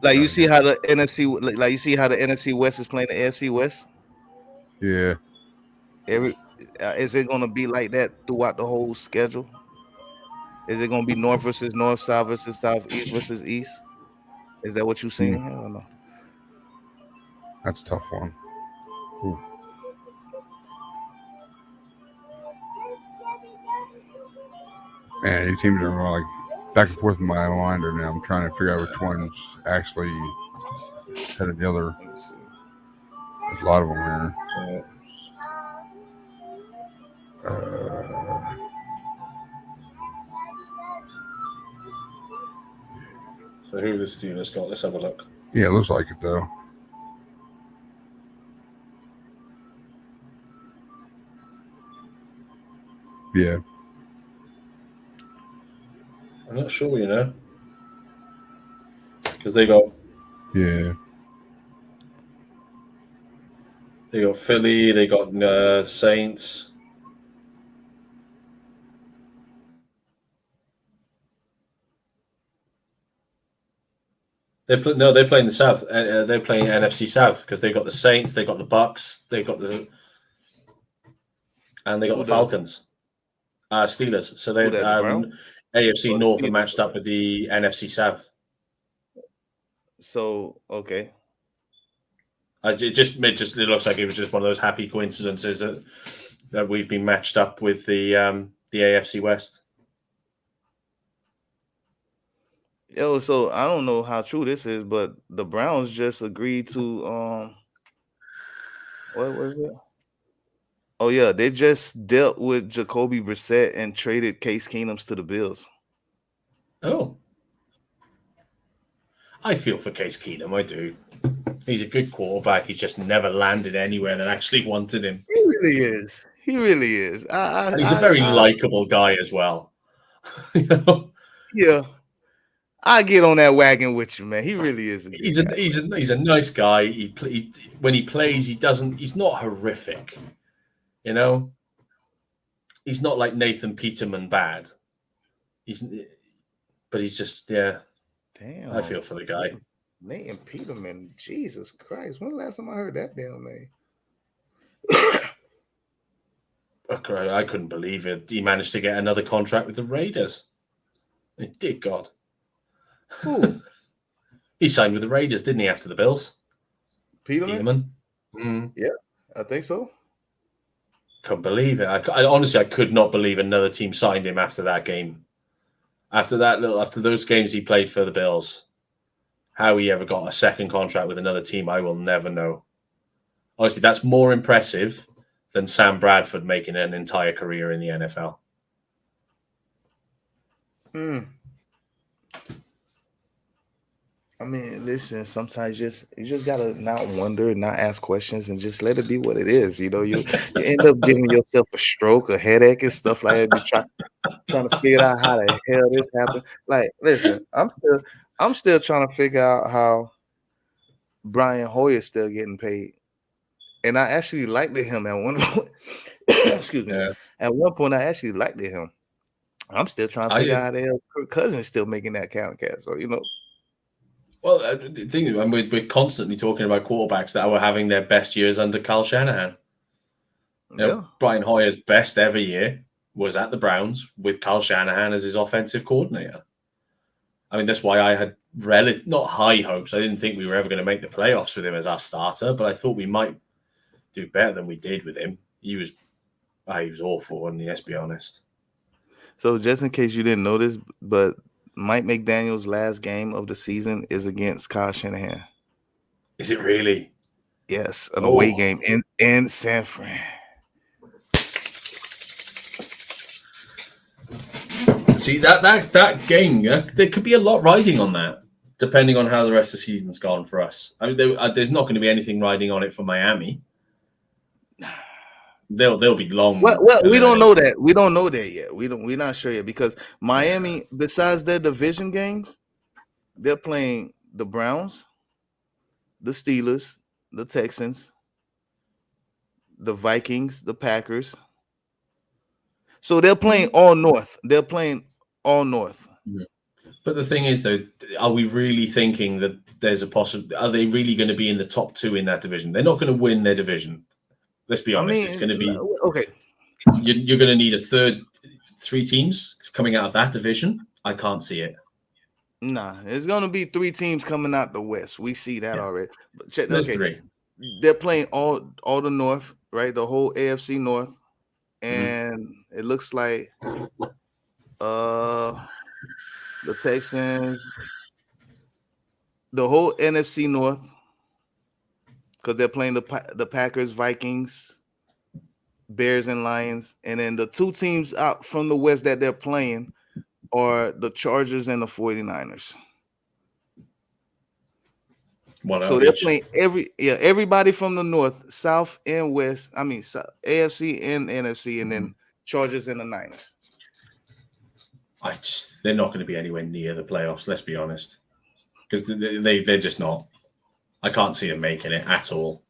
[SPEAKER 2] Like you see how the NFC West is playing the AFC West.
[SPEAKER 1] Yeah.
[SPEAKER 2] Is it going to be like that throughout the whole schedule? Is it going to be North versus North, South versus South, East versus East? Is that what you're seeing here or no?
[SPEAKER 1] That's a tough one. Ooh. Man, these teams are like back and forth in my mind right now. I'm trying to figure out which one's actually ahead of the other. There's a lot of them here.
[SPEAKER 3] So who the Steelers got? Let's have a look.
[SPEAKER 1] Yeah, it looks like it though. Yeah.
[SPEAKER 3] I'm not sure, you know, because they got Philly, they got Saints. They're playing the South. They're playing NFC South because they got the Saints, they got the Bucks, they got the Falcons, Steelers. So they AFC North are matched up with the NFC South.
[SPEAKER 2] So okay,
[SPEAKER 3] it looks like it was just one of those happy coincidences that we've been matched up with the AFC West.
[SPEAKER 2] Yo, so I don't know how true this is, but the Browns just agreed to what was it? Oh yeah, they just dealt with Jacoby Brissett and traded Case Keenums to the Bills.
[SPEAKER 3] Oh, I feel for Case Keenum. I do. He's a good quarterback. He's just never landed anywhere that actually wanted him.
[SPEAKER 2] He really is. He really is.
[SPEAKER 3] He's a very likable guy as well. You know?
[SPEAKER 2] Yeah. I get on that wagon with you, man. He really is.
[SPEAKER 3] He's a nice guy. When he plays, he's not horrific. You know, he's not like Nathan Peterman bad. But he's just Damn. I feel for the guy.
[SPEAKER 2] Nathan Peterman, Jesus Christ! When the last time I heard that damn name?
[SPEAKER 3] I couldn't believe it. He managed to get another contract with the Raiders. Dear God.
[SPEAKER 2] Who?
[SPEAKER 3] He signed with the Raiders, didn't he, after the Bills?
[SPEAKER 2] Peterman?
[SPEAKER 3] Mm.
[SPEAKER 2] Yeah, I think so.
[SPEAKER 3] Couldn't believe it. I honestly could not believe another team signed him after that game. After those games he played for the Bills. How he ever got a second contract with another team, I will never know. Honestly, that's more impressive than Sam Bradford making an entire career in the NFL.
[SPEAKER 2] I mean, listen. Sometimes you just gotta not wonder, not ask questions, and just let it be what it is. You end up giving yourself a stroke, a headache, and stuff like that. Trying to figure out how the hell this happened. Like, listen, I'm still trying to figure out how Brian Hoyer's still getting paid. And I actually liked him at one point. Excuse me.
[SPEAKER 3] Yeah.
[SPEAKER 2] At one point, I actually liked him. I'm still trying to
[SPEAKER 3] I
[SPEAKER 2] figure
[SPEAKER 3] did.
[SPEAKER 2] out how the hell Kirk Cousins still making that count cat. So
[SPEAKER 3] Well, the thing is, and we're constantly talking about quarterbacks that were having their best years under Kyle Shanahan.
[SPEAKER 2] yeah.
[SPEAKER 3] Brian Hoyer's best ever year was at the Browns with Kyle Shanahan as his offensive coordinator. I mean, that's why I had not high hopes. I didn't think we were ever going to make the playoffs with him as our starter, but I thought we might do better than we did with him. He was awful, and let's be honest.
[SPEAKER 2] So just in case you didn't notice, but Mike McDaniel's last game of the season is against Kyle Shanahan.
[SPEAKER 3] Is it really?
[SPEAKER 2] Yes, an away game in San Fran.
[SPEAKER 3] See that game, there could be a lot riding on that, depending on how the rest of the season's gone for us. I mean, there's not going to be anything riding on it for Miami. They'll be long.
[SPEAKER 2] Well, we don't know that. We don't know that yet. We're not sure yet because Miami, besides their division games, they're playing the Browns, the Steelers, the Texans, the Vikings, the Packers. So they're playing all North.
[SPEAKER 3] But the thing is, though, are we really thinking that there's a possibility? Are they really going to be in the top two in that division? They're not going to win their division. Let's be honest. It's going to be
[SPEAKER 2] okay.
[SPEAKER 3] You're going to need three teams coming out of that division. I can't see it.
[SPEAKER 2] Nah, it's going to be three teams coming out the West. We see that already. But check.
[SPEAKER 3] There's three.
[SPEAKER 2] They're playing all the North, right? The whole AFC North, and it looks like the Texans, the whole NFC North, because they're playing the Packers, Vikings, Bears, and Lions, and then the two teams out from the West that they're playing are the Chargers and the 49ers. So they're playing everybody from the North, South, and West. I mean, AFC and NFC, and then Chargers and the Niners.
[SPEAKER 3] They're not going to be anywhere near the playoffs. Let's be honest, because they're just not. I can't see them making it at all.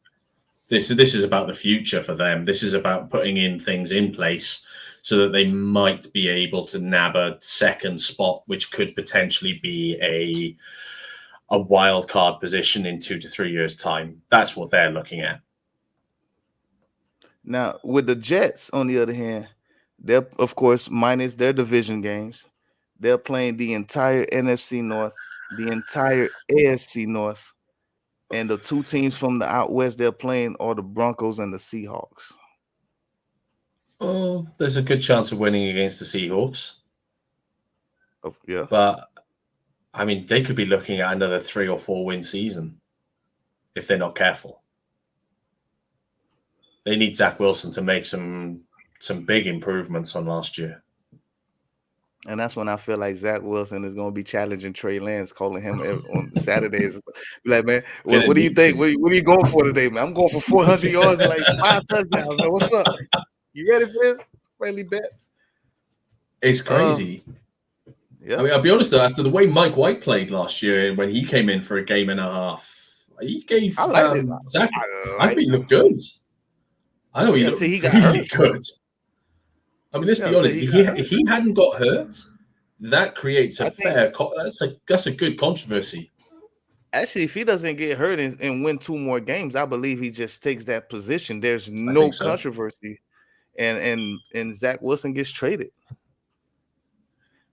[SPEAKER 3] This is about the future for them. This is about putting in things in place so that they might be able to nab a second spot, which could potentially be a wild card position in 2 to 3 years' time. That's what they're looking at.
[SPEAKER 2] Now, with the Jets, on the other hand, they're, of course, minus their division games. They're playing the entire NFC North, the entire AFC North, and the two teams from the out West they're playing are the Broncos and the Seahawks.
[SPEAKER 3] Oh, there's a good chance of winning against the Seahawks.
[SPEAKER 2] Oh, yeah.
[SPEAKER 3] But, I mean, they could be looking at another 3 or 4 win season if they're not careful. They need Zach Wilson to make some big improvements on last year.
[SPEAKER 2] And that's when I feel like Zach Wilson is going to be challenging Trey Lance, calling him on Saturdays. Be like, man, what do you think? What are you going for today, man? I'm going for 400 yards and like 5 touchdowns, man. What's up? You ready for this? Friendly bets.
[SPEAKER 3] It's crazy.
[SPEAKER 2] Yeah.
[SPEAKER 3] I mean, I'll be honest, though, after the way Mike White played last year when he came in for a game and a half, he gave Zach. I think he looked good. I know he looked really good. I mean, let's be honest. If he hadn't got hurt, that creates that's a good controversy.
[SPEAKER 2] Actually, if he doesn't get hurt and win 2 more games, I believe he just takes that position. There's no controversy, and Zach Wilson gets traded.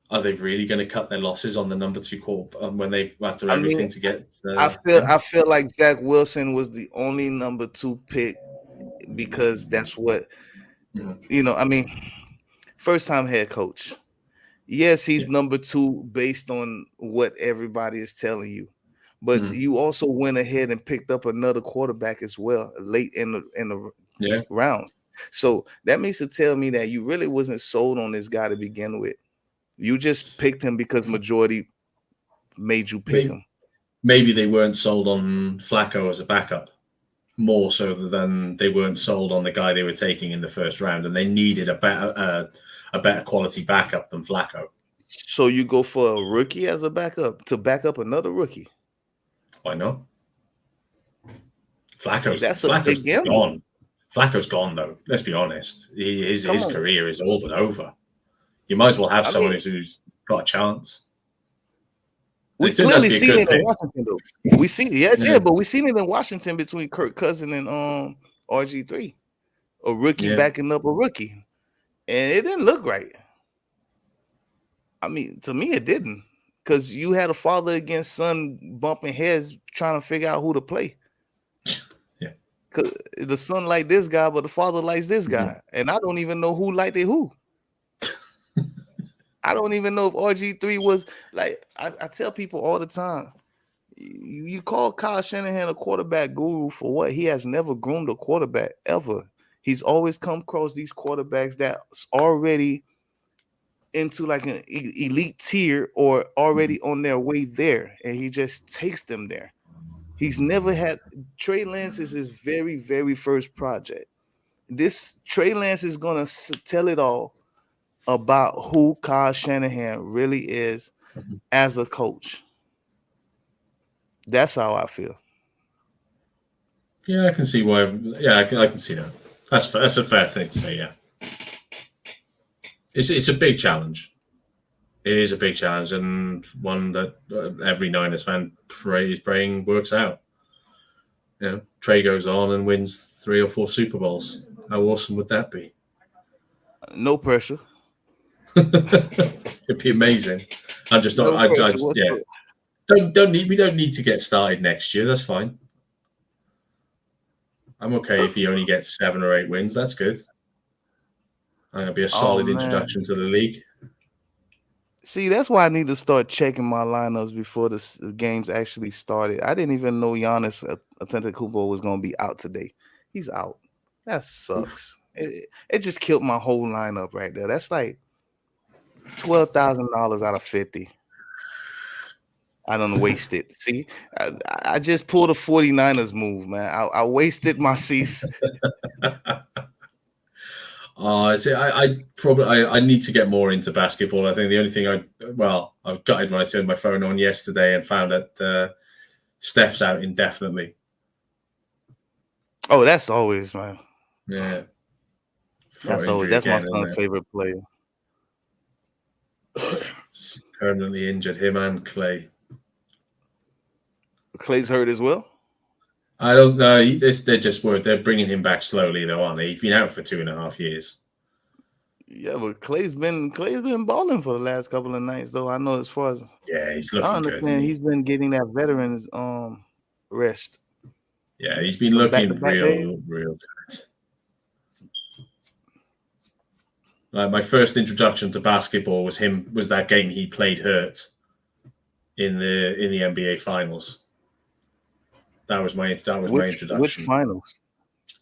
[SPEAKER 3] Are they really going to cut their losses on the number 2 call when they after everything to get?
[SPEAKER 2] I feel like Zach Wilson was the only number 2 pick because that's what I mean. First-time head coach. Yes, he's number 2 based on what everybody is telling you, but you also went ahead and picked up another quarterback as well late in the rounds. So that means to tell me that you really wasn't sold on this guy to begin with. You just picked him because majority made you pick him.
[SPEAKER 3] maybe they weren't sold on Flacco as a backup, more so than they weren't sold on the guy they were taking in the first round, and they needed a better quality backup than Flacco.
[SPEAKER 2] So you go for a rookie as a backup to back up another rookie?
[SPEAKER 3] Why not? Flacco's
[SPEAKER 2] big gamble.
[SPEAKER 3] gone. Flacco's gone, though. Let's be honest. His career is all but over. You might as well have someone who's got a chance.
[SPEAKER 2] We clearly seen it in Washington, though. We seen it, but we seen it in Washington between Kirk Cousins and RG3, a rookie backing up a rookie, and it didn't look right. I mean, to me, it didn't, because you had a father against son bumping heads trying to figure out who to play.
[SPEAKER 3] Yeah,
[SPEAKER 2] because the son liked this guy, but the father likes this guy, and I don't even know who liked it who. I don't even know if RG3 was like. I tell people all the time, you call Kyle Shanahan a quarterback guru for what? He has never groomed a quarterback ever. He's always come across these quarterbacks that's already into like an elite tier or already on their way there, and he just takes them there. He's never had. Trey Lance is his very, very first project. This Trey Lance is gonna tell it all about who Kyle Shanahan really is as a coach. That's how I feel.
[SPEAKER 3] Yeah, I can see why. Yeah, I can see that. That's a fair thing to say. Yeah, it's a big challenge. It is a big challenge, and one that every Niners fan is praying works out. You know, Trey goes on and wins 3 or 4 Super Bowls. How awesome would that be?
[SPEAKER 2] No pressure.
[SPEAKER 3] It'd be amazing. I'm just not. We don't need to get started next year. That's fine. I'm okay if he only gets 7 or 8 wins. That's good. That'll be a solid introduction to the league.
[SPEAKER 2] See, that's why I need to start checking my lineups before the games actually started. I didn't even know Giannis Antetokounmpo was going to be out today. He's out. That sucks. It just killed my whole lineup right there. That's like $12,000 out of 50. I done wasted. See, I just pulled a 49ers move, man. I wasted my seats.
[SPEAKER 3] I need to get more into basketball. I think the only thing I was gutted when I turned my phone on yesterday and found that Steph's out indefinitely.
[SPEAKER 2] Oh, that's always, man.
[SPEAKER 3] Yeah.
[SPEAKER 2] That's my son's favorite player.
[SPEAKER 3] Permanently injured, him and Clay.
[SPEAKER 2] Clay's hurt as well?
[SPEAKER 3] I don't know. They're bringing him back slowly, though, aren't they? He's been out for 2.5 years.
[SPEAKER 2] Yeah, but Clay's been balling for the last couple of nights, though. I know as far as
[SPEAKER 3] he's looking good.
[SPEAKER 2] He's been getting that veterans rest.
[SPEAKER 3] Yeah, he's been looking real good. Like my first introduction to basketball was that game he played hurt in the NBA finals. That was my introduction.
[SPEAKER 2] Which finals?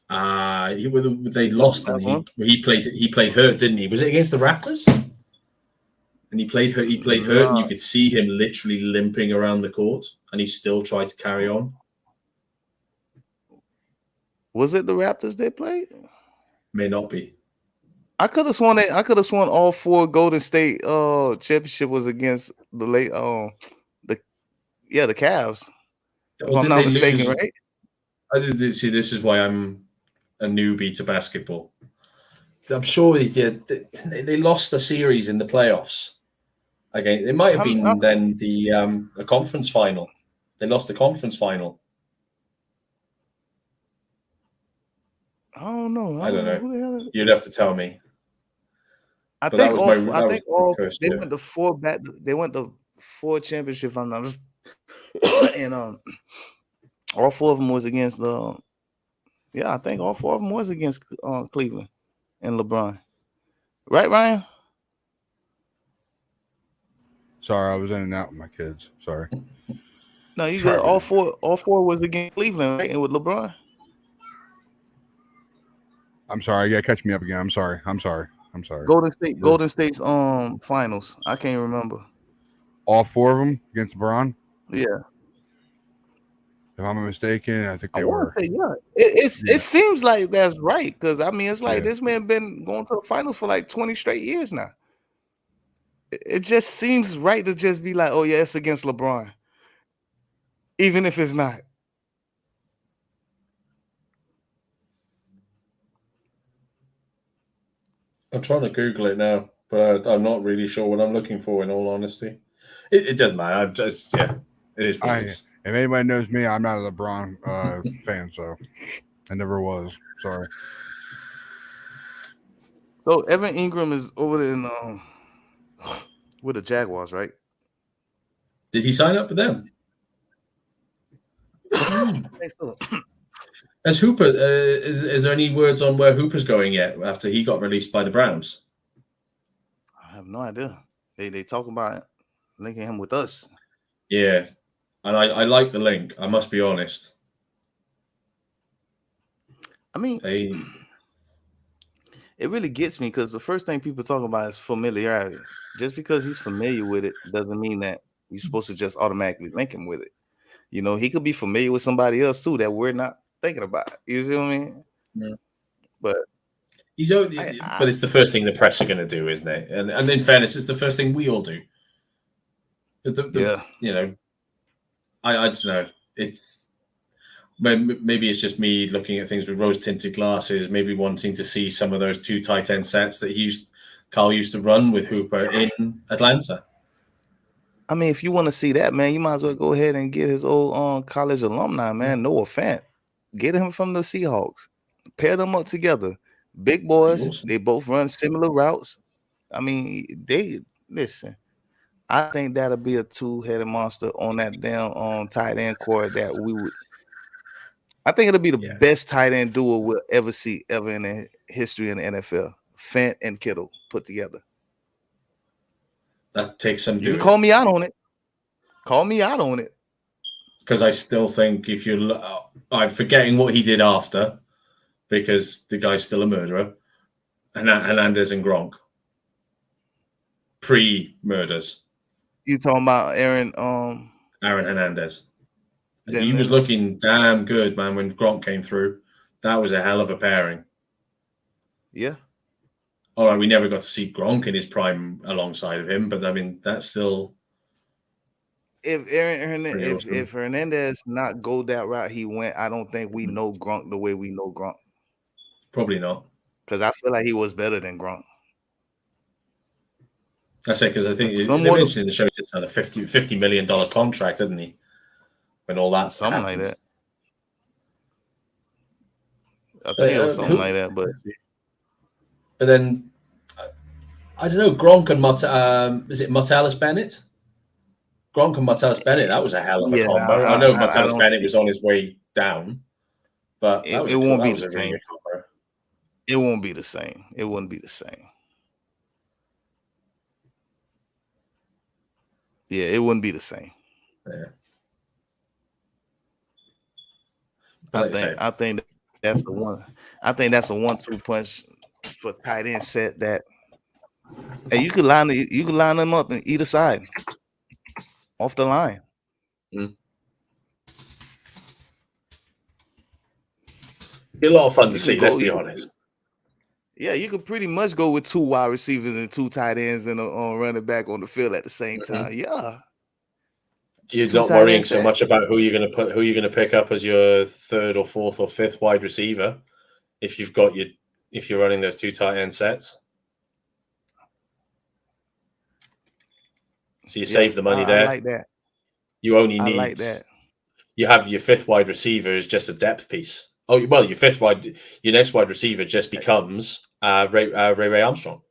[SPEAKER 3] They lost and he played hurt, didn't he? Was it against the Raptors? And he played hurt. And you could see him literally limping around the court, and he still tried to carry on.
[SPEAKER 2] Was it the Raptors they played?
[SPEAKER 3] May not be.
[SPEAKER 2] I could have sworn all 4 Golden State championship was against the Cavs. If I'm not mistaken, right?
[SPEAKER 3] See, this is why I'm a newbie to basketball. I'm sure they did. They lost the series in the playoffs. Again, it might have been then the conference final. They lost the conference final.
[SPEAKER 2] I don't know.
[SPEAKER 3] I don't know. Who the hell You'd have to tell me.
[SPEAKER 2] I think they went to 4 back. They went to 4 championships. I'm not. And all 4 of them was against I think all 4 of them was against Cleveland and LeBron. Right, Ryan?
[SPEAKER 1] Sorry, I was in and out with my kids. Sorry.
[SPEAKER 2] No, you got all 4 was against Cleveland, right? And with LeBron.
[SPEAKER 1] I'm sorry. You gotta catch me up again. I'm sorry.
[SPEAKER 2] Golden State's finals. I can't remember.
[SPEAKER 1] All 4 of them against LeBron?
[SPEAKER 2] Yeah.
[SPEAKER 1] If I'm not mistaken, I think
[SPEAKER 2] I
[SPEAKER 1] they
[SPEAKER 2] want
[SPEAKER 1] were.
[SPEAKER 2] to say, yeah.
[SPEAKER 1] Yeah.
[SPEAKER 2] It seems like that's right because I mean, it's like
[SPEAKER 1] Yeah.
[SPEAKER 2] this man been going to the finals for like 20 straight years now. It just seems right to just be like, oh yeah, it's against LeBron, even if it's not.
[SPEAKER 3] I'm trying to Google it now, but I'm not really sure what I'm looking for. In all honesty, it doesn't matter. I'm just it is what it is.
[SPEAKER 1] If anybody knows me, I'm not a LeBron fan, so I never was. Sorry.
[SPEAKER 2] So Evan Ingram is over there in with the Jaguars, right?
[SPEAKER 3] Did he sign up with them?
[SPEAKER 2] Hey, so,
[SPEAKER 3] Has Hooper? Is there any words on where Hooper's going yet after he got released by the Browns?
[SPEAKER 2] I have no idea. They talk about linking him with us.
[SPEAKER 3] Yeah, and I like the link. I must be honest.
[SPEAKER 2] I mean, it really gets me because the first thing people talk about is familiarity. Just because he's familiar with it doesn't mean that you're supposed to just automatically link him with it. You know, he could be familiar with somebody else too that we're not thinking about. You see what I mean?
[SPEAKER 3] Yeah.
[SPEAKER 2] But
[SPEAKER 3] but it's the first thing the press are going to do, isn't it? And in fairness, it's the first thing we all do.
[SPEAKER 2] Yeah.
[SPEAKER 3] You know, I don't know. It's maybe it's just me looking at things with rose-tinted glasses, maybe wanting to see some of those two tight end sets that Carl used to run with Hooper in Atlanta.
[SPEAKER 2] I mean, if you want to see that, man, you might as well go ahead and get his old college alumni, man, Noah Fant. Get him from the Seahawks. Pair them up together. Big boys.
[SPEAKER 3] Awesome.
[SPEAKER 2] They both run similar routes. I mean, listen. I think that'll be a two-headed monster on that damn tight end core that we would. I think it'll be the best tight end duo we'll ever see ever in the history in the NFL. Fant and Kittle put together.
[SPEAKER 3] That takes some doing.
[SPEAKER 2] You can call me out on it. Call me out on it.
[SPEAKER 3] Because I still think if you, I'm forgetting what he did after, because the guy's still a murderer. Hernandez and Gronk. Pre-murders.
[SPEAKER 2] You talking about Aaron
[SPEAKER 3] Hernandez. He was looking damn good, man, when Gronk came through. That was a hell of a pairing.
[SPEAKER 2] Yeah.
[SPEAKER 3] All right, we never got to see Gronk in his prime alongside of him, but I mean, that's still.
[SPEAKER 2] If if Hernandez not go that route he went, I don't think we know Gronk the way we know Gronk.
[SPEAKER 3] Probably not.
[SPEAKER 2] Because I feel like he was better than Gronk.
[SPEAKER 3] I say because I think they mentioned in the show just had a $50 million contract, didn't he? When all that
[SPEAKER 2] something
[SPEAKER 3] happened.
[SPEAKER 2] like that. I think it was something like that, but
[SPEAKER 3] then I don't know. Gronk and is it Martellus Bennett? Gronk and Martellus Bennett. That was a hell of a combo. I know Martellus Bennett was on his way down, but
[SPEAKER 2] it won't be the same. It won't be the same. It wouldn't be the same. Yeah, it wouldn't be the same.
[SPEAKER 3] Yeah.
[SPEAKER 2] I think that's the one. I think that's a 1-2 punch for tight end set that. Hey, you could line them up on either side, off the line.
[SPEAKER 3] Be a lot of fun to see. Let's be honest.
[SPEAKER 2] Yeah, you could pretty much go with 2 wide receivers and 2 tight ends and a running back on the field at the same time. Yeah.
[SPEAKER 3] You're not worrying so much about who you're going to pick up as your 3rd or 4th or 5th wide receiver if you're running those 2 tight end sets. So you save the money there.
[SPEAKER 2] I like that.
[SPEAKER 3] You only need.
[SPEAKER 2] I like that.
[SPEAKER 3] You have your 5th wide receiver as just a depth piece. Oh well, your next wide receiver just becomes Ray Armstrong.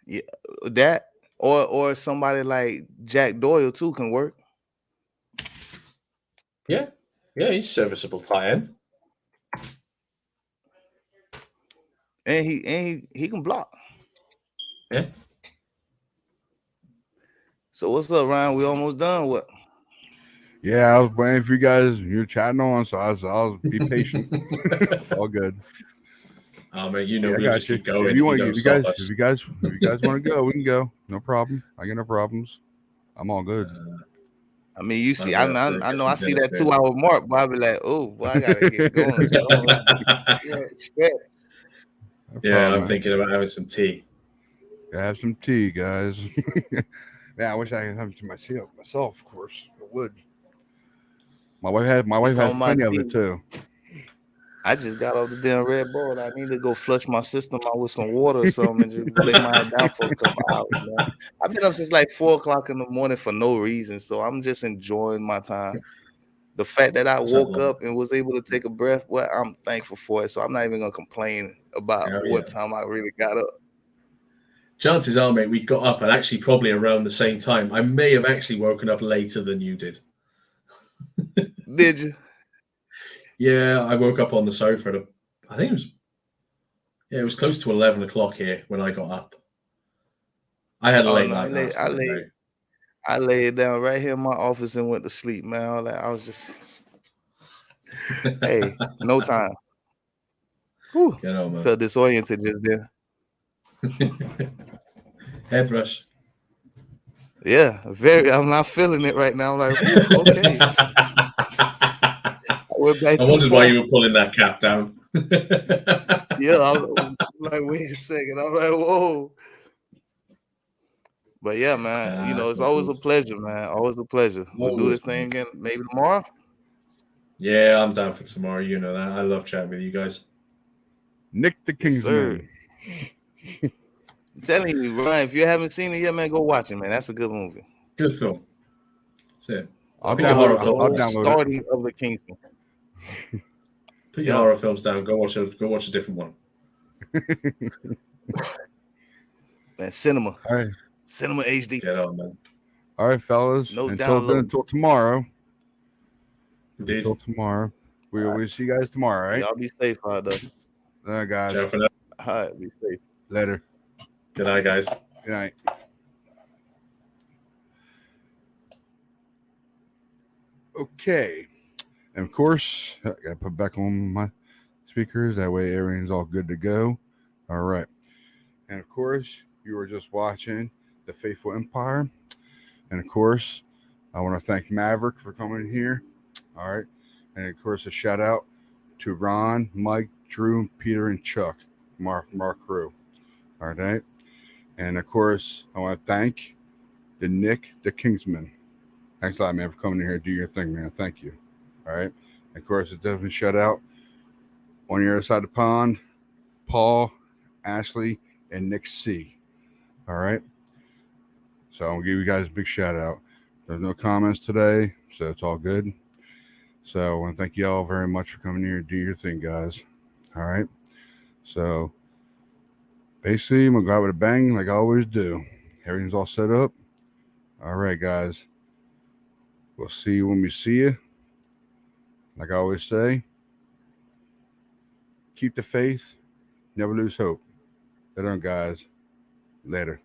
[SPEAKER 2] Yeah, that or somebody like Jack Doyle too can work.
[SPEAKER 3] Yeah, he's serviceable tight end,
[SPEAKER 2] and he can block.
[SPEAKER 3] Yeah.
[SPEAKER 2] So what's up, Ryan? We almost done. What?
[SPEAKER 1] Yeah, I was waiting for you guys. You're chatting on, so I was be patient. It's all good.
[SPEAKER 3] Man, we'll just keep going.
[SPEAKER 1] If you guys want to go, we can go. No problem. I got no problems. I'm all good.
[SPEAKER 2] I mean, you see,
[SPEAKER 3] I'm
[SPEAKER 2] I,
[SPEAKER 3] gonna have to
[SPEAKER 2] I
[SPEAKER 3] get
[SPEAKER 2] know
[SPEAKER 3] some
[SPEAKER 2] I see
[SPEAKER 3] dinner
[SPEAKER 2] that
[SPEAKER 3] soon.
[SPEAKER 2] 2 hour mark, but I'll be like, oh, boy, I gotta get going. So I'm like, stretch.
[SPEAKER 1] No
[SPEAKER 3] Yeah,
[SPEAKER 1] problem,
[SPEAKER 3] I'm
[SPEAKER 1] man.
[SPEAKER 3] thinking about having some tea.
[SPEAKER 1] Have some tea, guys. Yeah, I wish I could have it to myself. Of course, I would. My wife has
[SPEAKER 2] Talking about
[SPEAKER 1] plenty of
[SPEAKER 2] tea.
[SPEAKER 1] it too.
[SPEAKER 2] I just got off the damn Red Bull. I need to go flush my system out with some water or something and just lay my head down for a couple hours, man. I've been up since like 4:00 in the morning for no reason, so I'm just enjoying my time. The fact that I woke up and was able to take a breath, well, I'm thankful for it. So I'm not even gonna complain about
[SPEAKER 3] Oh,
[SPEAKER 2] what
[SPEAKER 3] yeah.
[SPEAKER 2] time I really got up.
[SPEAKER 3] Chances are, mate, we got up at actually probably around the same time. I may have actually woken up later than you did.
[SPEAKER 2] Did you?
[SPEAKER 3] Yeah, I woke up on the sofa at I think it was close to 11 o'clock here when I got up. I had a
[SPEAKER 2] Oh
[SPEAKER 3] late
[SPEAKER 2] no,
[SPEAKER 3] night last night. though.
[SPEAKER 2] I laid down right here in my office and went to sleep, man. I was just, hey, no time. Whew.
[SPEAKER 3] Get on, man.
[SPEAKER 2] Felt disoriented just then.
[SPEAKER 3] Hairbrush.
[SPEAKER 2] Yeah, very. I'm not feeling it right now. I'm like, whew, okay. I went back
[SPEAKER 3] I
[SPEAKER 2] to
[SPEAKER 3] wondered why you were pulling that cap down.
[SPEAKER 2] Yeah, I'm like, wait a second. I'm like, whoa. But yeah, man, it's always a pleasure, man. Always a pleasure. We'll do this thing again maybe tomorrow.
[SPEAKER 3] Yeah, I'm down for tomorrow. You know that. I love chatting with you guys.
[SPEAKER 1] Nick the Kingsman.
[SPEAKER 2] I'm telling you, Ryan, if you haven't seen it yet, man, go watch it, man. That's a good movie.
[SPEAKER 3] Good film. That's it.
[SPEAKER 1] I'll
[SPEAKER 3] Put your horror
[SPEAKER 1] download. I'll
[SPEAKER 3] films down.
[SPEAKER 1] download
[SPEAKER 2] Starting of the Kingsman.
[SPEAKER 3] Put your horror films down. Go watch a different one.
[SPEAKER 2] Man, cinema.
[SPEAKER 1] All right.
[SPEAKER 2] Cinema HD.
[SPEAKER 3] Get on, man.
[SPEAKER 1] All right, fellas.
[SPEAKER 2] No
[SPEAKER 1] until tomorrow.
[SPEAKER 3] Indeed.
[SPEAKER 1] Until tomorrow. We'll see you guys tomorrow, right?
[SPEAKER 2] Y'all be safe out there.
[SPEAKER 1] All right, guys.
[SPEAKER 3] Ciao for now.
[SPEAKER 2] All right, be safe.
[SPEAKER 1] Later.
[SPEAKER 3] Good night, guys.
[SPEAKER 1] Good night. Okay. And of course, I got to put back on my speakers. That way everything's all good to go. All right. And of course, you were just watching The Faithful Empire. And of course, I want to thank Maverick for coming here. All right. And of course, a shout out to Ron, Mike, Drew, Peter, and Chuck, Mark crew. All right. And of course, I want to thank the Nick the Kingsman. Thanks a lot, man, for coming in here and do your thing, man. Thank you. All right. And of course, it's definitely shout out on the other side of the pond, Paul, Ashley, and Nick C. All right. So I'm going to give you guys a big shout out. There's no comments today, so it's all good. So I want to thank you all very much for coming here and do your thing, guys. All right. So basically, I'm going to go out with a bang like I always do. Everything's all set up. All right, guys. We'll see you when we see you. Like I always say, keep the faith, never lose hope. Later on, guys. Later.